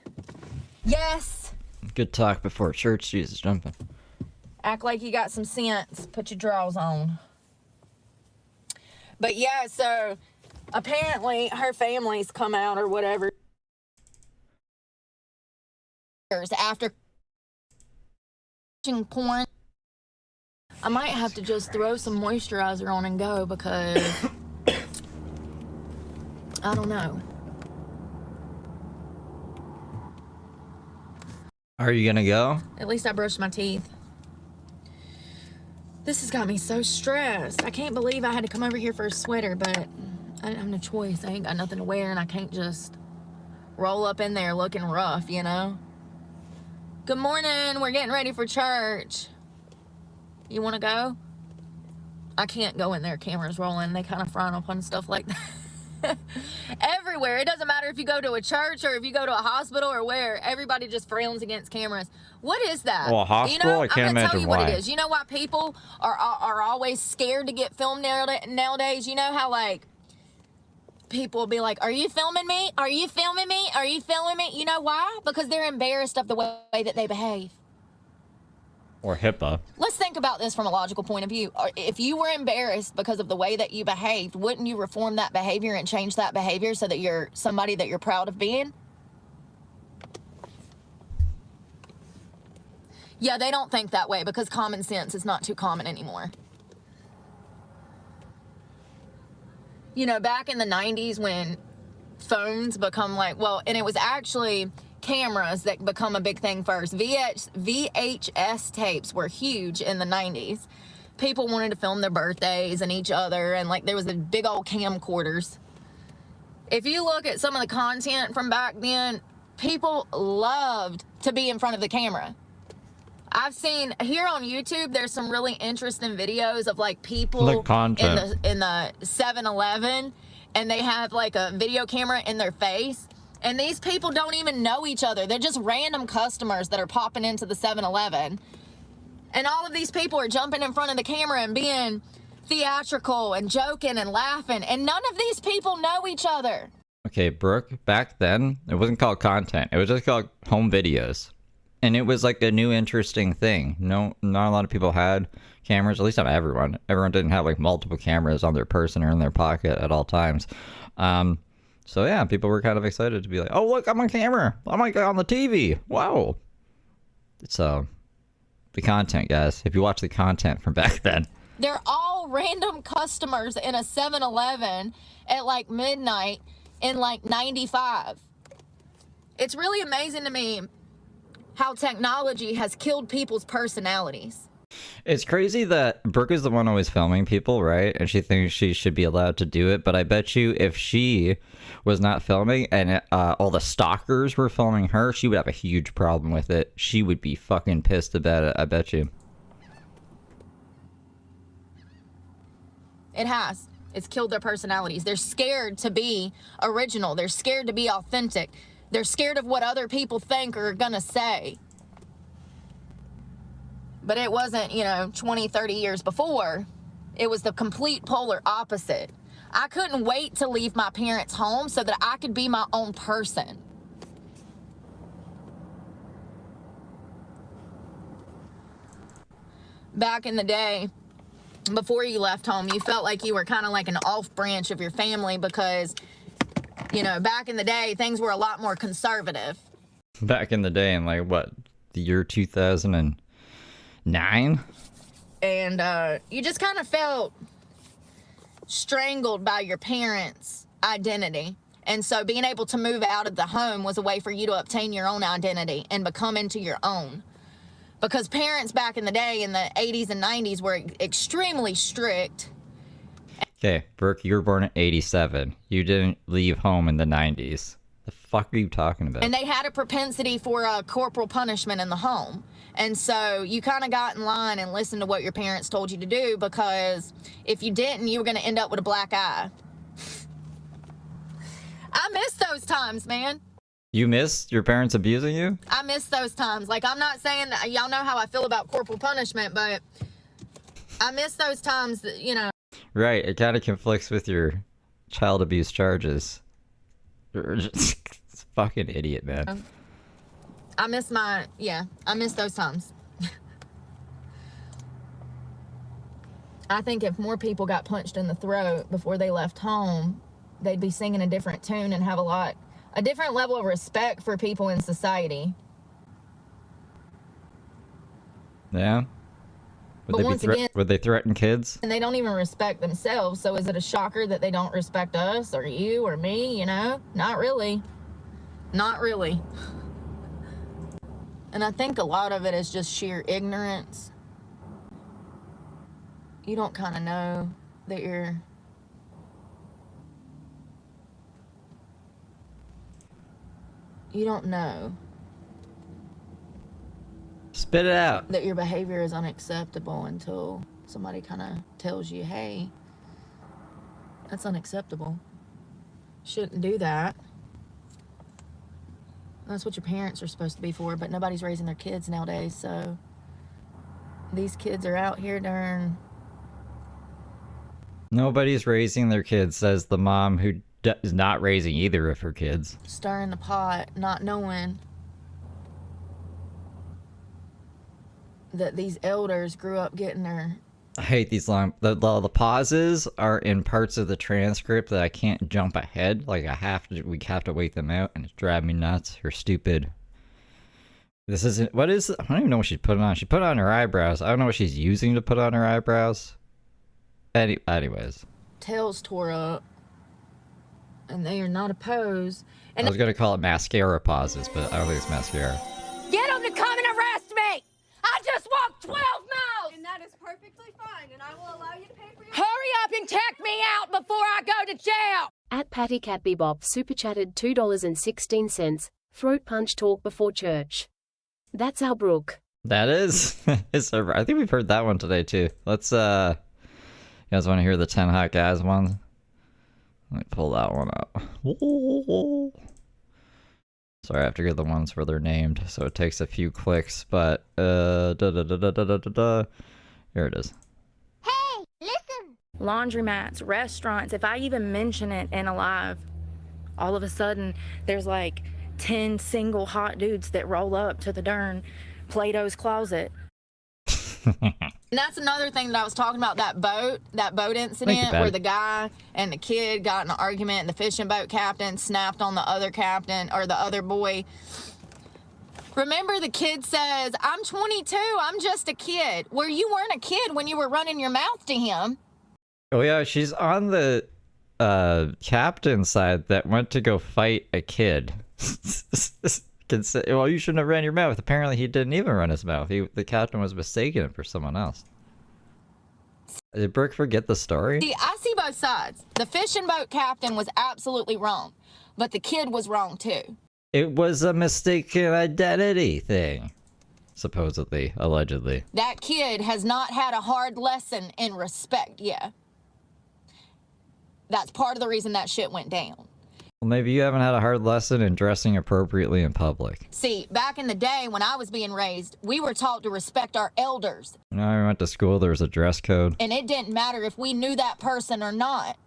Yes. Good talk before church. Jesus, jumping. Act like you got some sense. Put your drawers on. But yeah, so apparently her family's come out or whatever after watching porn. I might have to just throw some moisturizer on and go because I don't know. Are you gonna go? At least I brushed my teeth. This has got me so stressed. I can't believe I had to come over here for a sweater, but I didn't have no choice. I ain't got nothing to wear, and I can't just roll up in there looking rough, you know? Good morning. We're getting ready for church. You want to go? I can't go in there. Cameras rolling. They kind of frown upon stuff like that. Everywhere. It doesn't matter if you go to a church or if you go to a hospital or where. Everybody just frowns against cameras. What is that? Well, a hospital, you know, I can't I'm gonna tell imagine you why. what it is. You know why people are always scared to get filmed nowadays? You know how, like, people will be like, are you filming me? Are you filming me? Are you filming me? You know why? Because they're embarrassed of the way that they behave. Or HIPAA. Let's think about this from a logical point of view. If you were embarrassed because of the way that you behaved, wouldn't you reform that behavior and change that behavior so that you're somebody that you're proud of being? Yeah, they don't think that way because common sense is not too common anymore. You know, back in the 90s when phones become like, well, and it was actually cameras that become a big thing first. VHS tapes were huge in the 90s. People wanted to film their birthdays and each other, and like there was the big old camcorders. If you look at some of the content from back then, people loved to be in front of the camera. I've seen here on YouTube, there's some really interesting videos of like people Like content. in the 7-Eleven, and they have like a video camera in their face, and these people don't even know each other. They're just random customers that are popping into the 7-Eleven, and all of these people are jumping in front of the camera and being theatrical and joking and laughing, and none of these people know each other. Okay, Brooke, back then, it wasn't called content. It was just called home videos. And it was like a new interesting thing. No, not a lot of people had cameras, at least not everyone. Everyone didn't have like multiple cameras on their person or in their pocket at all times. So yeah, people were kind of excited to be like, oh, look, I'm on camera. I'm like on the TV. Wow. So, the content, guys. If you watch the content from back then. They're all random customers in a 7-Eleven at like midnight in like 95. It's really amazing to me how technology has killed people's personalities. It's crazy that Brooke is the one always filming people, right? And she thinks she should be allowed to do it. But I bet you if she was not filming and all the stalkers were filming her, she would have a huge problem with it. She would be fucking pissed about it, I bet you. It has. It's killed their personalities. They're scared to be original. They're scared to be authentic. They're scared of what other people think or are gonna say. But it wasn't, 20, 30 years before. It was the complete polar opposite. I couldn't wait to leave my parents' home so that I could be my own person. Back in the day, before you left home, you felt like you were kind of like an off branch of your family because, back in the day, things were a lot more conservative. Back in the day, in like what, the year 2009? And you just kind of felt strangled by your parents' identity. And so being able to move out of the home was a way for you to obtain your own identity and become into your own. Because parents back in the day, in the 80s and 90s, were extremely strict. Okay, Brooke, you were born in 87. You didn't leave home in the 90s. The fuck are you talking about? And they had a propensity for corporal punishment in the home. And so you kind of got in line and listened to what your parents told you to do, because if you didn't, you were going to end up with a black eye. I miss those times, man. You miss your parents abusing you? I miss those times. Like, I'm not saying that y'all know how I feel about corporal punishment, but I miss those times that, Right, it kind of conflicts with your child abuse charges. You're just a fucking idiot, man. I miss those times. I think if more people got punched in the throat before they left home, they'd be singing a different tune and have a different level of respect for people in society. Yeah? Would they threaten kids? And they don't even respect themselves, so is it a shocker that they don't respect us or you or me, Not really. Not really. And I think a lot of it is just sheer ignorance. You don't kind of know that you don't know Spit it out. that your behavior is unacceptable until somebody kind of tells you, hey, that's unacceptable. Shouldn't do that. That's what your parents are supposed to be for, but nobody's raising their kids nowadays, so these kids are out here during... Nobody's raising their kids, says the mom who is not raising either of her kids. stirring the pot, not knowing that these elders grew up getting their... I hate these long... The pauses are in parts of the transcript that I can't jump ahead. Like, we have to wait them out, and it's driving me nuts. You're stupid. This isn't... What is... I don't even know what she's putting on. She put on her eyebrows. I don't know what she's using to put on her eyebrows. Anyways. tails tore up. And they are not opposed. And I was gonna call it mascara pauses, but I don't think it's mascara. Get them to come and arrest me! I just walked 12 miles! And that is perfectly fine, and I will allow you to pay for your... Hurry up and check me out before I go to jail! At Patty Cat Bebop super chatted $2.16. Throat punch talk before church. That's our Brooke. That is. It's I think we've heard that one today too. Let's you guys want to hear the 10 hot guys one? Let me pull that one up. Sorry, I have to get the ones where they're named, so it takes a few clicks, but here it is. Hey, listen. Laundromats, restaurants, if I even mention it in a live, all of a sudden there's like 10 single hot dudes that roll up to the darn Plato's Closet. And that's another thing that I was talking about, that boat incident where the guy and the kid got in an argument and the fishing boat captain snapped on the other captain or the other boy. Remember, the kid says, I'm 22, I'm just a kid. Where you weren't a kid when you were running your mouth to him. Oh yeah, she's on the captain's side that went to go fight a kid. Well, you shouldn't have ran your mouth. Apparently, he didn't even run his mouth. The captain was mistaken for someone else. Did Brooke forget the story? See, I see both sides. The fishing boat captain was absolutely wrong, but the kid was wrong too. It was a mistaken identity thing. Supposedly, allegedly. That kid has not had a hard lesson in respect yet. That's part of the reason that shit went down. Well, maybe you haven't had a hard lesson in dressing appropriately in public. See, back in the day when I was being raised, we were taught to respect our elders. When I went to school, there was a dress code. And it didn't matter if we knew that person or not.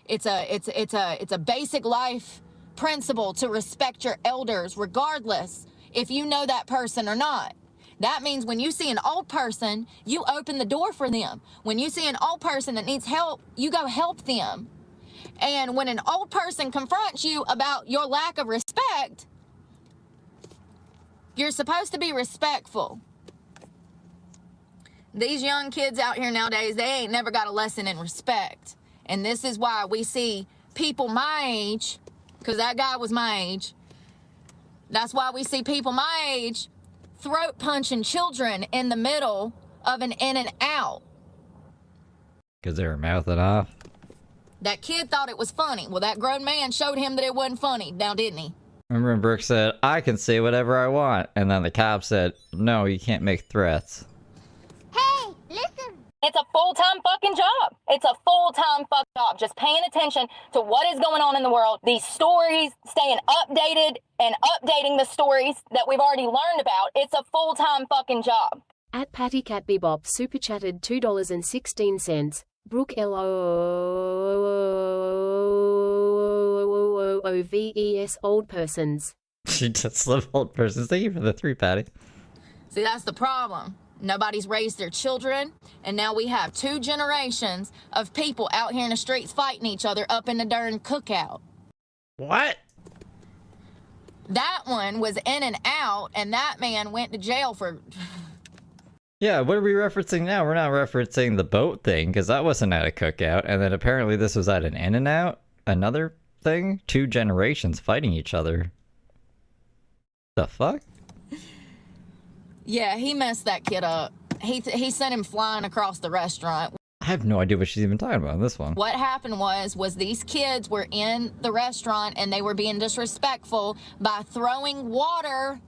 It's a basic life principle to respect your elders, regardless if you know that person or not. That means when you see an old person, you open the door for them. When you see an old person that needs help, you go help them. And when an old person confronts you about your lack of respect, you're supposed to be respectful. These young kids out here nowadays, they ain't never got a lesson in respect. And this is why we see people my age, because that guy was my age, that's why we see people my age throat punching children in the middle of an in and out. Because they were mouthing off. That kid thought it was funny. Well, that grown man showed him that it wasn't funny, now didn't he? Remember when Brooke said, I can say whatever I want. And then the cop said, no, you can't make threats. Hey, listen. It's a full-time fucking job. It's a full-time fucking job. Just paying attention to what is going on in the world. These stories, staying updated and updating the stories that we've already learned about. It's a full-time fucking job. At Patty Cat Bebop super chatted $2.16. Brooke LOOVES old persons. She just love old persons. Thank you for the 3, Patty. See, that's the problem. Nobody's raised their children, and now we have 2 generations of people out here in the streets fighting each other up in the darn cookout. What? That one was in and out, and that man went to jail for... Yeah, what are we referencing now? We're not referencing the boat thing, because that wasn't at a cookout, and then apparently this was at an In-N-Out? Another thing? 2 generations fighting each other. The fuck? Yeah, he messed that kid up. He sent him flying across the restaurant. I have no idea what she's even talking about in this one. What happened was these kids were in the restaurant, and they were being disrespectful by throwing water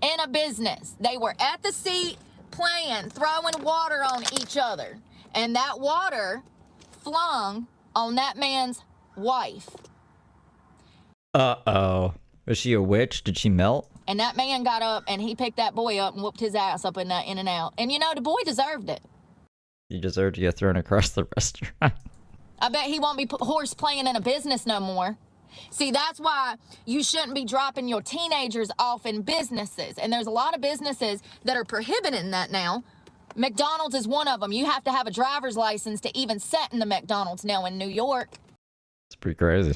in a business. They were at the seat, playing, throwing water on each other, and that water flung on that man's wife. Uh-oh. Was she a witch? Did she melt? And that man got up and he picked that boy up and whooped his ass up in that in and out. And you know, the boy deserved it. You deserve to get thrown across the restaurant. I bet he won't be horse playing in a business no more. See, that's why you shouldn't be dropping your teenagers off in businesses. And there's a lot of businesses that are prohibiting that now. McDonald's is one of them. You have to have a driver's license to even sit in the McDonald's now in New York. It's pretty crazy.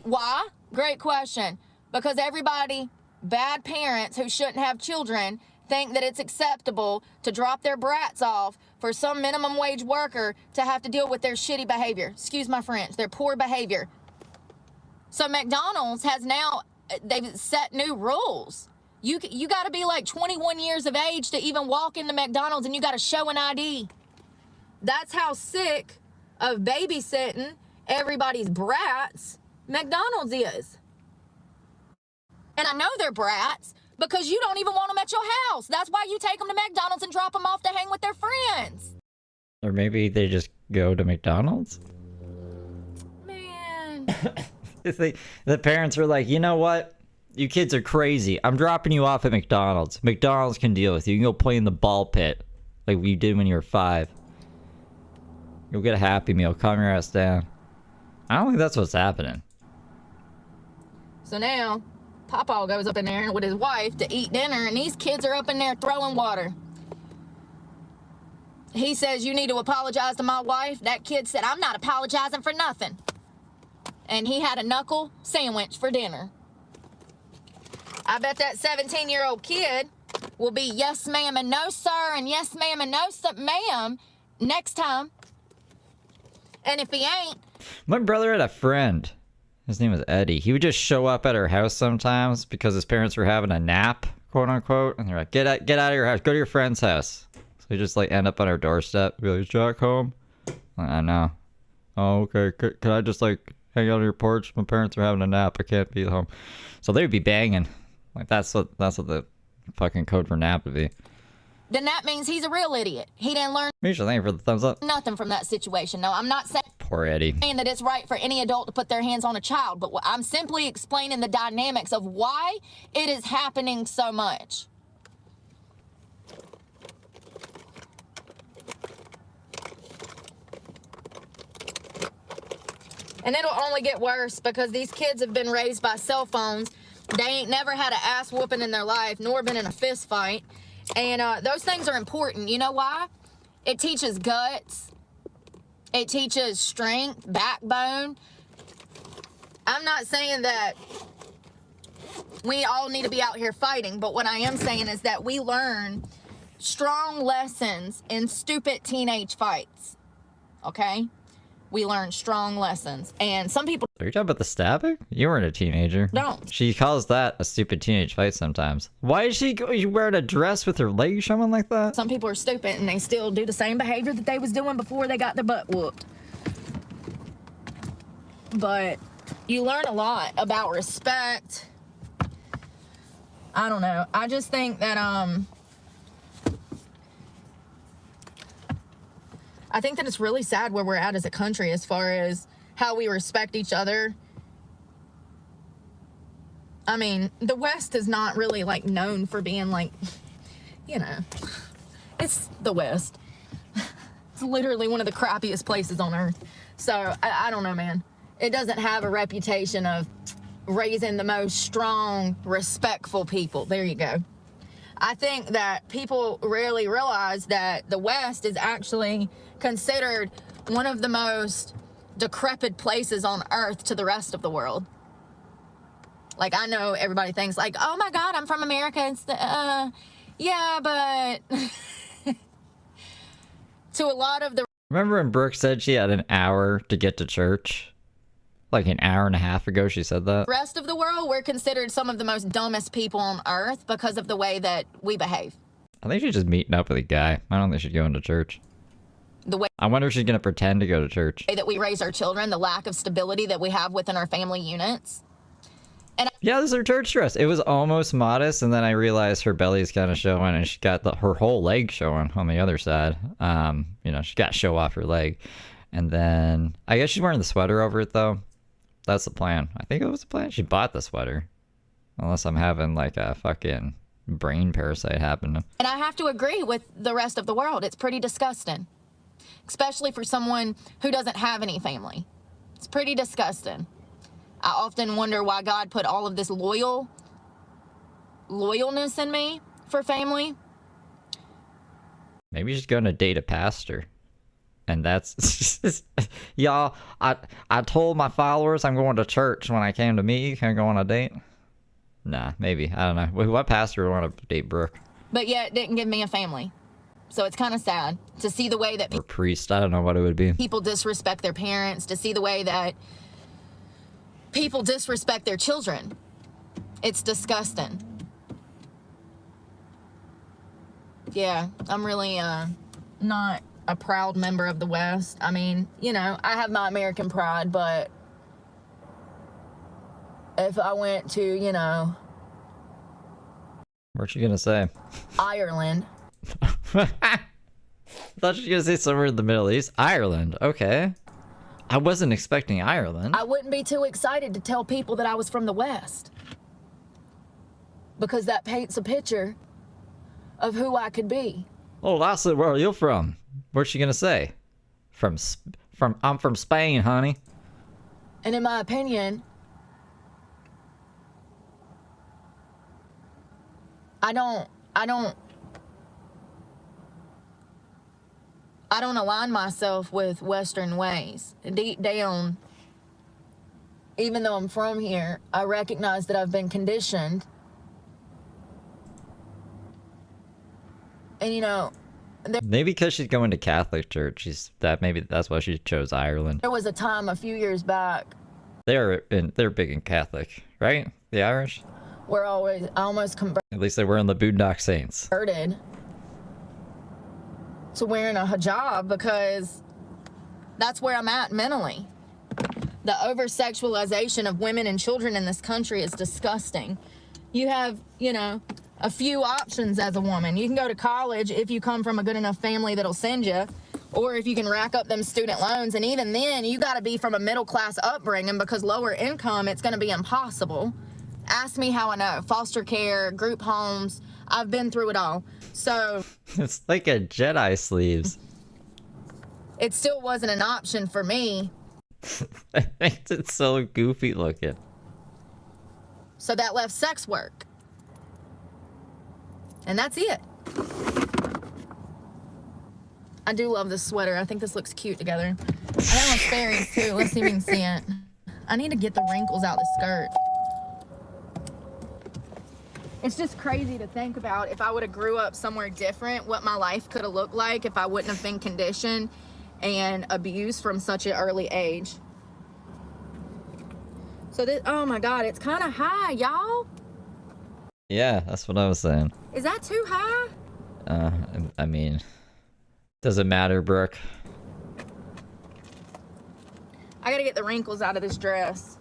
Why? Great question. Because everybody, bad parents who shouldn't have children, think that it's acceptable to drop their brats off for some minimum wage worker to have to deal with their shitty behavior. Excuse my French, their poor behavior. So McDonald's has now, they've set new rules. You got to be like 21 years of age to even walk into McDonald's, and you got to show an ID. That's how sick of babysitting everybody's brats McDonald's is. And I know they're brats Because you don't even want them at your house. That's why you take them to McDonald's and drop them off to hang with their friends. Or maybe they just go to McDonald's. Man. The parents are like, you know what? You kids are crazy. I'm dropping you off at McDonald's. McDonald's can deal with you. You can go play in the ball pit like you did when you were 5. You'll get a Happy Meal. Calm your ass down. I don't think that's what's happening. So now, Papa goes up in there with his wife to eat dinner, and these kids are up in there throwing water. He says, you need to apologize to my wife. That kid said, I'm not apologizing for nothing. And he had a knuckle sandwich for dinner. I bet that 17-year-old kid will be yes, ma'am, and no, sir, and yes, ma'am, and no, ma'am next time. And if he ain't... My brother had a friend. His name was Eddie. He would just show up at her house sometimes because his parents were having a nap, quote unquote. And they're like, get out of your house. Go to your friend's house. So he just like end up on her doorstep. Be like, is Jack home? I know. Oh, okay. Can I just like hang out on your porch? My parents are having a nap. I can't be home. So they would be banging. Like that's what the fucking code for nap would be. Then that means he's a real idiot. He didn't learn Misha, thank you for the thumbs up. nothing from that situation. No, I'm not saying Poor Eddie. that it's right for any adult to put their hands on a child, but I'm simply explaining the dynamics of why it is happening so much. And it'll only get worse because these kids have been raised by cell phones. They ain't never had an ass whooping in their life, nor been in a fist fight. And those things are important. You know why? It teaches guts. It teaches strength, backbone. I'm not saying that we all need to be out here fighting, but what I am saying is that we learn strong lessons in stupid teenage fights. Okay? We learn strong lessons. And some people Are you talking about the stabbing? You weren't a teenager. don't. She calls that a stupid teenage fight sometimes. Why is she wearing a dress with her legs showing like that? Some people are stupid and they still do the same behavior that they was doing before they got their butt whooped. But you learn a lot about respect. I don't know. I just think that I think that it's really sad where we're at as a country as far as how we respect each other. I mean, the West is not really like known for being like, you know, it's the West. It's literally one of the crappiest places on earth. So I don't know, man. It doesn't have a reputation of raising the most strong, respectful people. There you go. I think that people rarely realize that the West is actually considered one of the most decrepit places on earth to the rest of the world. Like, I know everybody thinks like, oh my God, I'm from America. It's yeah, but to a lot of the Remember when Brooke said she had an hour to get to church? Like an hour and a half ago she said that? rest of the world, we're considered some of the most dumbest people on earth because of the way that we behave. I think she's just meeting up with a guy. I don't think she's going to church. The way I wonder if she's going to pretend to go to church. that we raise our children, the lack of stability that we have within our family units. Yeah, this is her church dress. It was almost modest, and then I realized her belly's kind of showing, and she got her whole leg showing on the other side. You know, she got to show off her leg. And then, I guess she's wearing the sweater over it, though. That's the plan. I think it was the plan. She bought the sweater. Unless I'm having, like, a fucking brain parasite happen. And I have to agree with the rest of the world. It's pretty disgusting. Especially for someone who doesn't have any family. It's pretty disgusting. I often wonder why God put all of this loyalness in me for family. Maybe she's going to date a pastor. And that's... Y'all, I told my followers I'm going to church when I came to meet you. Can I go on a date? Nah, maybe. I don't know. What pastor would want to date Brooke? But yet didn't give me a family. So it's kind of sad to see the way that Or priest. I don't know what it would be. people disrespect their parents, to see the way that people disrespect their children. It's disgusting. Yeah, I'm really not a proud member of the West. I mean, you know, I have my American pride, but if I went to, you know, What's she gonna say? Ireland. I thought she was gonna say somewhere in the Middle East. Ireland, okay. I wasn't expecting Ireland. I wouldn't be too excited to tell people that I was from the West. Because that paints a picture of who I could be. Oh, Lassie, where are you from? What's she gonna say? I'm from Spain, honey. And in my opinion, I don't align myself with Western ways. Deep down, even though I'm from here, I recognize that I've been conditioned. And you know, Maybe because she's going to Catholic church, maybe that's why she chose Ireland. there was a time a few years back They're big in Catholic, right? The Irish? where I almost At least they were in the Boondock Saints. converted to wearing a hijab because that's where I'm at mentally. The over-sexualization of women and children in this country is disgusting. You have, you know, a few options as a woman. You can go to college if you come from a good enough family that'll send you, or if you can rack up them student loans, and even then, you gotta be from a middle-class upbringing because lower income, it's gonna be impossible. Ask me how I know. Foster care, group homes, I've been through it all. So It's like a Jedi sleeves. it still wasn't an option for me. It's so goofy looking. So that left sex work. And that's it. I do love this sweater. I think this looks cute together. I got my Sperry's too. Let's see if we can see it. I need to get the wrinkles out the skirt. It's just crazy to think about if I would have grew up somewhere different, what my life could have looked like if I wouldn't have been conditioned and abused from such an early age. So this, oh my God, it's kind of high, y'all. Yeah, that's what I was saying. Is that too high? I mean, doesn't matter, Brooke. I gotta get the wrinkles out of this dress.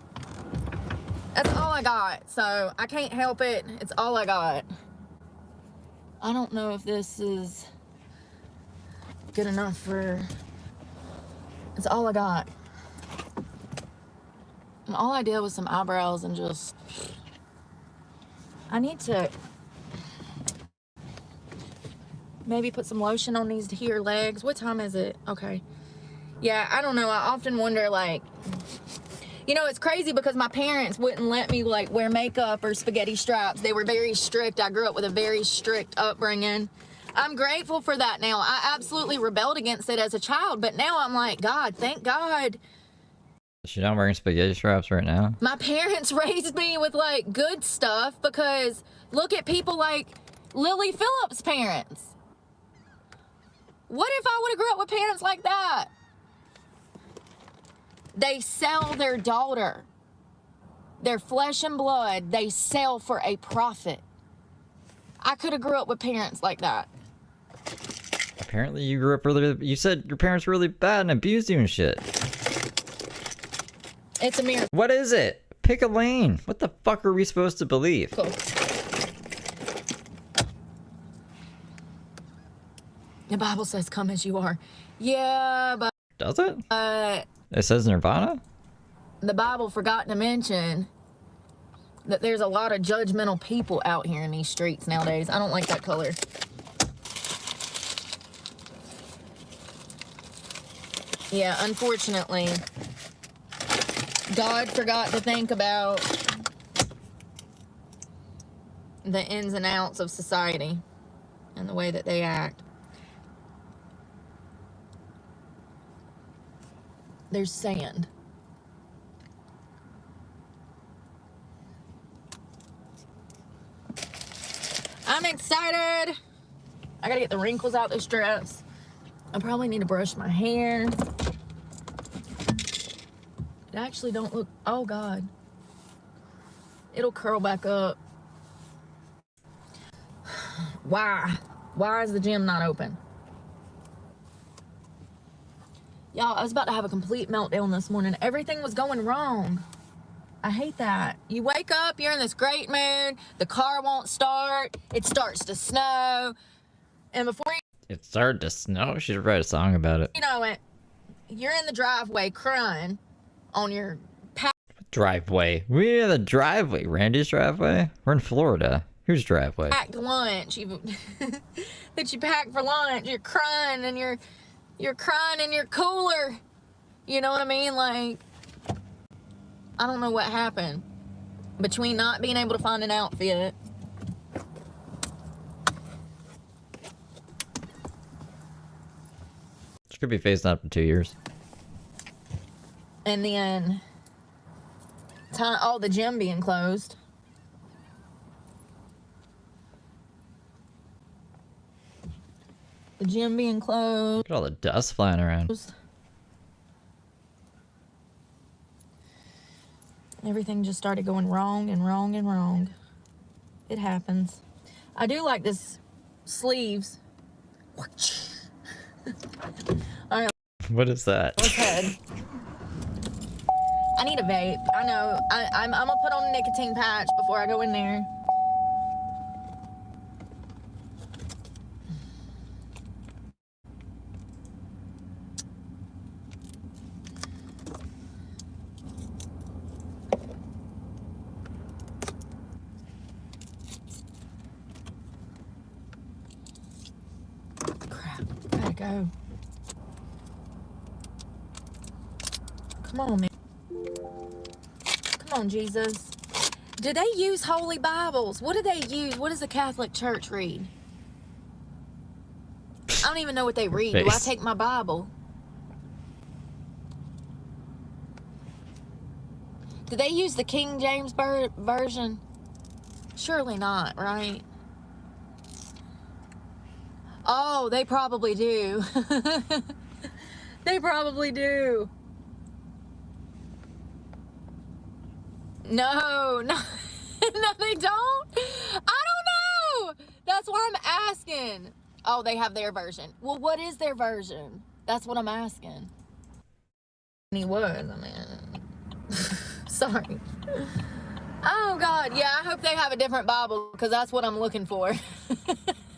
That's all I got, so I can't help it. It's all I got. I don't know if this is good enough for... It's all I got. And all I did was some eyebrows and just... I need to maybe put some lotion on these here legs. What time is it? Okay. Yeah, I don't know. I often wonder, like... You know, it's crazy because my parents wouldn't let me, like, wear makeup or spaghetti straps. They were very strict. I grew up with a very strict upbringing. I'm grateful for that now. I absolutely rebelled against it as a child, but now I'm like, God, thank God. Is she not wearing spaghetti straps right now? My parents raised me with, like, good stuff because look at people like Lily Phillips' parents. What if I would have grew up with parents like that? They sell their daughter, their flesh and blood, they sell for a profit. I could have grew up with parents like that. Apparently you grew up you said your parents were really bad and abused you and shit. It's a miracle. What is it? Pick a lane. What the fuck are we supposed to believe? The Bible says, come as you are. Yeah, but... Does it? It says Nirvana? The Bible forgot to mention that there's a lot of judgmental people out here in these streets nowadays. I don't like that color. Yeah, unfortunately, God forgot to think about the ins and outs of society and the way that they act. There's sand. I'm excited. I gotta get the wrinkles out this dress. I probably need to brush my hair. It actually don't look, oh God. It'll curl back up. Why? Why is the gym not open? Y'all, I was about to have a complete meltdown this morning. Everything was going wrong. I I hate that. You wake up, you're in this great mood, the car won't start, it starts to snow, and before It started to snow. She should write a song about it. you know it, you're in the driveway crying on your Driveway. We're in the driveway. Randy's driveway? We're in Florida. Whose driveway? packed lunch that you packed for lunch. You're crying and you're crying in your cooler. You know what I mean? Like, I don't know what happened between not being able to find an outfit. She could be facing up to 2 years. And then the gym being closed. The gym being closed. Look at all the dust flying around. Everything just started going wrong and wrong and wrong. It happens. I do like this sleeves. All right, What is that? let's head. I need a vape. I know. I'm gonna put on a nicotine patch before I go in there. Crap. Gotta go. Come on, man. Come on, Jesus. Do they use holy Bibles? What do they use? What does the Catholic Church read? I don't even know what they read. Do I Face. take my Bible? Do they use the King James version? Surely not, right? Oh, they probably do. They probably do. No, no, no, they don't. I don't know. That's why I'm asking. Oh, they have their version. Well, what is their version? That's what I'm asking. He was, I mean, sorry. Oh, God, yeah, I hope they have a different Bible, because that's what I'm looking for.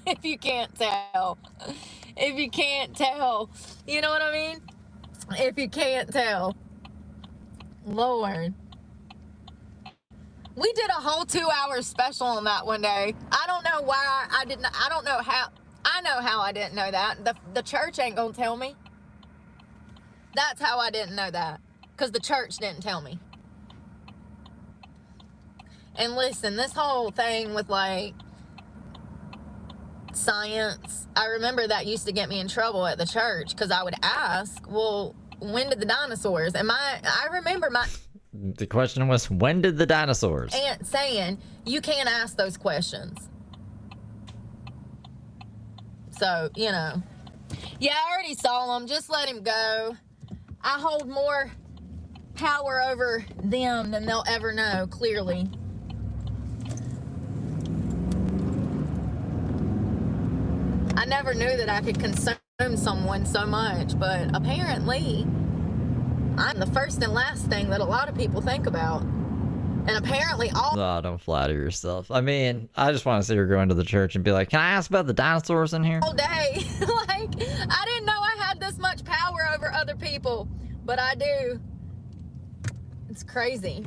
If you can't tell. If you can't tell. You know what I mean? If you can't tell. Lord. We did a whole 2-hour special on that one day. I don't know why I didn't. I don't know how. I know how I didn't know that. The church ain't gonna tell me. That's how I didn't know that. Because the church didn't tell me. And listen, this whole thing with like science, I remember that used to get me in trouble at the church because I would ask, well, when did the dinosaurs? And I remember my The question was, when did the dinosaurs? aunt saying, you can't ask those questions. So, you know. Yeah, I already saw him. Just let him go. I hold more power over them than they'll ever know, clearly. I never knew that I could consume someone so much, but apparently I'm the first and last thing that a lot of people think about. And apparently all Oh, don't flatter yourself. I mean, I just want to see her go into the church and be like, can I ask about the dinosaurs in here? day. Like, I didn't know I had this much power over other people, but I do. It's crazy.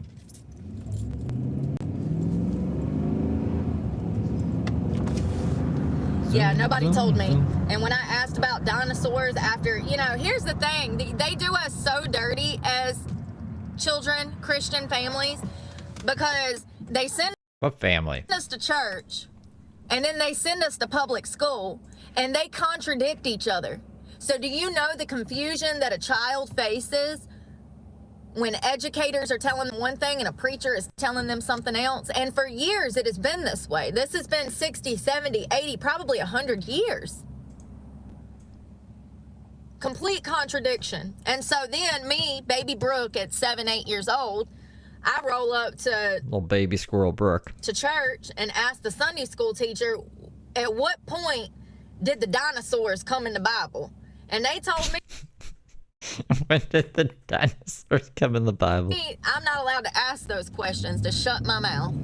Yeah, nobody told me. And when I asked about dinosaurs after, you know, here's the thing. They do us so dirty as children, Christian families, because they send What family? us to church and then they send us to public school and they contradict each other. So do you know the confusion that a child faces when educators are telling them one thing and a preacher is telling them something else? And for years it has been this way. This has been 60, 70, 80, probably 100 years. Complete contradiction. And so then me, baby Brooke at 7, 8 years old, I roll up to Little baby squirrel Brooke. church and ask the Sunday school teacher, at what point did the dinosaurs come in the Bible? And they told me When did the dinosaurs come in the Bible? Me, I'm not allowed to ask those questions to shut my mouth.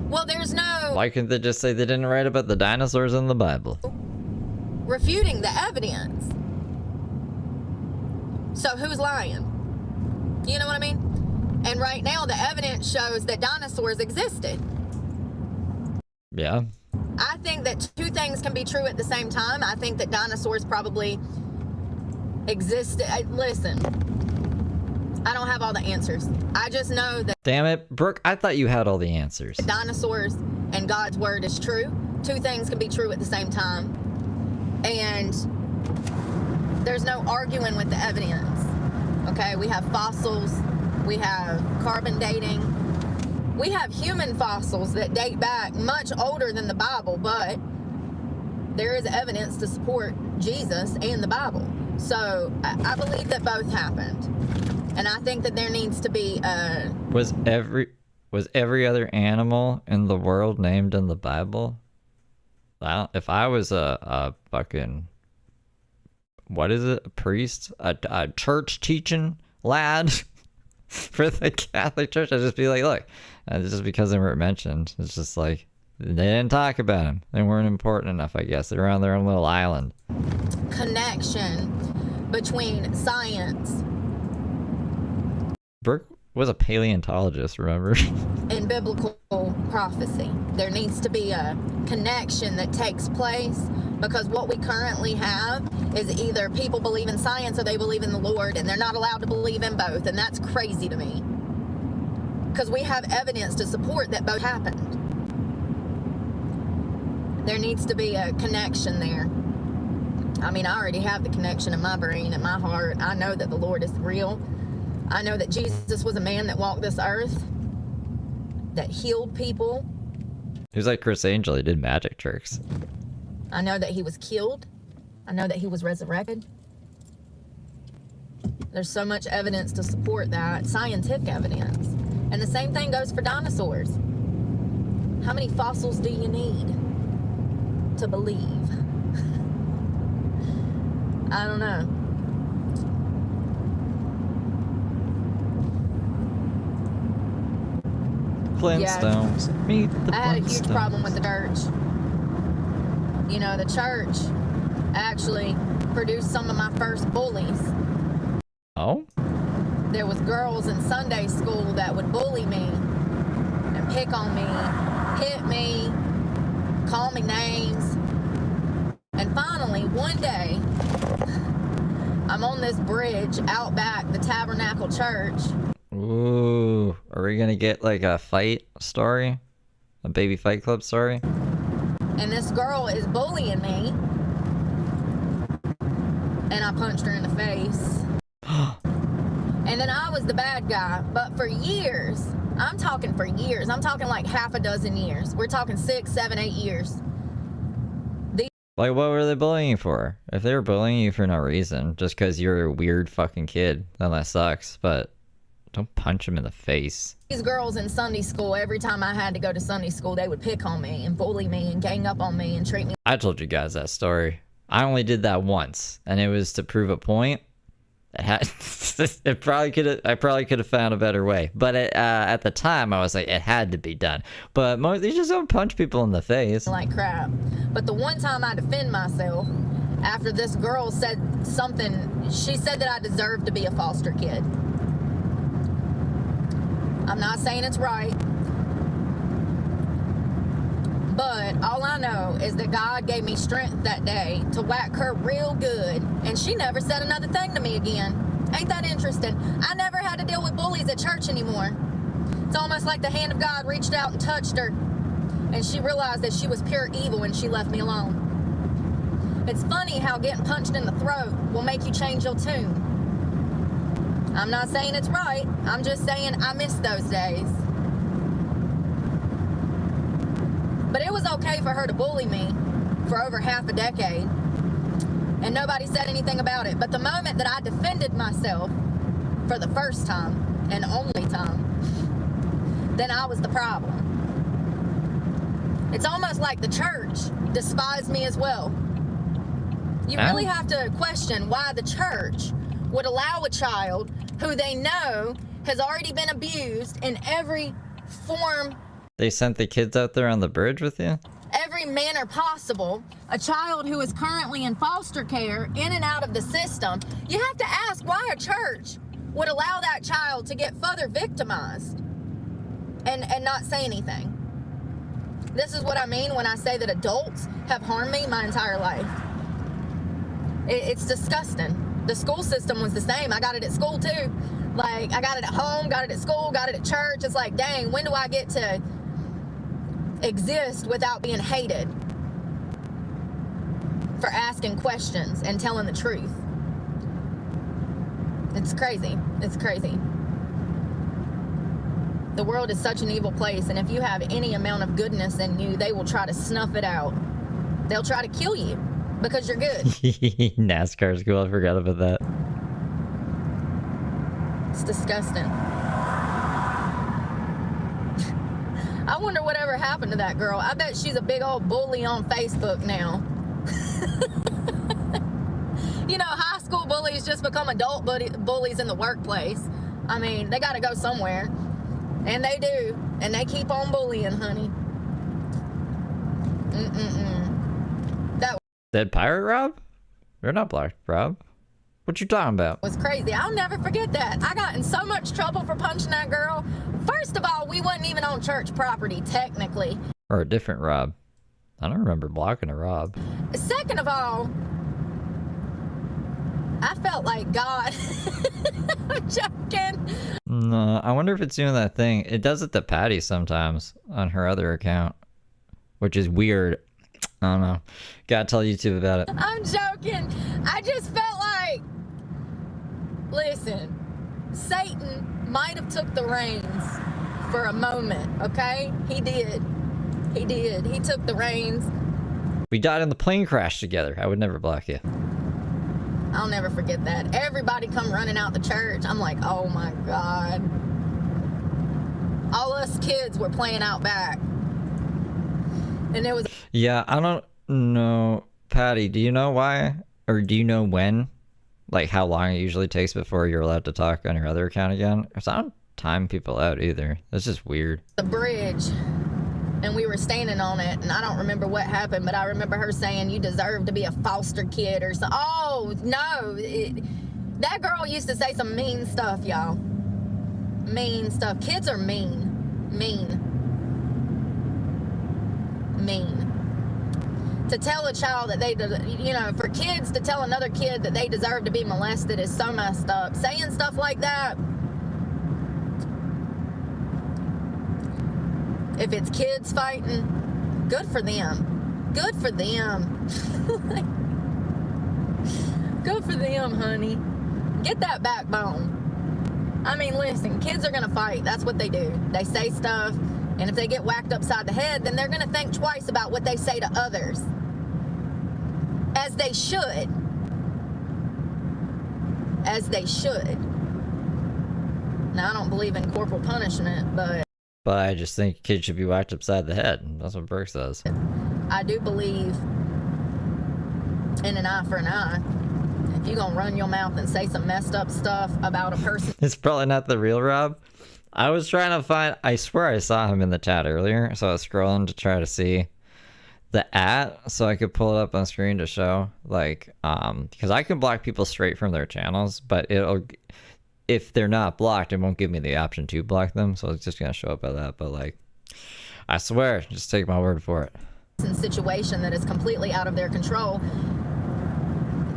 Well, there's no Why couldn't they just say they didn't write about the dinosaurs in the Bible? refuting the evidence. So who's lying? You know what I mean? And right now, the evidence shows that dinosaurs existed. Yeah. I think that two things can be true at the same time. I think that dinosaurs probably existed. Listen, I don't have all the answers. I just know that Damn it, Brooke, I thought you had all the answers. dinosaurs and God's word is true. Two things can be true at the same time. And there's no arguing with the evidence. Okay, we have fossils, we have carbon dating, we have human fossils that date back much older than the Bible, but there is evidence to support Jesus and the Bible. So I believe that both happened. And I think that there needs to be a... Was every other animal in the world named in the Bible? Well, if I was a fucking... What is it? A priest? A church teaching lad for the Catholic Church? I'd just be like, look, just because they weren't mentioned, it's just like, they didn't talk about them. They weren't important enough, I guess. They were on their own little island. connection between science Brooke was a paleontologist, remember? and biblical prophecy. There needs to be a connection that takes place, because what we currently have is either people believe in science or they believe in the Lord, and they're not allowed to believe in both, and that's crazy to me. Because we have evidence to support that both happened. There needs to be a connection there. I mean, I already have the connection in my brain and my heart. I know that the Lord is real. I know that Jesus was a man that walked this earth, that healed people. He was like Chris Angel. He did magic tricks. I know that he was killed. I know that he was resurrected. There's so much evidence to support that, scientific evidence. And the same thing goes for dinosaurs. How many fossils do you need to believe? I don't know. Flintstones. Meet the I had a huge Flintstones. problem with the church. You know, the church actually produced some of my first bullies. Oh? There was girls in Sunday school that would bully me and pick on me, hit me, call me names. And finally, one day, I'm on this bridge out back, the Tabernacle Church. Ooh. Are we gonna get like a fight story? A baby fight club story? And this girl is bullying me. And I punched her in the face. And then I was the bad guy. But for years, I'm talking for years. I'm talking like half a dozen years. We're talking 6, 7, 8 years. Like, what were they bullying you for? If they were bullying you for no reason, just because you're a weird fucking kid, then that sucks. But don't punch them in the face. These girls in Sunday school, every time I had to go to Sunday school, they would pick on me and bully me and gang up on me and treat me. I told you guys that story. I only did that once, and it was to prove a point. It had, I probably could have found a better way, but at the time I was like, it had to be done. But you just don't punch people in the face. Like crap. But the one time I defend myself, after this girl said something, she said that I deserved to be a foster kid. I'm not saying it's right, but all I know is that God gave me strength that day to whack her real good, and she never said another thing to me again. Ain't that interesting? I never had to deal with bullies at church anymore. It's almost like the hand of God reached out and touched her, and she realized that she was pure evil and she left me alone. It's funny how getting punched in the throat will make you change your tune. I'm not saying it's right. I'm just saying I miss those days. But it was okay for her to bully me for over half a decade, and nobody said anything about it. But the moment that I defended myself for the first time and only time, then I was the problem. It's almost like the church despised me as well. You really have to question why the church would allow a child who they know has already been abused in every form, They sent the kids out there on the bridge with you? every manner possible, a child who is currently in foster care, in and out of the system. You have to ask why a church would allow that child to get further victimized and not say anything. This is what I mean when I say that adults have harmed me my entire life. It's disgusting. The school system was the same. I got it at school too. Like, I got it at home, got it at school, got it at church. It's like, dang, when do I get to exist without being hated for asking questions and telling the truth? It's crazy. It's crazy. The world is such an evil place, and if you have any amount of goodness in you, they will try to snuff it out. They'll try to kill you because you're good. NASCAR school, I forgot about that. It's disgusting. I wonder whatever happened to that girl. I bet she's a big old bully on Facebook now. You know, high school bullies just become adult bullies in the workplace. I mean, they gotta go somewhere. And they do. And they keep on bullying, honey. That Dead pirate Rob? They're not black, Rob. What you talking about? was crazy. I'll never forget that. I got in so much trouble for punching that girl. First of all, we wasn't even on church property, technically. Or a different Rob. I don't remember blocking a Rob. Second of all, I felt like God. I'm joking. No, I wonder if it's doing that thing. It does it to Patty sometimes on her other account, which is weird. I don't know. Gotta tell YouTube about it. I'm joking. I just felt like, listen, Satan might have took the reins for a moment, okay? He did. He did. He took the reins. We died in the plane crash together. I would never block you. I'll never forget that. Everybody come running out the church. I'm like, oh my God. All us kids were playing out back. And there was... Yeah, I don't know. Patty, do you know why? Or do you know when? Like how long it usually takes before you're allowed to talk on your other account again? Because I don't time people out either. That's just weird. The bridge. And we were standing on it, and I don't remember what happened, but I remember her saying, you deserve to be a foster kid or something. Oh, no. That girl used to say some mean stuff, y'all. Mean stuff. Kids are mean. Mean. To tell a child that they, you know, for kids to tell another kid that they deserve to be molested is so messed up. Saying stuff like that. If it's kids fighting, good for them. Good for them. Good for them, honey. Get that backbone. I mean, listen, kids are gonna fight. That's what they do. They say stuff, and if they get whacked upside the head, then they're gonna think twice about what they say to others. As they should. As they should. Now, I don't believe in corporal punishment, but I just think kids should be whacked upside the head. That's what Brooke says. I do believe in an eye for an eye. If you're gonna run your mouth and say some messed up stuff about a person, It's probably not the real Rob. I was trying to find... I swear I saw him in the chat earlier, so I was scrolling to try to see the @ so I could pull it up on screen to show. Like, because I can block people straight from their channels, but it'll... If they're not blocked, it won't give me the option to block them, so it's just gonna show up by that. But like, I swear, just take my word for it. situation that is completely out of their control,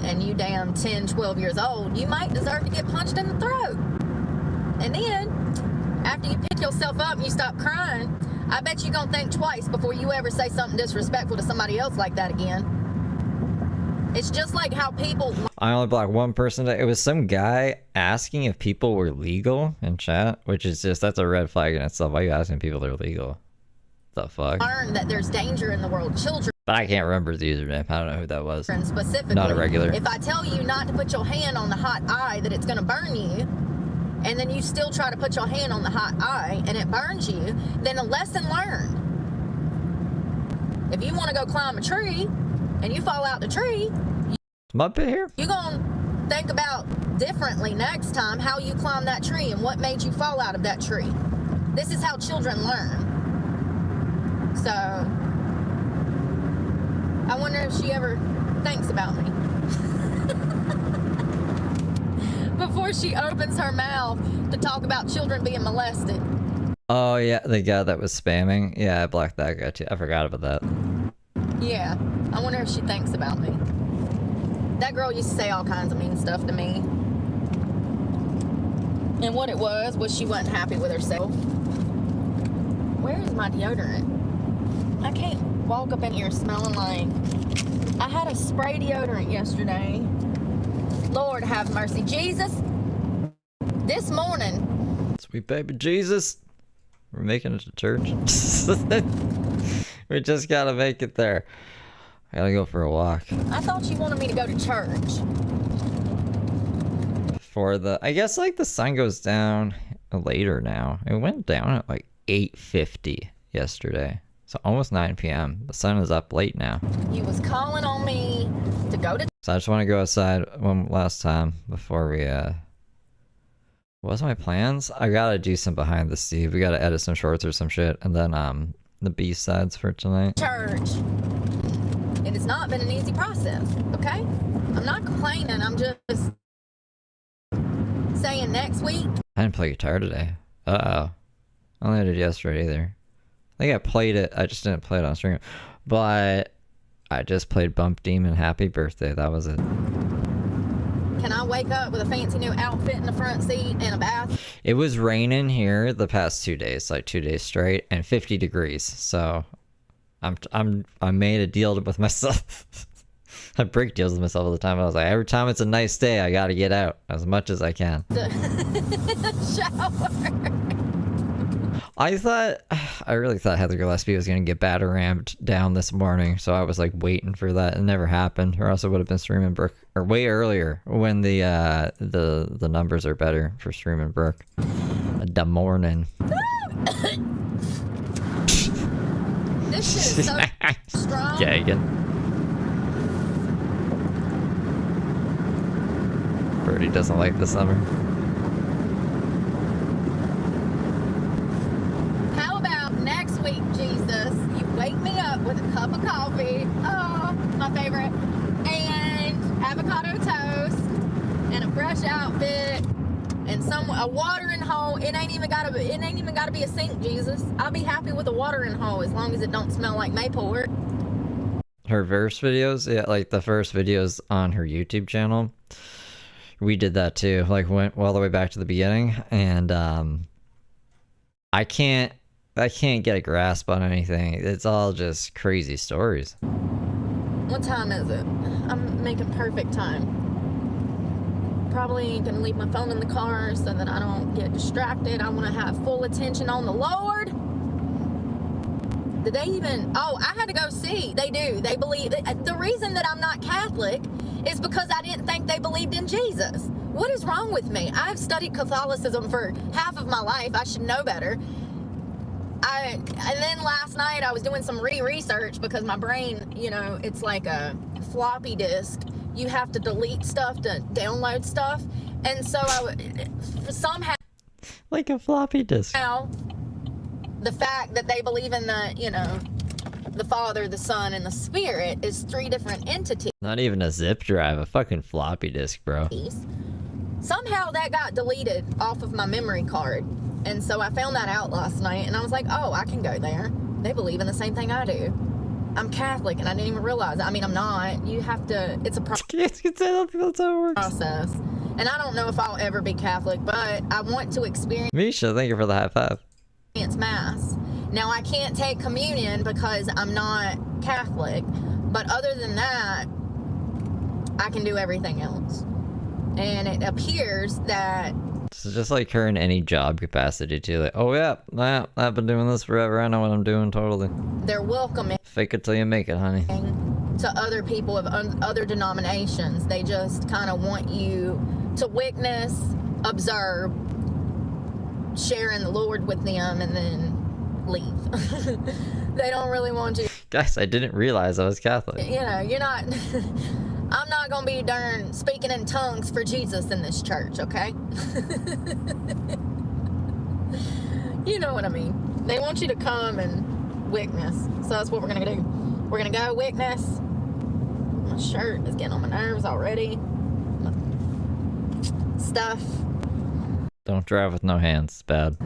and you damn 10, 12 years old, you might deserve to get punched in the throat. And then, after you pick yourself up and you stop crying, I bet you're gonna think twice before you ever say something disrespectful to somebody else like that again. It's just like how people... I only blocked one person today. It was some guy asking if people were legal in chat, which is just, that's a red flag in itself. Why are you asking people they're legal? The fuck? learn that there's danger in the world. Children, But I can't remember the username. I don't know who that was. specifically. Not a regular. If I tell you not to put your hand on the hot eye, that it's gonna burn you, and then you still try to put your hand on the hot eye and it burns you, then a lesson learned. If you want to go climb a tree and you fall out the tree, Some up here? you're gonna think about differently next time how you climb that tree and what made you fall out of that tree. This is how children learn. So, I wonder if she ever thinks about me. Before she opens her mouth to talk about children being molested. Oh yeah, the guy that was spamming. Yeah, I blocked that guy too. I forgot about that. Yeah, I wonder if she thinks about me. That girl used to say all kinds of mean stuff to me. And what it was she wasn't happy with herself. Where is my deodorant? I can't walk up in here smelling like... I had a spray deodorant yesterday. Lord have mercy. Jesus, this morning... Sweet baby Jesus. We're making it to church. We just gotta make it there. I gotta go for a walk. I thought you wanted me to go to church. For the... I guess like the sun goes down later now. It went down at like 8:50 yesterday. So almost 9 p.m. The sun is up late now. You was calling on me to go to... So I just want to go outside one last time before we, what's my plans? I gotta do some behind the scenes. We gotta edit some shorts or some shit. And then, the B-sides for tonight. Church. It has not been an easy process, okay? I'm not complaining. I'm just saying next week. I didn't play guitar today. Uh-oh. I only did yesterday either. I think I played it. I just didn't play it on stream. But I just played Bump Demon Happy Birthday. That was it. Can I wake up with a fancy new outfit in the front seat and a bath? It was raining here the past 2 days, like 2 days straight, and 50 degrees. So I made a deal with myself. I break deals with myself all the time. I was like, every time it's a nice day, I gotta get out as much as I can. Shower. I really thought Heather Gillespie was gonna get batter-rammed down this morning, so I was like waiting for that. It never happened, or else I would have been streaming Brooke, or way earlier when the numbers are better for streaming Brooke. The morning. This shit is so strong. Gagging. Birdie doesn't like the summer. How about next week, Jesus? You wake me up with a cup of coffee, oh, my favorite, and avocado toast, and a fresh outfit, and a watering hole. It ain't even gotta be a sink, Jesus. I'll be happy with a watering hole as long as it don't smell like Mayport. Her verse videos, yeah, like the first videos on her YouTube channel. We did that too, like went all the way back to the beginning, and I can't get a grasp on anything. It's all just crazy stories. What time is it? I'm making perfect time. Probably gonna leave my phone in the car so that I don't get distracted. I want to have full attention on the Lord. Did they even... Oh, I had to go see. They do. They believe... The reason that I'm not Catholic is because I didn't think they believed in Jesus. What is wrong with me? I've studied Catholicism for half of my life. I should know better. And then last night I was doing some research because my brain, you know, it's like a floppy disk. You have to delete stuff to download stuff. And so somehow... Like a floppy disk. The fact that they believe in the, you know, the Father, the Son, and the Spirit is 3 different entities. Not even a zip drive, a fucking floppy disk, bro. Somehow that got deleted off of my memory card. And so I found that out last night, and I was like, oh, I can go there. They believe in the same thing I do. I'm Catholic, and I didn't even realize it. I mean, I'm not. You have to, it's a process. And I don't know if I'll ever be Catholic, but I want to experience... Misha, thank you for the high five. Mass. Now I can't take communion because I'm not Catholic, but other than that, I can do everything else. And it appears that it's just like her in any job capacity too. Like, oh yeah, I've been doing this forever. I know what I'm doing totally. They're welcoming. Fake it till you make it, honey. To other people of other denominations, they just kind of want you to witness, observe, sharing the Lord with them, and then leave. They don't really want you. Guys, I didn't realize I was Catholic. You know, you're not... I'm not gonna be darn speaking in tongues for Jesus in this church, okay? You know what I mean. They want you to come and witness. So that's what we're gonna do. We're gonna go witness. My shirt is getting on my nerves already. Stuff. Don't drive with no hands. It's bad.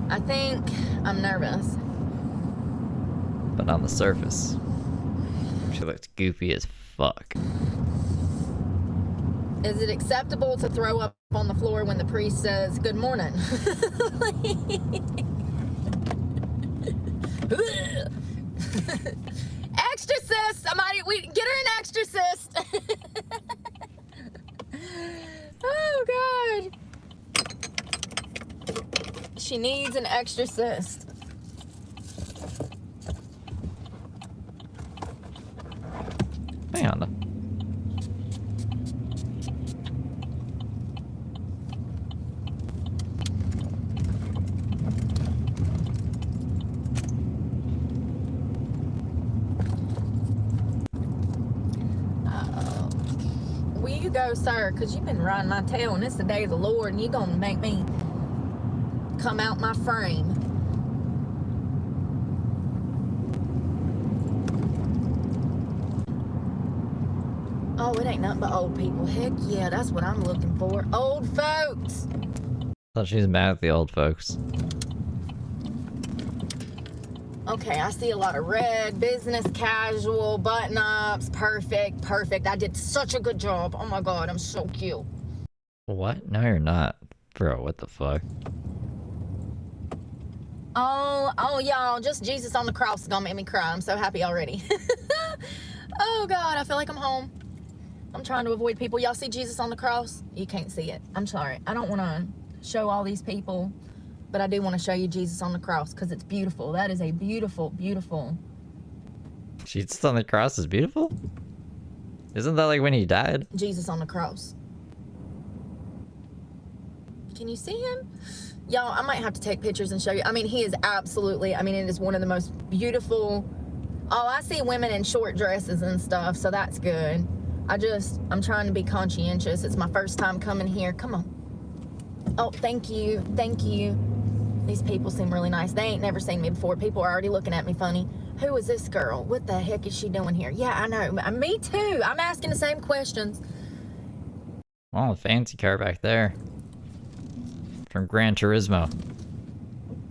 I think I'm nervous. But on the surface, she looks goofy as fuck. Is it acceptable to throw up on the floor when the priest says, "Good morning"? Exorcist! We get her an exorcist. Oh God. She needs an exorcist. Hang on. Will you go, sir? Because you've been riding my tail, and it's the day of the Lord, and you're going to make me come out my frame. Oh, it ain't nothing but old people. Heck yeah, that's what I'm looking for. Old folks. Thought she was mad at the old folks. Okay, I see a lot of red, business casual, button-ups, perfect. I did such a good job. Oh my God, I'm so cute. What? No, you're not. Bro, what the fuck? Oh, y'all, just Jesus on the cross is gonna make me cry. I'm so happy already. Oh God, I feel like I'm home. I'm trying to avoid people. Y'all see Jesus on the cross? You can't see it. I'm sorry. I don't want to show all these people, but I do want to show you Jesus on the cross because it's beautiful. That is a beautiful, beautiful. Jesus on the cross is beautiful? Isn't that like when he died? Jesus on the cross. Can you see him? Y'all, I might have to take pictures and show you. I mean, he is absolutely, I mean, it is one of the most beautiful. Oh, I see women in short dresses and stuff, so that's good. I'm trying to be conscientious. It's my first time coming here. Come on. Oh, thank you. Thank you. These people seem really nice. They ain't never seen me before. People are already looking at me funny. Who is this girl? What the heck is she doing here? Yeah, I know. Me too. I'm asking the same questions. Oh, a fancy car back there. From Gran Turismo.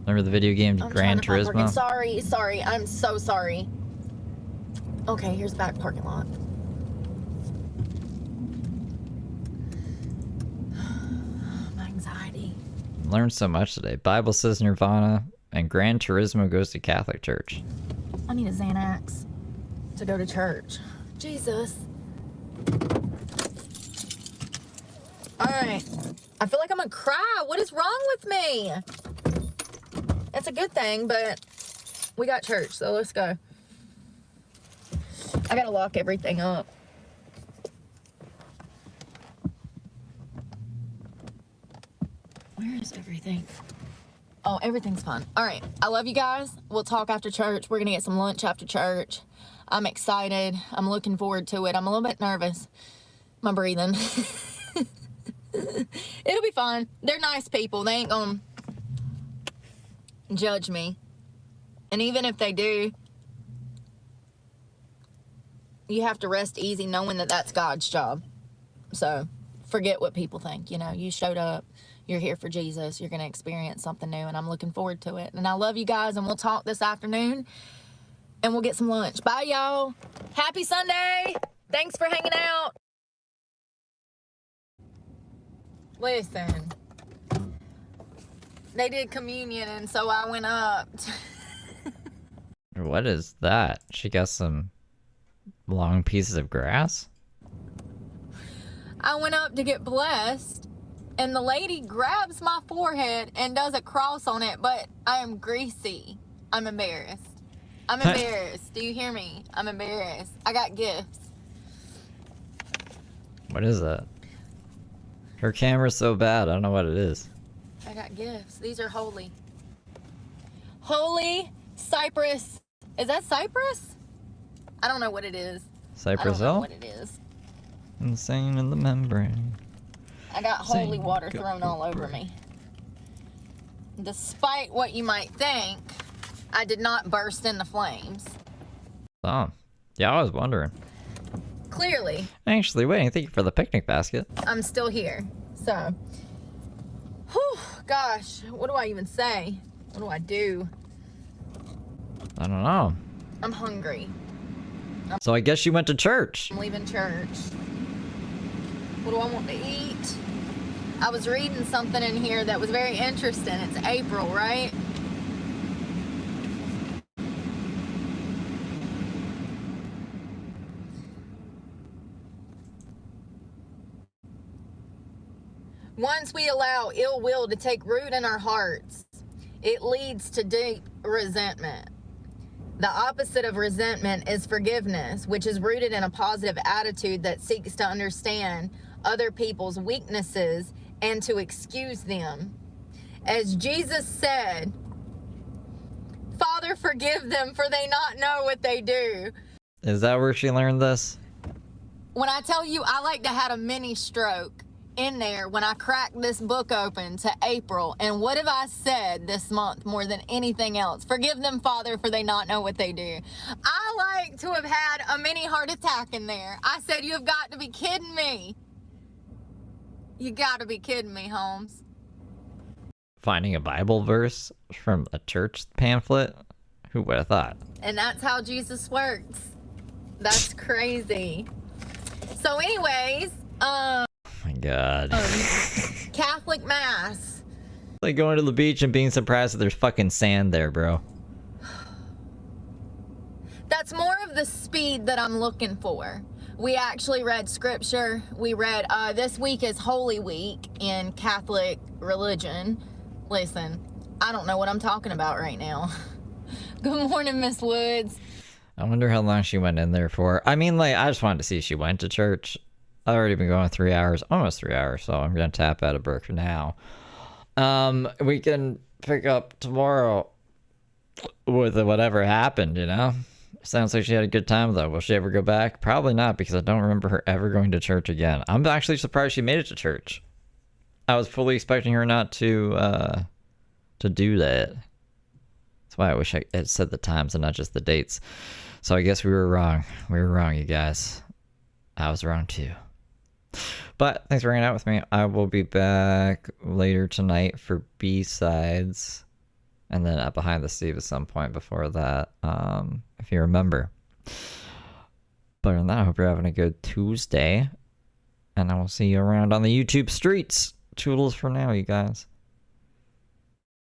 Remember the video game Gran Turismo? Sorry. I'm so sorry. Okay, here's the back parking lot. My anxiety. Learned so much today. Bible says Nirvana, and Gran Turismo goes to Catholic Church. I need a Xanax to go to church. Jesus. Alright. I feel like I'm gonna cry. What is wrong with me? It's a good thing, but we got church, so let's go. I gotta lock everything up. Where is everything? Oh, everything's fine. All right. I love you guys. We'll talk after church. We're gonna get some lunch after church. I'm excited. I'm looking forward to it. I'm a little bit nervous. My breathing. It'll be fun. They're nice people. They ain't gonna judge me. And even if they do, you have to rest easy knowing that that's God's job. So forget what people think. You know, you showed up. You're here for Jesus. You're going to experience something new, and I'm looking forward to it. And I love you guys, and we'll talk this afternoon, and we'll get some lunch. Bye, y'all. Happy Sunday. Thanks for hanging out. Listen, they did communion, and so I went up. What is that? She got some long pieces of grass? I went up to get blessed, and the lady grabs my forehead and does a cross on it, but I am greasy. I'm embarrassed. I'm embarrassed. Do you hear me? I'm embarrassed. I got gifts. What is that? Her camera's so bad, I don't know what it is. I got gifts. These are holy. Holy cypress. Is that cypress? I don't know what it is. Cypress I don't know Hill? what it is. Insane in the membrane. I got holy Sing water God thrown all over me. Despite what you might think, I did not burst into flames. Oh. Yeah, I was wondering. Clearly, Actually, waiting. Thank you for the picnic basket. I'm still here. So, whew, gosh, what do I even say? What do I do? I don't know. I'm hungry. So I guess you went to church. I'm leaving church. What do I want to eat? I was reading something in here that was very interesting. It's April, right? Once we allow ill will to take root in our hearts, it leads to deep resentment. The opposite of resentment is forgiveness, which is rooted in a positive attitude that seeks to understand other people's weaknesses and to excuse them. As Jesus said, Father, forgive them, for they not know what they do. Is that where she learned this? When I tell you I like to have a mini stroke in there when I cracked this book open to April, and what have I said this month more than anything else? Forgive them, Father, for they not know what they do. I like to have had a mini heart attack in there. I said, you have got to be kidding me. You got to be kidding me, Holmes. Finding a Bible verse from a church pamphlet? Who would have thought? And that's how Jesus works. That's crazy. So anyways, Oh my god. Catholic Mass. Like going to the beach and being surprised that there's fucking sand there, bro. That's more of the speed that I'm looking for. We actually read scripture. We read, this week is Holy Week in Catholic religion. Listen, I don't know what I'm talking about right now. Good morning, Miss Woods. I wonder how long she went in there for. I mean, like, I just wanted to see if she went to church. I've already been going 3 hours, almost 3 hours, so I'm gonna tap out of Brooke for now. We can pick up tomorrow with whatever happened, you know? Sounds like she had a good time, though. Will she ever go back? Probably not, because I don't remember her ever going to church again. I'm actually surprised she made it to church. I was fully expecting her not to do that. That's why I wish I had said the times and not just the dates. So I guess we were wrong. We were wrong, you guys. I was wrong, too. But thanks for hanging out with me. I will be back later tonight for B-sides. And then at Behind the Steve at some point before that, if you remember. But other than that, I hope you're having a good Tuesday. And I will see you around on the YouTube streets. Toodles for now, you guys.